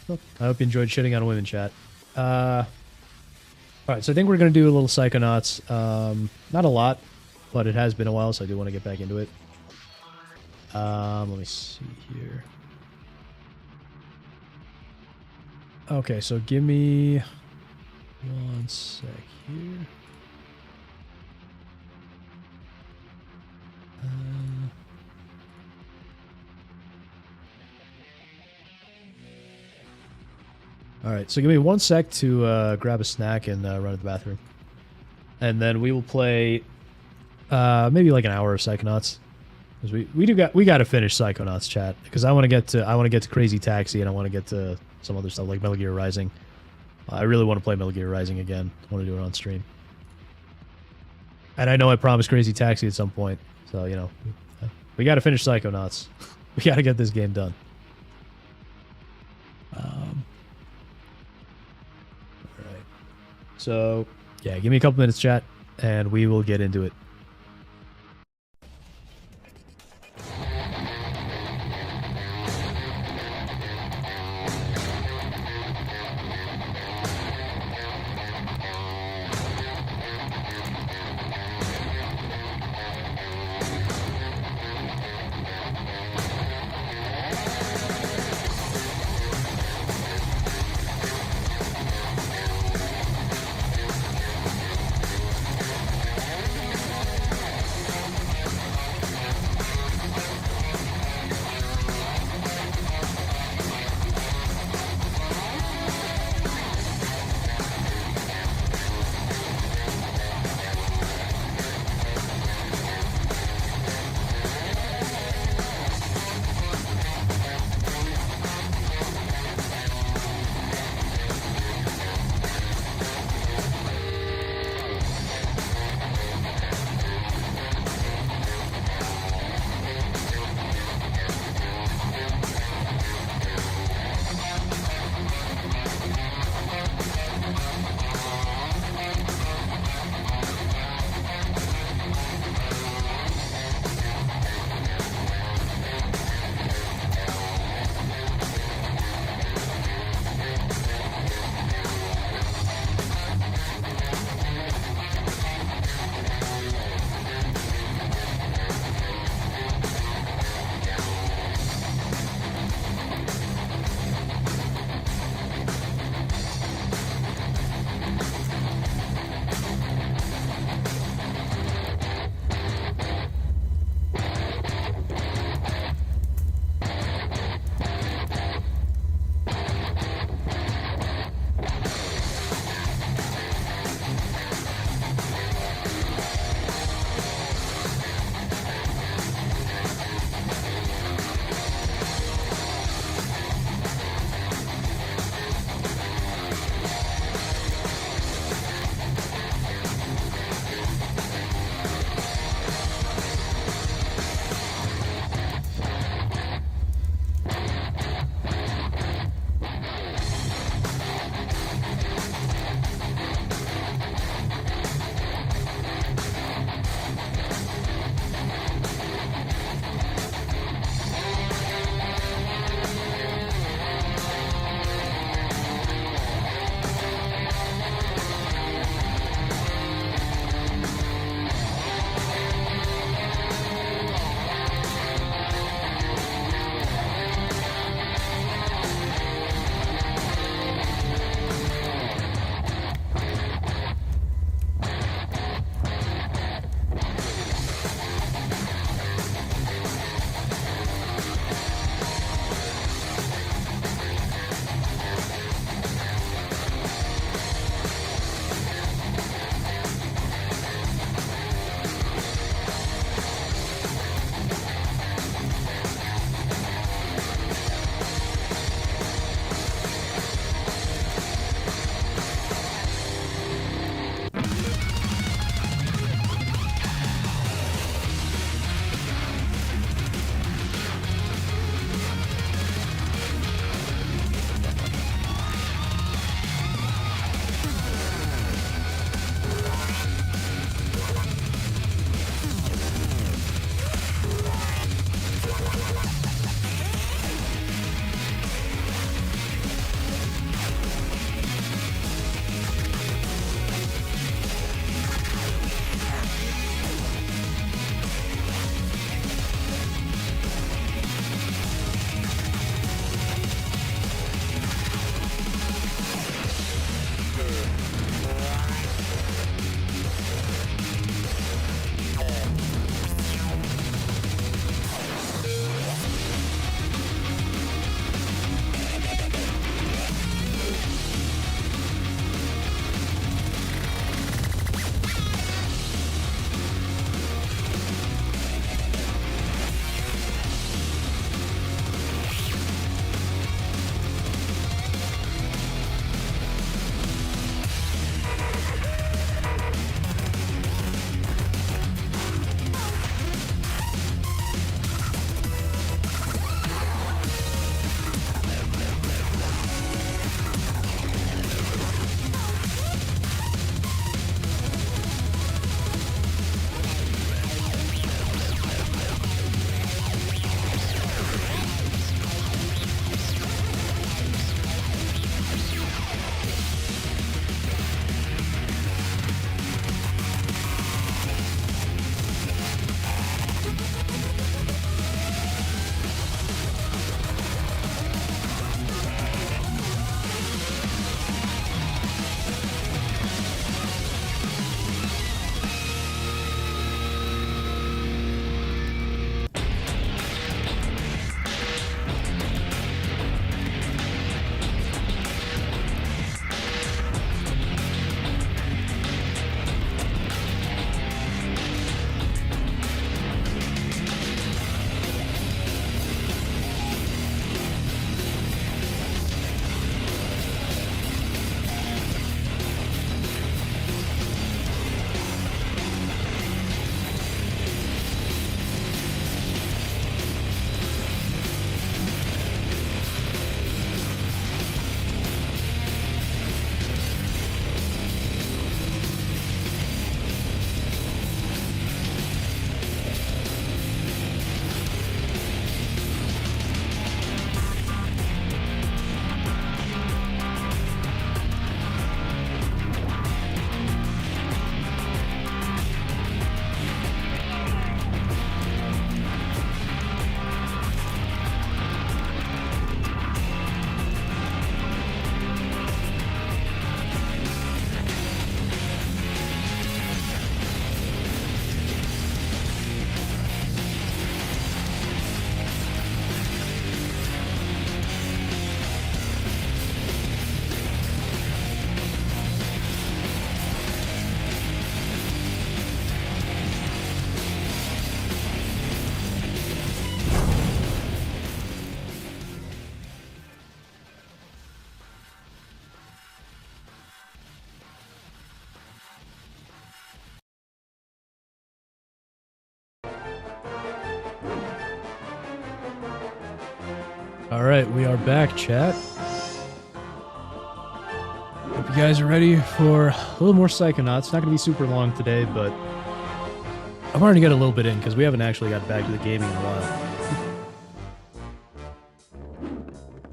Well, I hope you enjoyed shitting on women, chat. Alright, so I think we're going to do a little Psychonauts. Not a lot, but it has been a while, so I do want to get back into it. Let me see here. Okay, so give me 1 sec here. Alright, so give me 1 sec to grab a snack and run to the bathroom. And then we will play maybe like an hour of Psychonauts. Because we got to finish Psychonauts, chat. Because I want to get to Crazy Taxi and I want to get to some other stuff like Metal Gear Rising. I really want to play Metal Gear Rising again. I want to do it on stream. And I know I promised Crazy Taxi at some point. So, you know, we got to finish Psychonauts. We got to get this game done. Alright. So, yeah, give me a couple minutes, chat, and we will get into it. Alright, we are back, chat. Hope you guys are ready for a little more Psychonauts. It's not going to be super long today, but I wanted to get a little bit in because we haven't actually got back to the gaming in a while.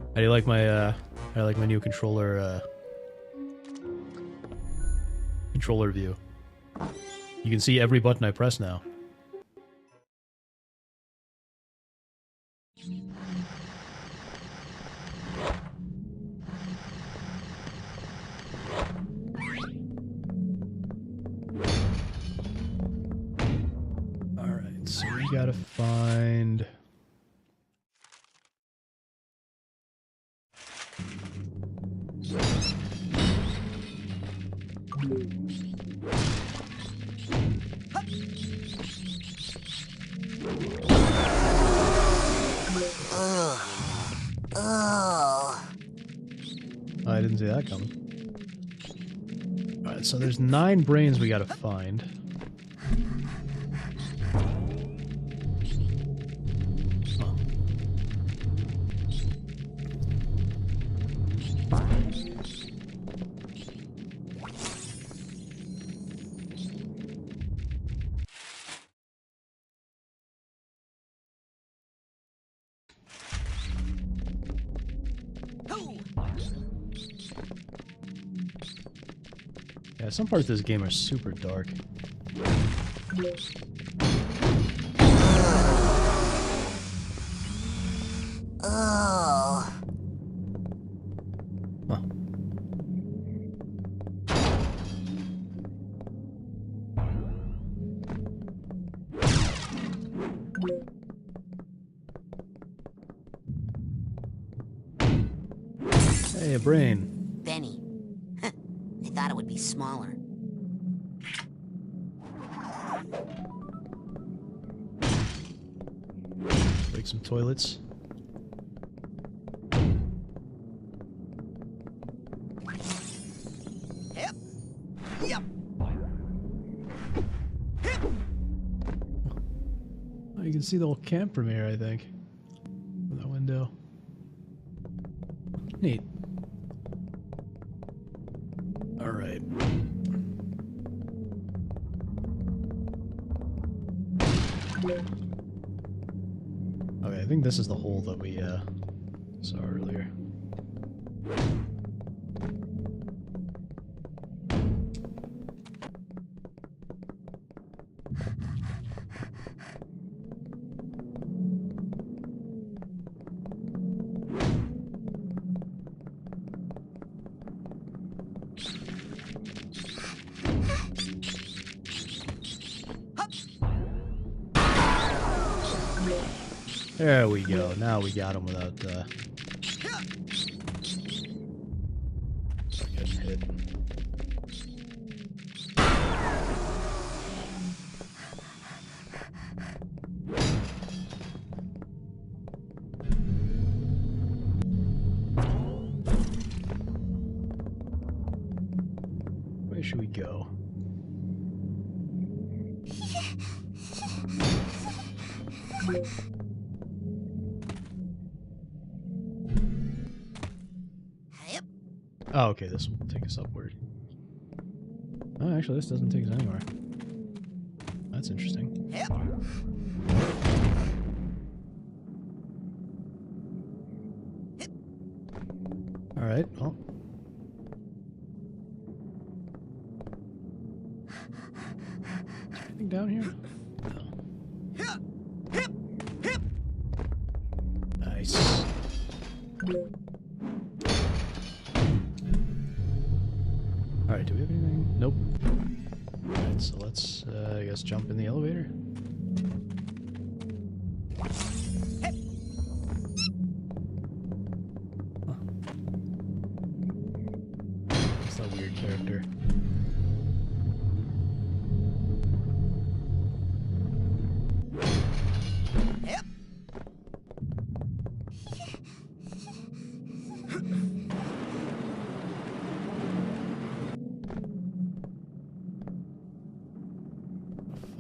How do you like my new controller view? You can see every button I press now. Alright, so we gotta find... I didn't see that coming. Alright, so there's 9 brains we gotta find. Oh. Yeah, some parts of this game are super dark. Oh. Huh. Hey, a brain. Benny. I thought it would be smaller. Break some toilets. Yep. Yep. Oh, you can see the whole camp from here, I think. From that window. Neat. Alright. Okay, I think this is the hole that we saw earlier. There we go. Now we got him without getting hit. Where should we go? Oh, okay, this will take us upward. Oh, actually, this doesn't take us anywhere. That's interesting. Yep. Alright, well. Is there anything down here? No. Nice. Alright, do we have anything? Nope. Alright, so let's, I guess, jump in the elevator. Huh. That's a weird character.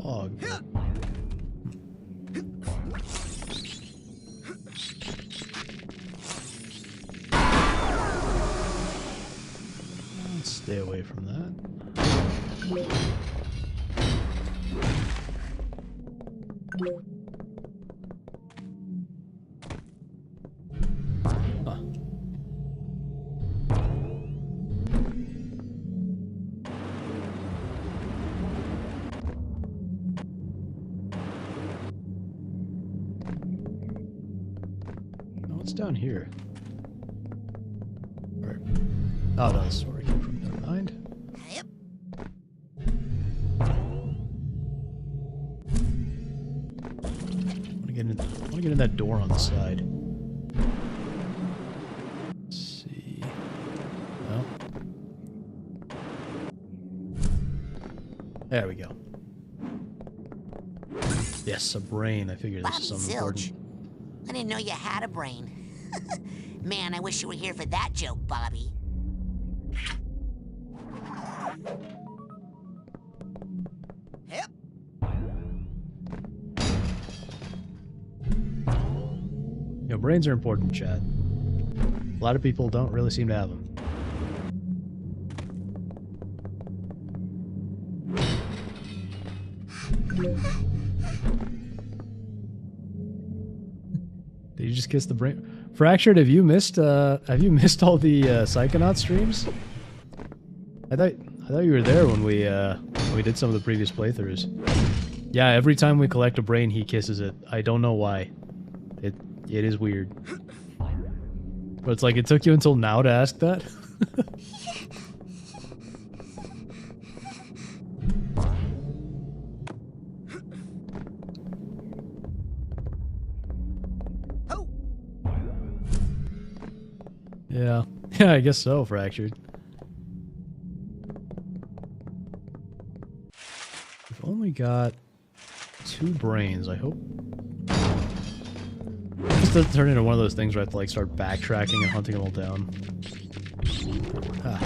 Fog. Let's stay away from that. Huh. What's down here? Or, oh, no, this is where we came from. Never mind. I want to get in that door on the side. Let's see. No. There we go. Yes, a brain. I figured this is something important. I didn't know you had a brain. Man, I wish you were here for that joke, Bobby. You know, brains are important, Chad. A lot of people don't really seem to have them. Did you just kiss the brain? Fractured, have you missed all the Psychonauts streams? I thought you were there when we did some of the previous playthroughs. Yeah, every time we collect a brain, he kisses it. I don't know why. It is weird. But it's like it took you until now to ask that? Yeah. Yeah, I guess so, Fractured. We've only got 2 brains, I hope. This doesn't turn into one of those things where I have to like start backtracking and hunting them all down. Ah.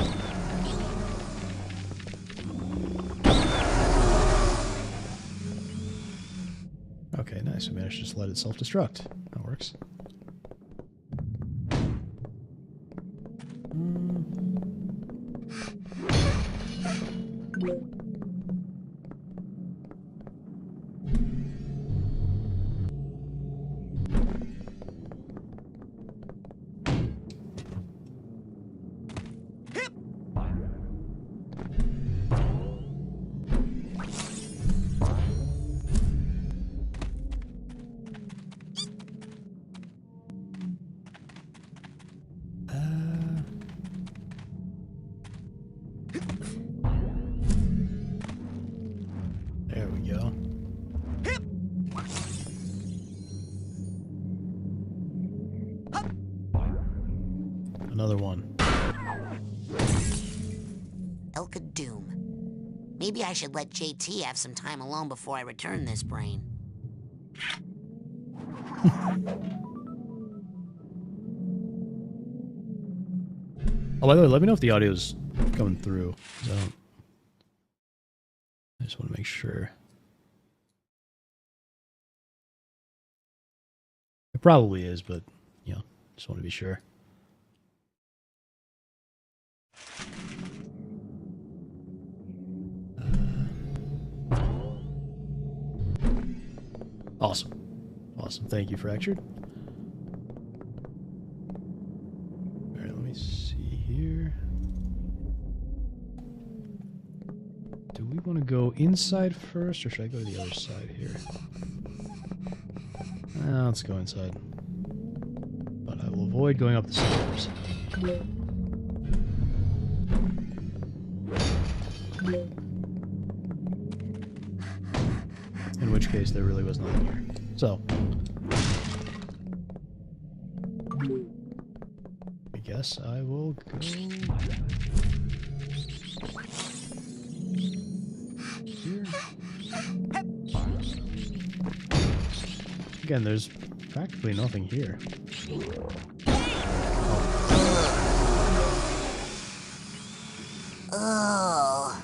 Okay, nice. We managed to just let it self-destruct. That works. There we go. Another one. Elka Doom. Maybe I should let JT have some time alone before I return this brain. Oh, by the way, let me know if the audio's coming through. I just want to make sure. It probably is, but, you know, just want to be sure. Awesome. Awesome. Thank you, Fractured. Alright, let me see here. Do we want to go inside first, or should I go to the other side here? Let's go inside. But I will avoid going up the stairs. In which case, there really was nothing here. So, I guess I will go here. Again, there's practically nothing here. Oh.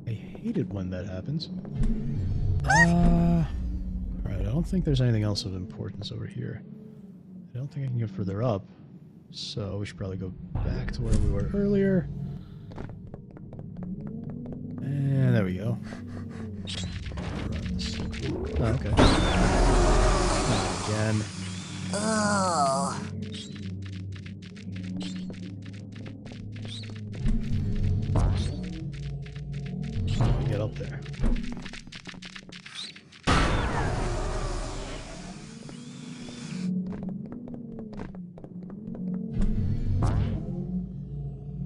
I hate it when that happens. Alright, I don't think there's anything else of importance over here. I don't think I can get further up. So we should probably go back to where we were earlier. And there we go. Oh, okay. Not again. Oh. Get up there.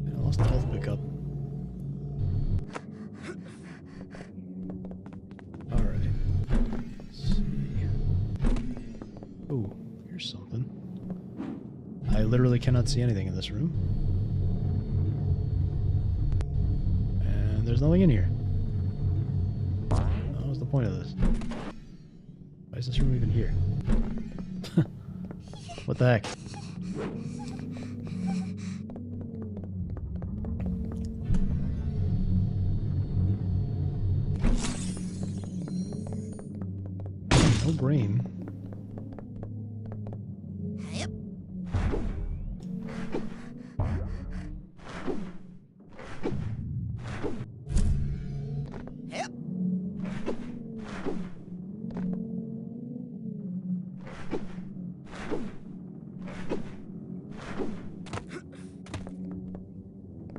I lost the health pickup. Alright. Let's see. Ooh, here's something. I literally cannot see anything in this room. And there's nothing in here. What was the point of this? Why is this room even here? What the heck? No brain.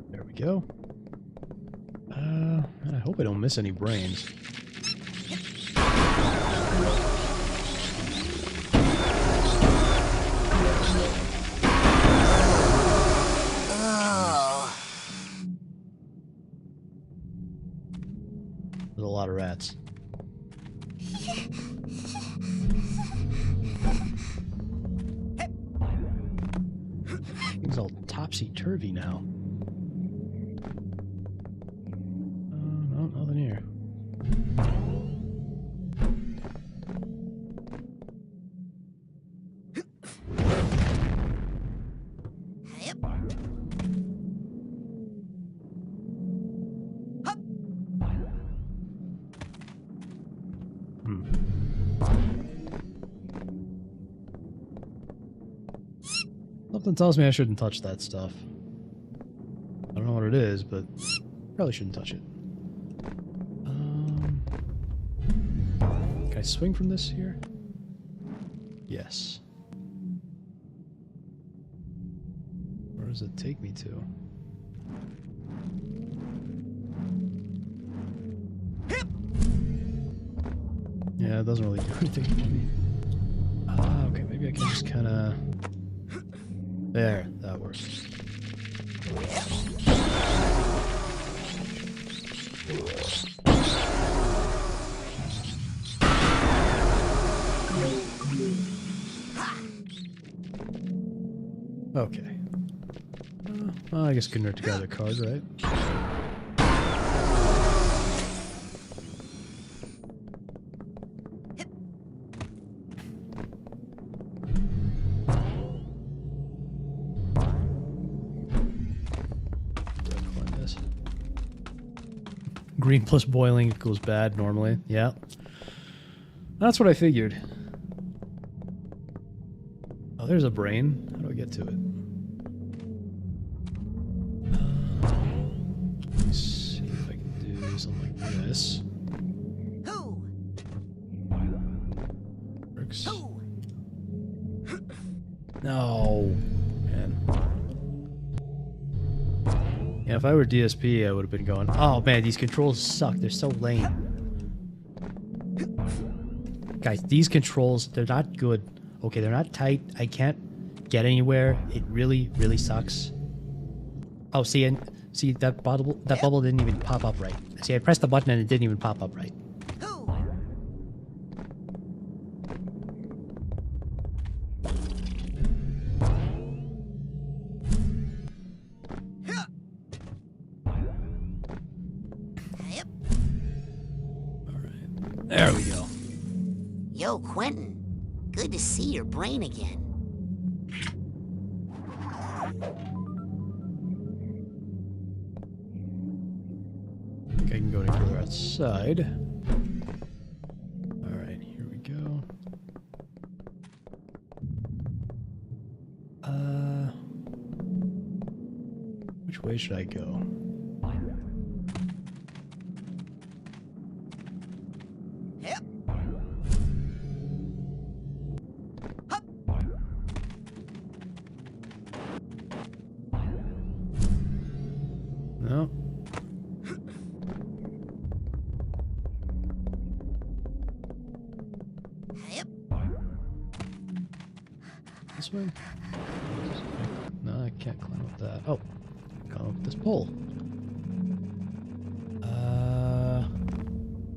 There we go. And I hope I don't miss any brains. There's a lot of rats. Things all topsy-turvy now. No, nothing here. Something tells me I shouldn't touch that stuff. I don't know what it is, but probably shouldn't touch it. Can I swing from this here? Yes. Where does it take me to? Yeah, it doesn't really do anything for me. Okay, maybe I can just kind of... There, that works. Okay. Well, I guess I can nerd together a card, right? Green plus boiling equals bad normally. Yeah. That's what I figured. Oh, there's a brain. How do I get to it? Let's see if I can do something like this. Works. No. Man. Yeah, if I were DSP, I would have been going, oh man, these controls suck. They're so lame. Guys, these controls, they're not good. Okay, they're not tight. I can't get anywhere. It really, really sucks. Oh, see, and see that bubble didn't even pop up right. See, I pressed the button and it didn't even pop up right. There we go. Yo, Quentin. Good to see your brain again. I think I can go further outside. Alright, here we go. Which way should I go? No. This way? No, I can't climb up that. Oh, climb up this pole.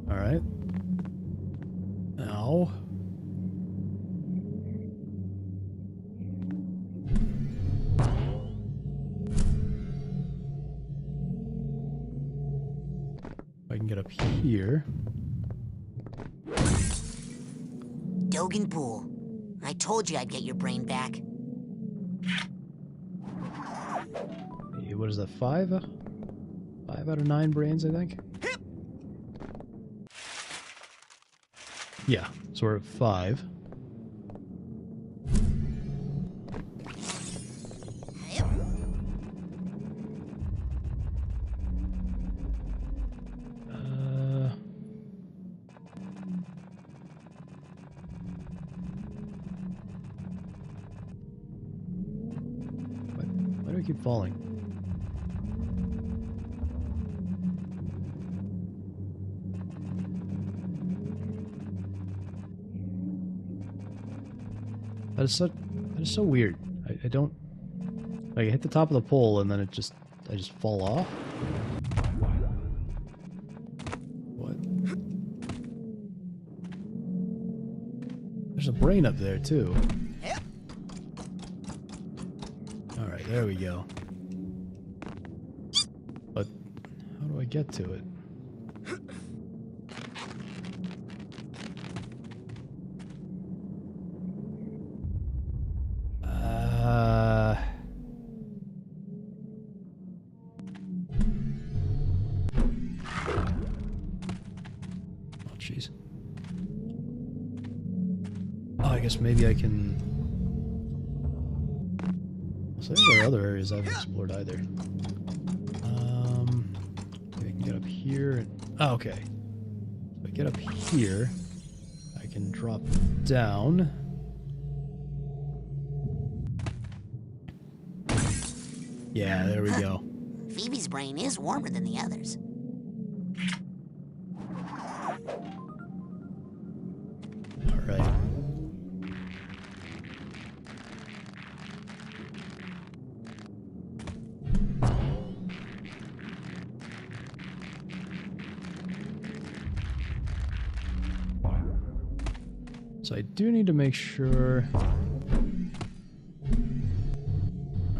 Alright. Now. I can get up here. Dogan Pool. I told you I'd get your brain back. Hey, what is that? 5? 5 out of 9 brains, I think. Yeah, so we're at 5. Why do I keep falling? That is so weird. I don't like I hit the top of the pole and then I just fall off. What? There's a brain up there too. All right, there we go. But how do I get to it? Oh, jeez. Oh, I guess maybe I can... So there are other areas I haven't explored either. Maybe I can get up here. Oh, okay. If I get up here, I can drop down. Yeah, there we go. Phoebe's brain is warmer than the others. All right. So I do need to make sure. Alright,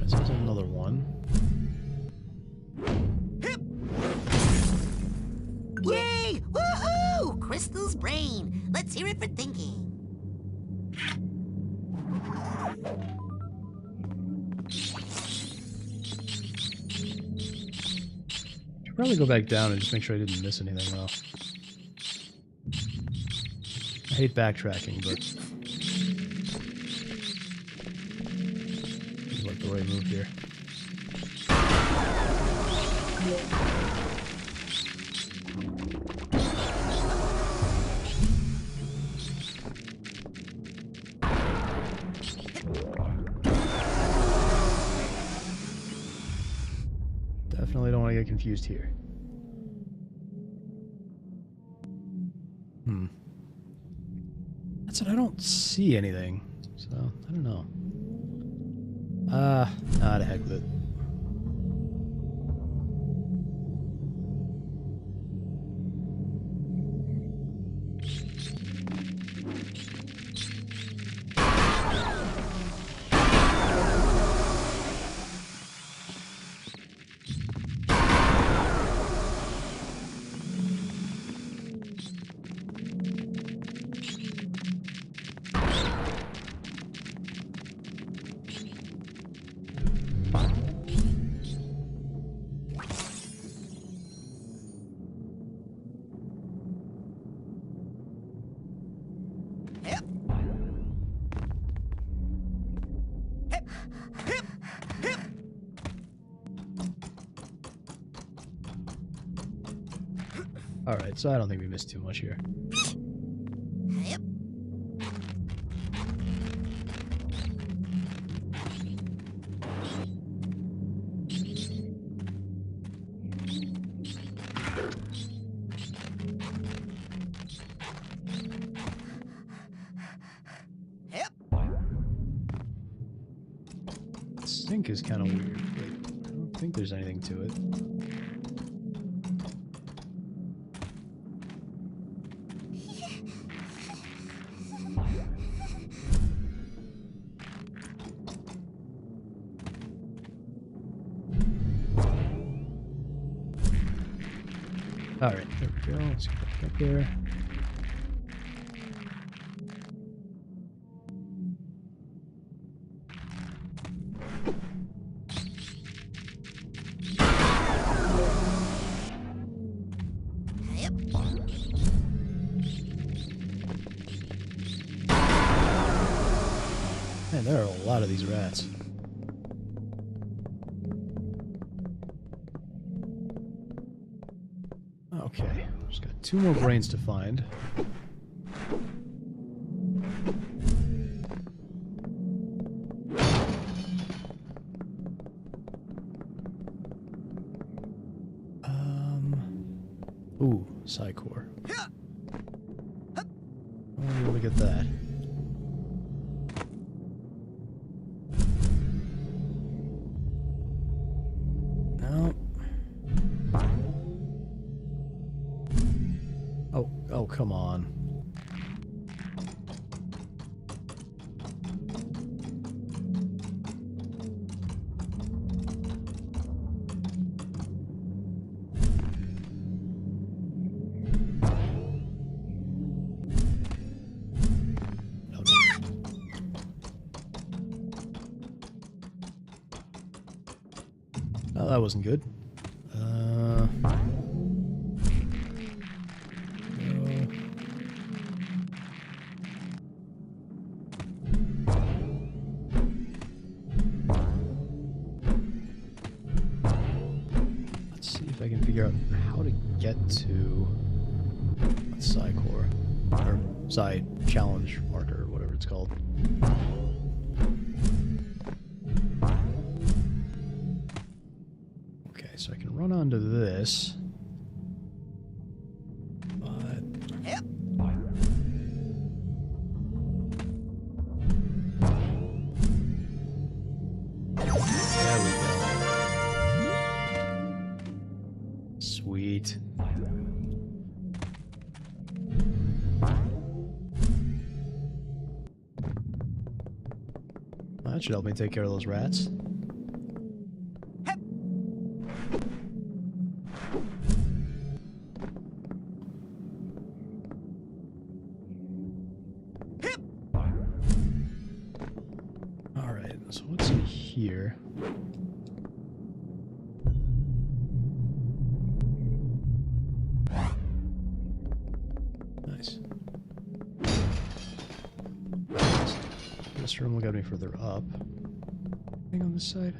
so there's another one. Yay! Woohoo! Crystal's brain. Let's hear it for thinking. Should probably go back down and just make sure I didn't miss anything though. I hate backtracking, but this is like the right move here. Definitely don't want to get confused here. That's it, I don't see anything, so I don't know. Nah, to heck with it. Alright, so I don't think we missed too much here. Yep. This sink is kind of weird, but I don't think there's anything to it. Alright, there we go. Let's get back up there. Man, there are a lot of these rats. Okay, just got 2 more brains to find. Ooh, Psychor. I'll be able to get that. No. Oh, come on. Oh, that wasn't good. Let's see if I can figure out how to get to Psychor, or Psy challenge marker, or whatever it's called. Okay, so I can run onto this. But there we go. Sweet. That should help me take care of those rats. Alright, so what's in here? Nice. This room will get me further up. Anything on this side?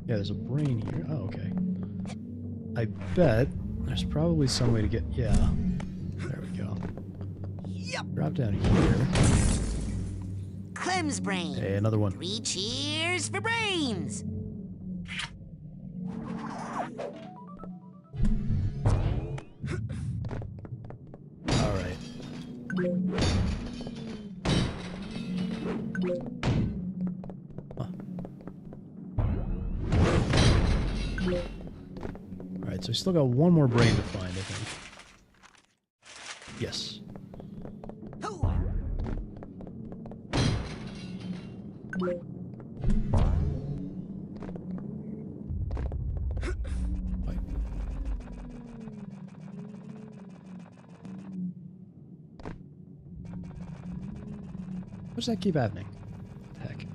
Yeah, there's a brain here. Oh, okay. I bet there's probably some way to get... Yeah. There we go. Drop down here. Clem's brain. Hey, another one. 3 cheers for brains. All right. Huh. All right, so we still got 1 more brain to find, I think. Yes. Why does that keep happening? What the heck?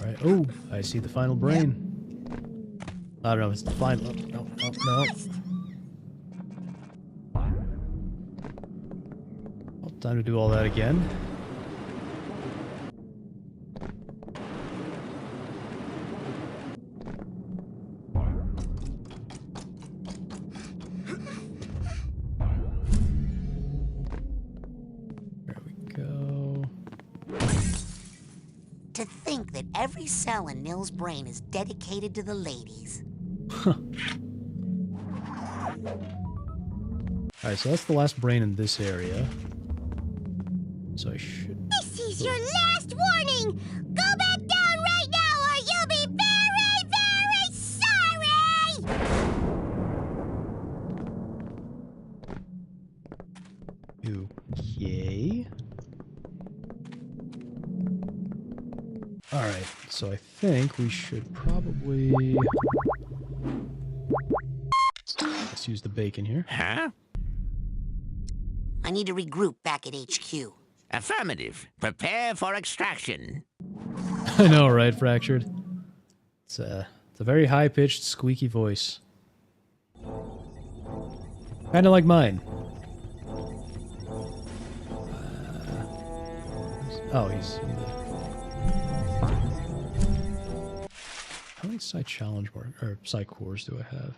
Alright. Oh, I see the final brain. I don't know, it's the final. No, no, no. Well, time to do all that again. There we go. To think that every cell in Nil's brain is dedicated to the ladies. Alright, so that's the last brain in this area. So I should... This is your last warning! Go back down right now or you'll be very, very sorry! Okay. Alright, so I think we should probably... Let's use the bacon here. Huh? I need to regroup back at HQ. Affirmative. Prepare for extraction. I know, right, Fractured? It's a very high-pitched, squeaky voice. Kinda like mine. Oh, he's... How many Psy Challenge or Psy Cores do I have?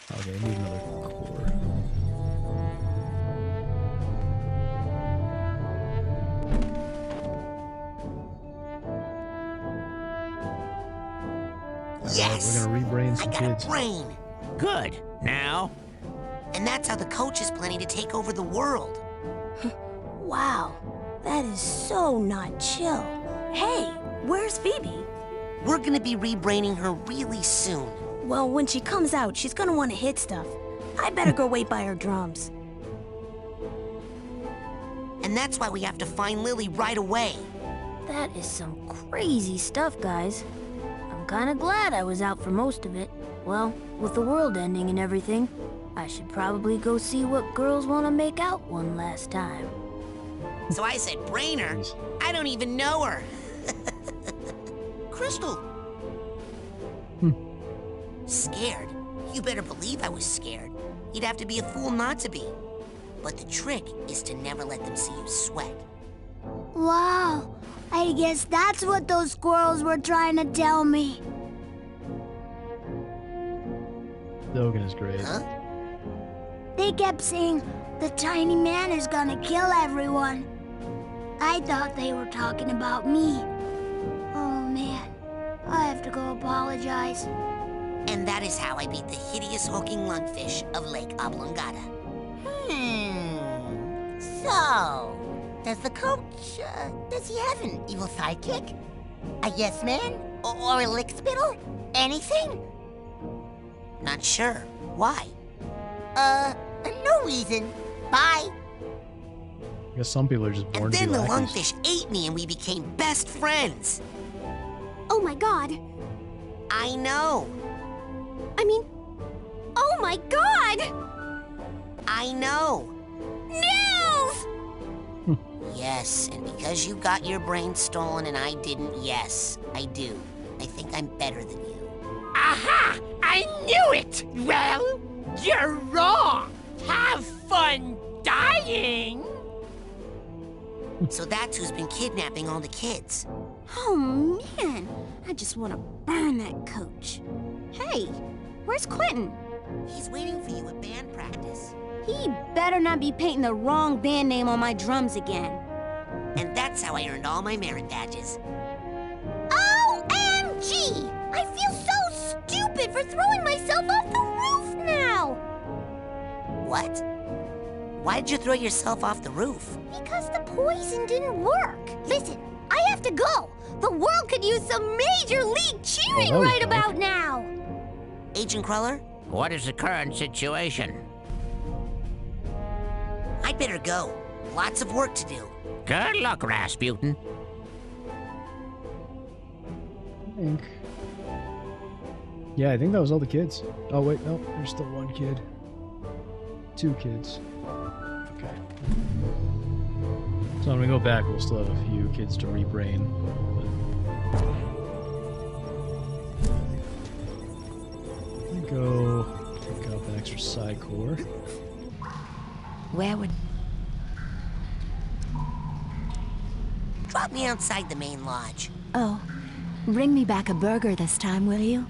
Okay, I need another core. Yes! We're gonna rebrain some I got kids. a brain! Good. Now? And that's how the coach is planning to take over the world. Wow, that is so not chill. Hey, where's Phoebe? We're gonna be rebraining her really soon. Well, when she comes out, she's gonna want to hit stuff. I better go wait by her drums. And that's why we have to find Lily right away. That is some crazy stuff, guys. I'm kinda glad I was out for most of it. Well, with the world ending and everything, I should probably go see what girls want to make out one last time. So I said, Brainer? I don't even know her. Crystal. Scared? You better believe I was scared. You'd have to be a fool not to be. But the trick is to never let them see you sweat. Wow, I guess that's what those squirrels were trying to tell me. Dogen is great. Huh? They kept saying the tiny man is gonna kill everyone. I thought they were talking about me. Oh man, I have to go apologize. And that is how I beat the hideous hulking lungfish of Lake Oblongata. So, does the coach, does he have an evil sidekick? A yes man? Or a lick spittle? Anything? Not sure. Why? No reason. Bye. I guess some people are just born And to then be the lackeys. lungfish ate me and we became best friends. Oh my god. I know. I mean, oh my god! I know. Nils! Yes, and because you got your brain stolen and I didn't, yes, I do. I think I'm better than you. Aha! I knew it! Well, you're wrong. Have fun dying. So that's who's been kidnapping all the kids. Oh man, I just want to burn that coach. Hey, where's Quentin? He's waiting for you at band practice. He better not be painting the wrong band name on my drums again. And that's how I earned all my merit badges. OMG! I feel so stupid for throwing myself off the roof now! What? Why did you throw yourself off the roof? Because the poison didn't work. Listen, I have to go. The world could use some major league cheering right about now. Agent Cruller? What is the current situation? I'd better go. Lots of work to do. Good luck, Rasputin. Yeah, I think that was all the kids. Oh wait, no, there's still one kid. 2 kids. Okay. So when we go back, we'll still have a few kids to rebrain. Go pick up an extra side core. Where would... Drop me outside the main lodge. Oh, bring me back a burger this time, will you?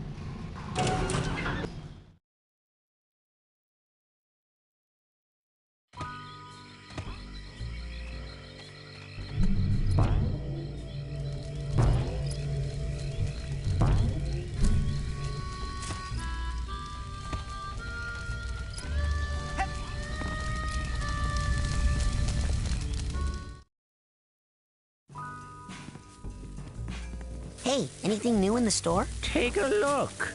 Hey, anything new in the store? Take a look.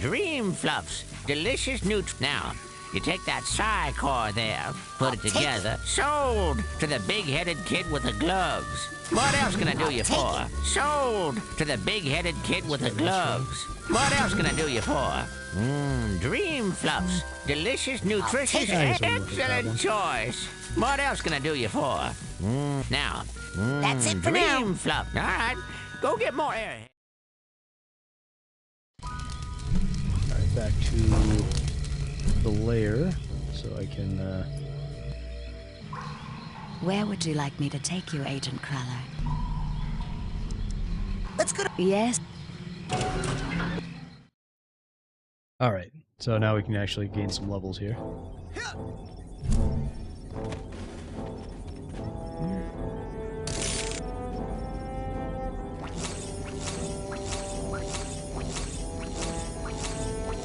Dream Fluffs. Delicious Now, you take that Psy-Core there, put it together. Sold to the big-headed kid with the gloves. What else can I do you for? Sold to the big-headed kid with the gloves. What else can I do you for? Dream Fluffs. Delicious, nutritious, excellent choice. What else can I do you for? Now. That's it for now. Dream Fluff. All right. Go get more air. Alright, back to the lair, so I can, Where would you like me to take you, Agent Crawler? Let's go to... Yes. Alright, so now we can actually gain some levels here.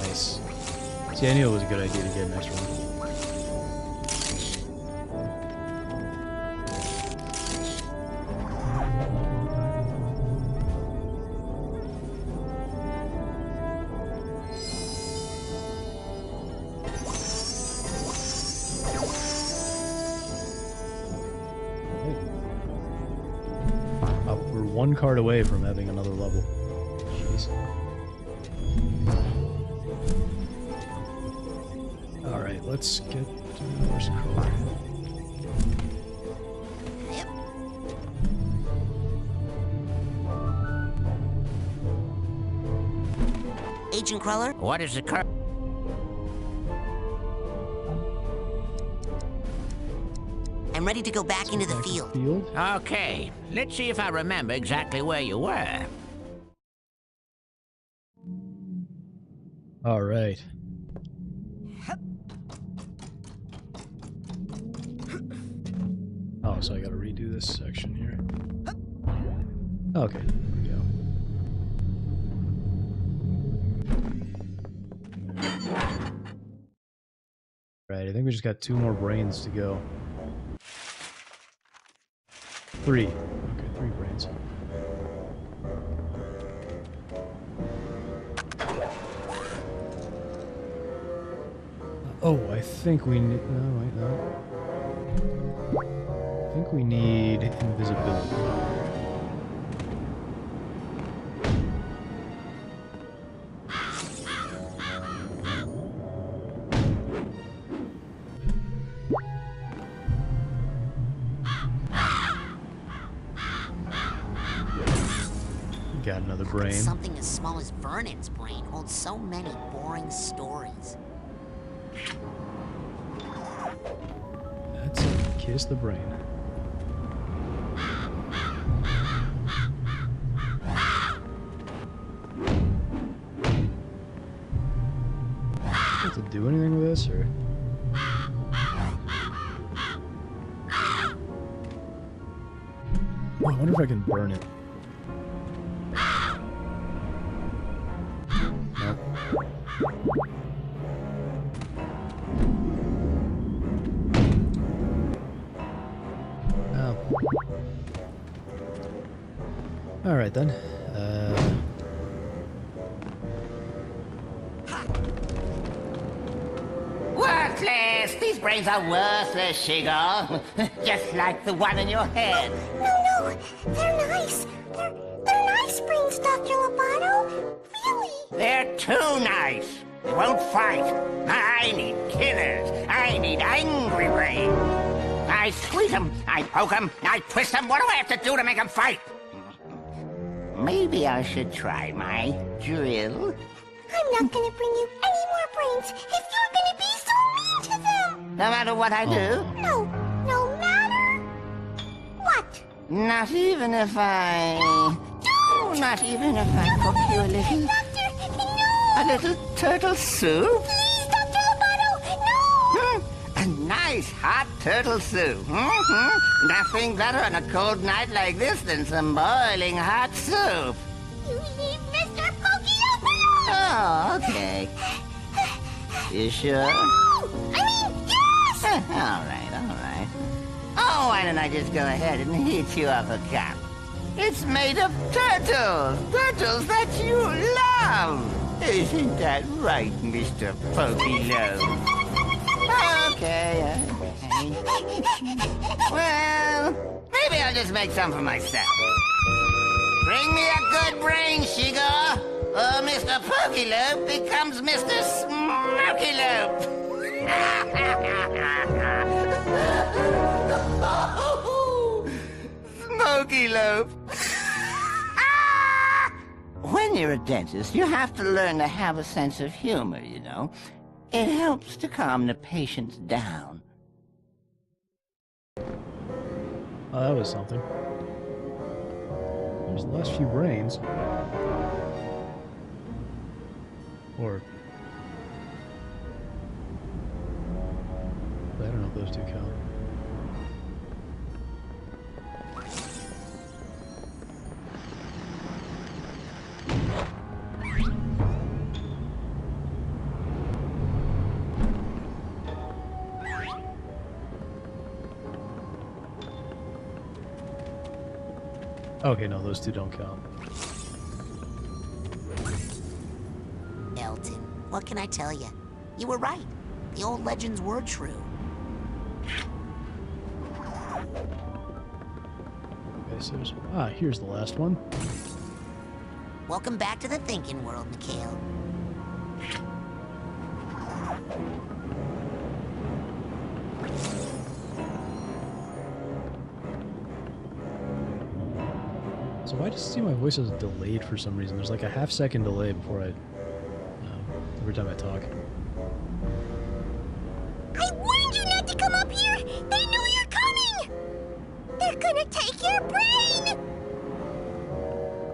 Nice. See, I knew it was a good idea to get an extra one. We're one card away from having another level. Jeez. Alright, let's get to the first card. Agent Crawler? What is the card? I'm ready to go back into the field. Okay, let's see if I remember exactly where you were. Alright. Oh, so I gotta redo this section here. Okay, there we go. Right, I think we just got 2 more brains to go. 3. Okay, 3 brains. Oh, I think we need... No, wait, no. I think we need invisibility. Got another brain. Something as small as Vernon's brain holds so many boring stories. That's it. Kiss the brain. Have to do anything with this, or? Oh, I wonder if I can burn it. Nope. Oh. Alright then. Worthless! These brains are worthless, Shigo. Just like the one in your head. No, they're nice. They're nice brains, Dr. Lobato. Really? They're too nice. They won't fight. I need killers. I need angry brains. I squeeze him, I poke him, I twist him. What do I have to do to make him fight? Maybe I should try my drill. I'm not gonna bring you any more brains if you're gonna be so mean to them! No matter what I do? No matter what? Not even if I... Don't! Not even if I cook you a little... Doctor, no! A little turtle soup? Please, Dr. Lovato, no! A nice hot turtle soup. Nothing better on a cold night like this than some boiling hot soup. You leave Mr. Pokey alone! Oh, okay. You sure? No! I mean, yes! All right. Oh, why don't I just go ahead and heat you up a cup? It's made of turtles! Turtles that you love! Isn't that right, Mr. Pokey-Love? Okay. Well, maybe I'll just make some for myself. Bring me a good brain, Shigo, or Mr. Pokey-Lope becomes Mr. Smoky-Lope. Smoky-Lope. When you're a dentist, you have to learn to have a sense of humor, you know. It helps to calm the patients down. Oh, that was something. There's the last few brains. Or... I don't know if those two count. Okay, no, those two don't count. Elton, what can I tell you? You were right. The old legends were true. Okay, so here's the last one. Welcome back to the thinking world, Mikhail. So why does it seem my voice is delayed for some reason? There's like a half-second delay before every time I talk. I warned you not to come up here! They know you're coming! They're gonna take your brain!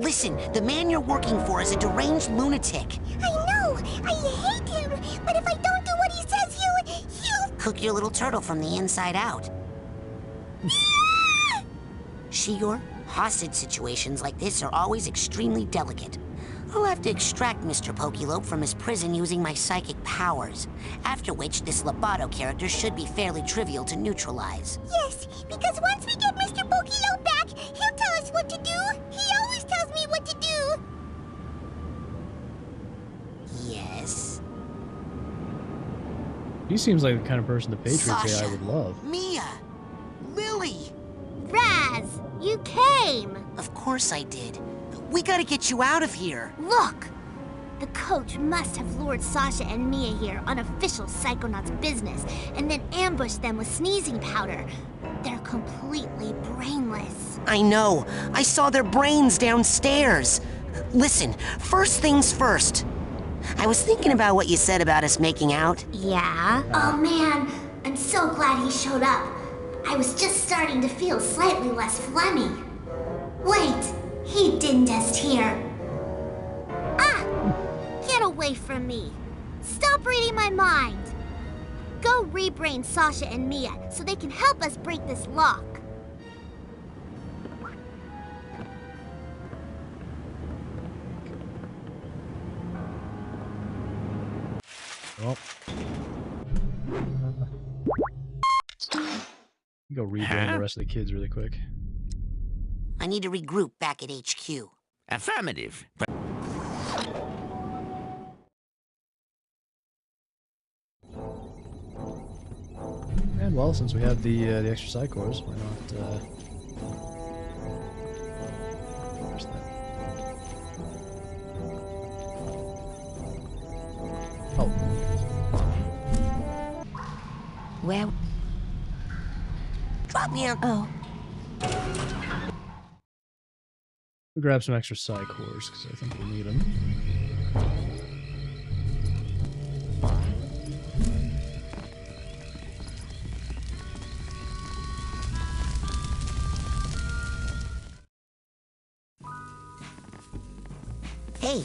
Listen, the man you're working for is a deranged lunatic. I know! I hate him! But if I don't do what he says, he'll... Cook your little turtle from the inside out. Shigor, hostage situations like this are always extremely delicate. I'll have to extract Mr. Pokey-Lope from his prison using my psychic powers, after which this Lobato character should be fairly trivial to neutralize. Yes, because once we get Mr. Pokey-Lope back, he'll tell us what to do. He always tells me what to do. Yes? He seems like the kind of person the Patriots Sasha, AI would love. Mia! Lily! Raz, you came! Of course I did. We gotta get you out of here. Look! The coach must have lured Sasha and Mia here on official Psychonauts business and then ambushed them with sneezing powder. They're completely brainless. I know. I saw their brains downstairs. Listen, first things first. I was thinking about what you said about us making out. Yeah? Oh man, I'm so glad he showed up. I was just starting to feel slightly less phlegmy. Wait, he didn't just here. Ah! Get away from me. Stop reading my mind. Go rebrain Sasha and Mia so they can help us break this lock. Well. Go rejoin the rest of the kids really quick. I need to regroup back at HQ. Affirmative. And well, since we have the extra side cores, why not? Where's that? Oh. Well, Drop me a... Oh. We'll grab some extra psi cores, because I think we'll need them. Hey.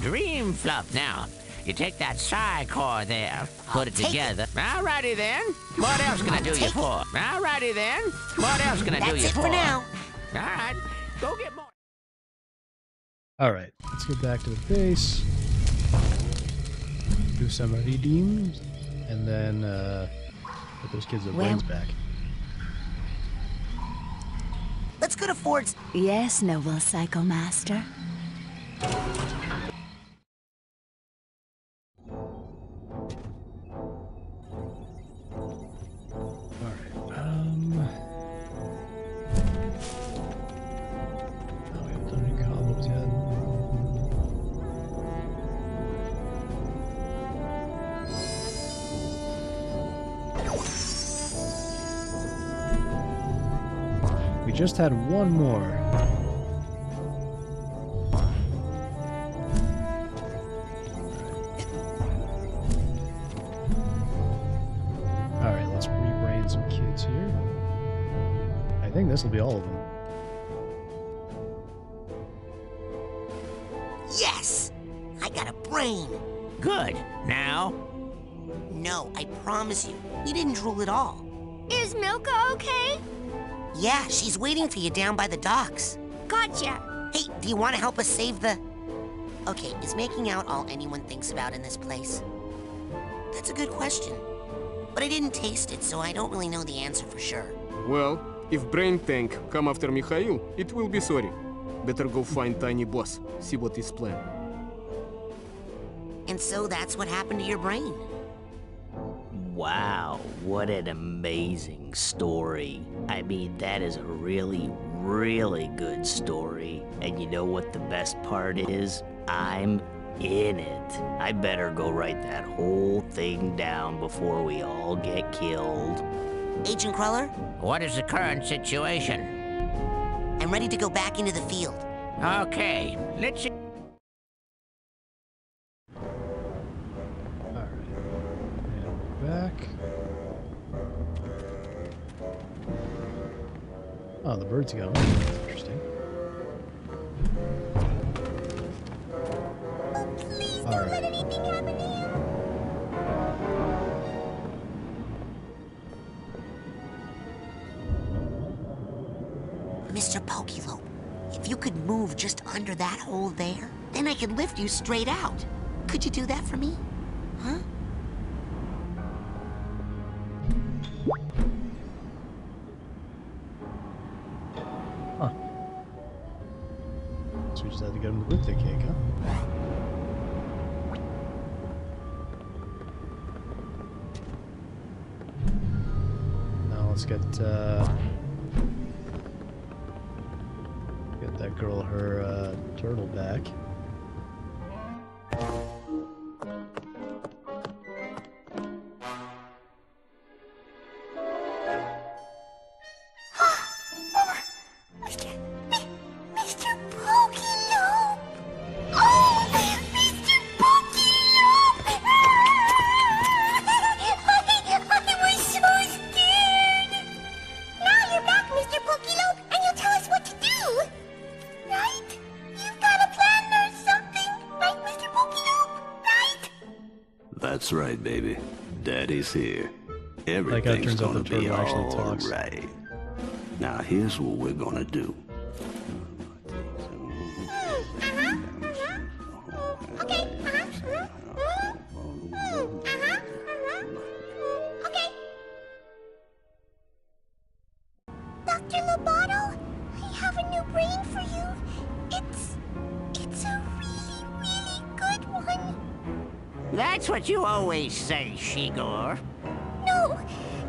Dream fluff. Now, you take that psi core there, put it together. Alrighty then. What else can I do you for? Alrighty then. What else can I do you for? That's it for now. Alright, go get more. Alright, let's get back to the base. Do some redeems, and then put those kids' brains back. Let's go to Ford's. Yes, noble Psycho Master. We just had one more. Alright, let's rebrain some kids here. I think this will be all of them. Yes! I got a brain. Good. Now? No, I promise you. You didn't drool at all. Is Milka okay? Yeah, she's waiting for you down by the docks. Gotcha. Hey, do you want to help us save the... Okay, is making out all anyone thinks about in this place? That's a good question. But I didn't taste it, so I don't really know the answer for sure. Well, if Brain Tank come after Mikhail, it will be sorry. Better go find Tiny Boss, see what is planned. And so that's what happened to your brain. Wow, what an amazing story. I mean, that is a really, really good story. And you know what the best part is? I'm in it. I better go write that whole thing down before we all get killed. Agent Cruller? What is the current situation? I'm ready to go back into the field. Okay, let's see. Back. Oh, the bird's going. Interesting. Please don't let anything happen to you. Mr. Pokelope, if you could move just under that hole there, then I could lift you straight out. Could you do that for me? Huh? So we just had to get him the birthday cake, huh? Now let's get that girl her turtle back. That's right, baby. Daddy's here. That guy Everything's turns out gonna the turtle be actually all talks. right. Now here's what we're gonna do. Dr. Lobato, I have a new brain for you. It's a really, really good one. That's what you always say, Shigor. No,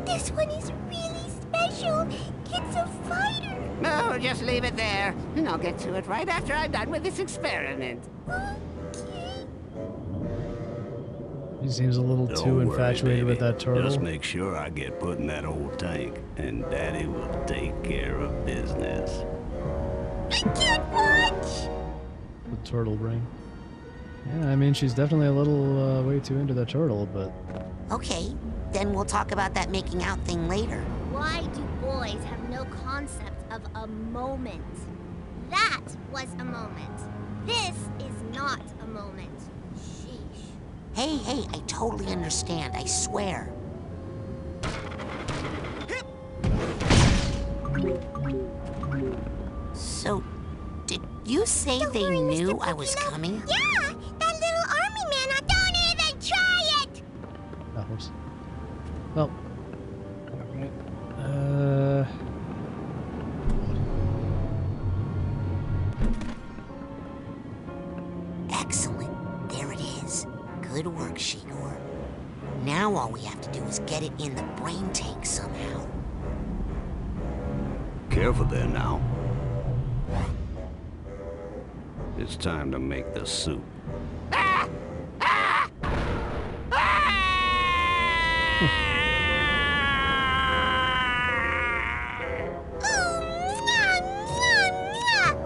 this one is really special. It's a fighter. No, just leave it there, and I'll get to it right after I'm done with this experiment. He seems a little Don't too worry, infatuated with baby. that turtle. Just make sure I get put in that old tank, and Daddy will take care of business. The turtle brain. Yeah, I mean, she's definitely a little way too into the turtle, but... Okay, then we'll talk about that making out thing later. Why do boys have no concept of a moment? That was a moment. This is not a moment. Sheesh. Hey, I totally understand, I swear. So, did you say they knew I was coming? Yeah, that little army man. Don't even try it. That horse. Well. Excellent. There it is. Good work, Shigor. Now all we have to do is get it in the brain tank somehow. Careful there now. It's time to make the soup.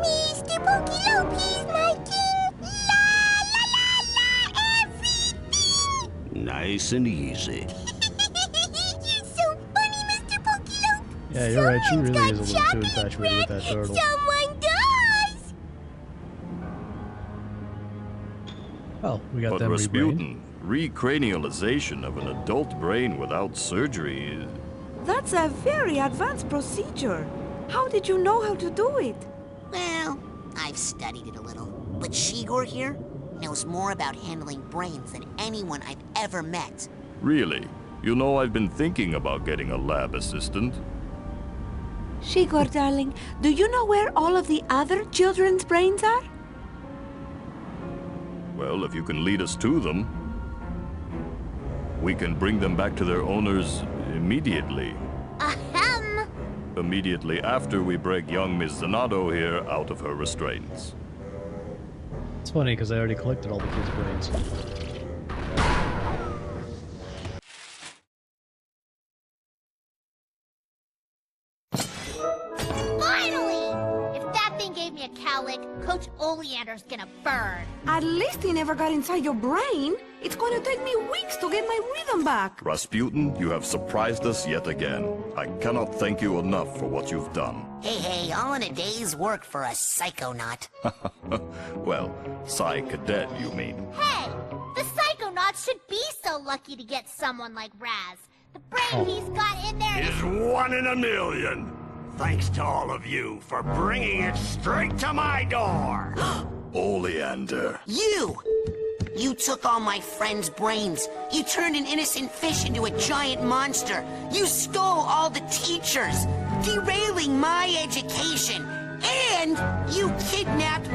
Mr. Pokilo, please, my king. La la la la, everything. Nice and easy. You're so funny, Mr. Pokilo. Yeah, you're right. She really is a little too infatuated with that turtle. Someone does. Well, we got But them Rasputin, recranialization of an adult brain without surgery is... That's a very advanced procedure. How did you know how to do it? Well, I've studied it a little. But Shigor here knows more about handling brains than anyone I've ever met. Really? You know, I've been thinking about getting a lab assistant. Shigor, darling, do you know where all of the other children's brains are? Well, if you can lead us to them, we can bring them back to their owners immediately. Ahem. Immediately after we break young Miss Zanado here out of her restraints. It's funny because I already collected all the kids' brains. Finally! If that thing gave me a cowlick, Coach Oleander's gonna burn. At least he never got inside your brain. It's going to take me weeks to get my rhythm back. Rasputin, you have surprised us yet again. I cannot thank you enough for what you've done. Hey, all in a day's work for a psychonaut. Well, Psy Cadet, you mean. Hey, the Psychonauts should be so lucky to get someone like Raz. The brain he's got in there Is 1 in a million. Thanks to all of you for bringing it straight to my door. Oleander. You took all my friends' brains. You turned an innocent fish into a giant monster. You stole all the teachers, derailing my education. And you kidnapped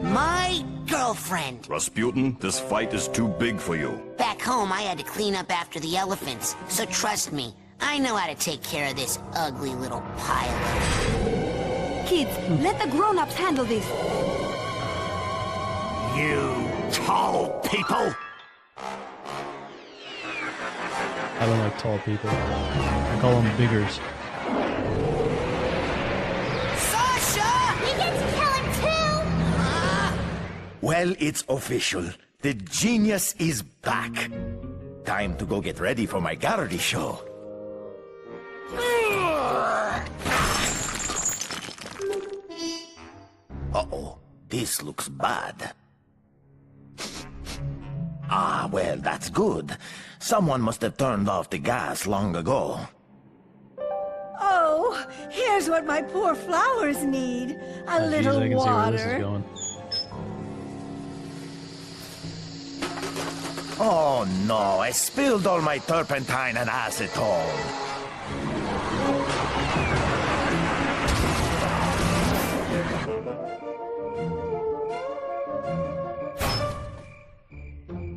my girlfriend. Rasputin, this fight is too big for you. Back home, I had to clean up after the elephants. So trust me, I know how to take care of this ugly little pile. Kids, let the grown-ups handle this. You tall people. I don't like tall people. I call them biggers. Sasha! You get to kill him too! Well, it's official. The genius is back. Time to go get ready for my gallery show. Uh-oh, this looks bad. Ah, well, that's good. Someone must have turned off the gas long ago. Oh, here's what my poor flowers need. A little I can water. see where this is going. Oh no, I spilled all my turpentine and acetone.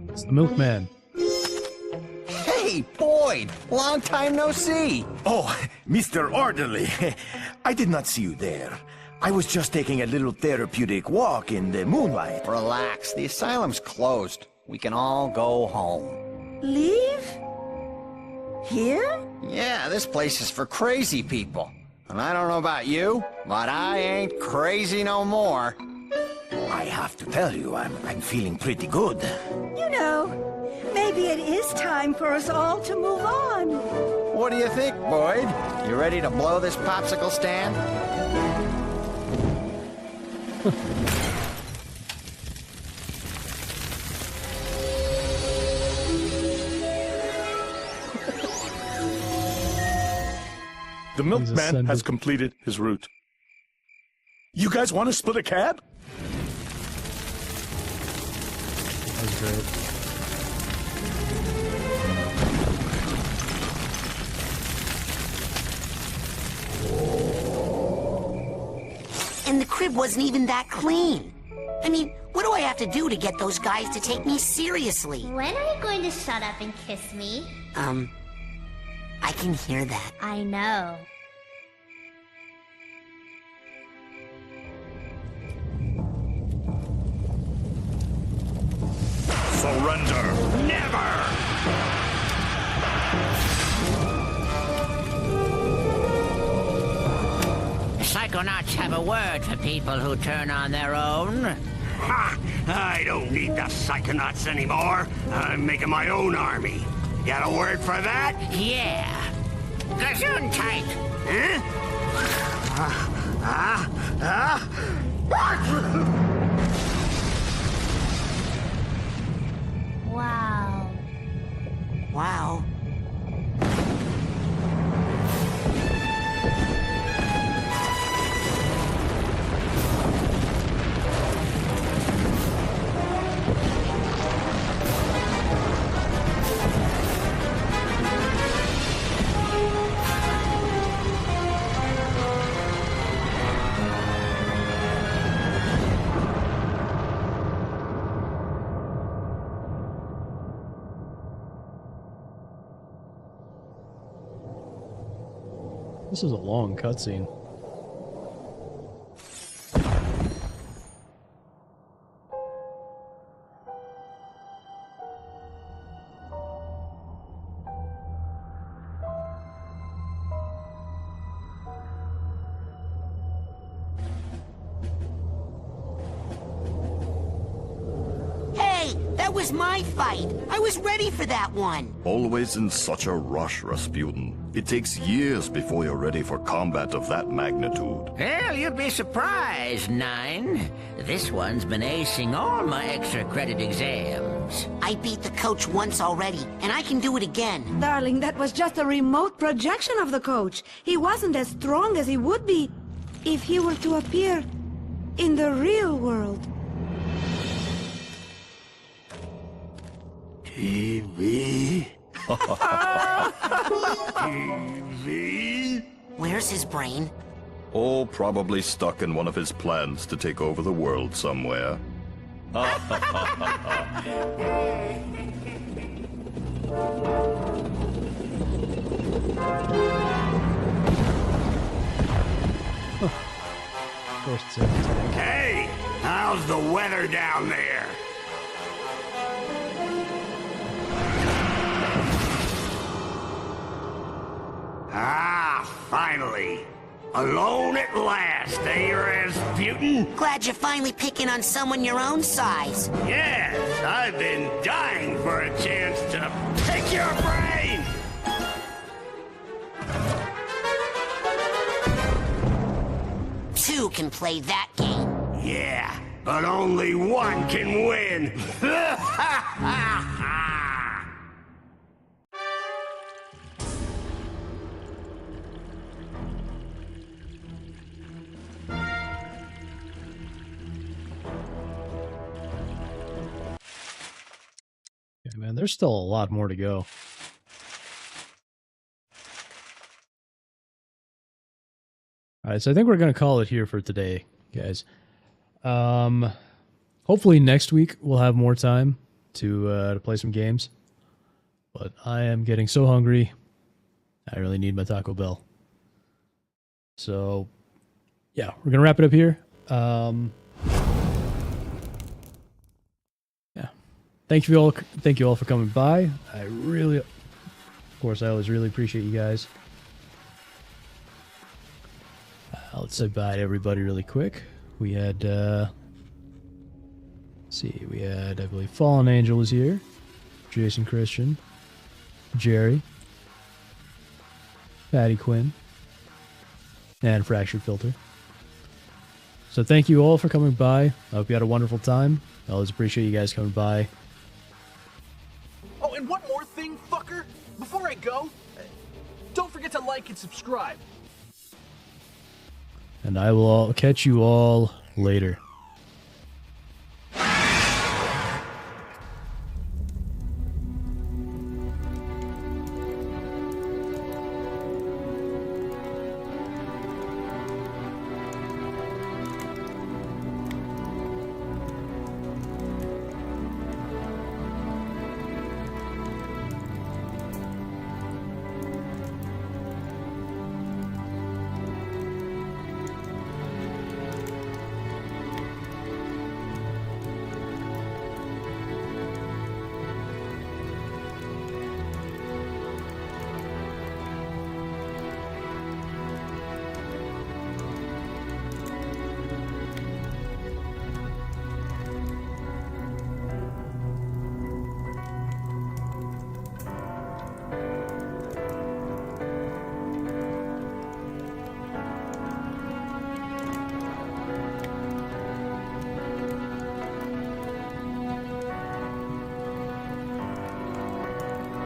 It's the milkman. Hey, Boyd! Long time no see! Oh, Mr. Orderly, I did not see you there. I was just taking a little therapeutic walk in the moonlight. Relax, the asylum's closed. we can all go home. Leave? Here? Yeah, this place is for crazy people. And I don't know about you, but I ain't crazy no more. I have to tell you, I'm feeling pretty good. You know, maybe it is time for us all to move on. What do you think, Boyd? You ready to blow this popsicle stand? The milkman has completed his route. You guys want to split a cab? That's great. And the crib wasn't even that clean. I mean, what do I have to do to get those guys to take me seriously? When are you going to shut up and kiss me? I can hear that. I know. Surrender! Never! Psychonauts have a word for people who turn on their own. Ha! I don't need the Psychonauts anymore. I'm making my own army. Got a word for that? Yeah. Gesundheit! Wow. Wow. This is a long cutscene. Hey, that was my fight. I was ready for that one. Always in such a rush, Rasputin. It takes years before you're ready for combat of that magnitude. Well, you'd be surprised, Nine. This one's been acing all my extra credit exams. I beat the coach once already, and I can do it again. Darling, that was just a remote projection of the coach. He wasn't as strong as he would be if he were to appear in the real world. TV? TV? Where's his brain? Oh, probably stuck in one of his plans to take over the world somewhere. Of course it's every time. Hey, how's the weather down there? Ah, finally. Alone at last, eh, Rasputin? Glad you're finally picking on someone your own size. Yes, I've been dying for a chance to pick your brain! Two can play that game. Yeah, but only one can win! Yeah, man, there's still a lot more to go. All right, so I think we're gonna call it here for today, guys. Hopefully next week we'll have more time to play some games. But I am getting so hungry. I really need my Taco Bell. So, yeah, we're gonna wrap it up here. Yeah. thank you all for coming by. I always really appreciate you guys. Let's say bye to everybody really quick. We had, let's see, we had, I believe, Fallen Angel was here, Jason Christian, Jerry, Patty Quinn, and Fractured Filter. So thank you all for coming by. I hope you had a wonderful time. I always appreciate you guys coming by. Oh, and one more thing, fucker. Before I go, don't forget to like and subscribe. And I will catch you all later.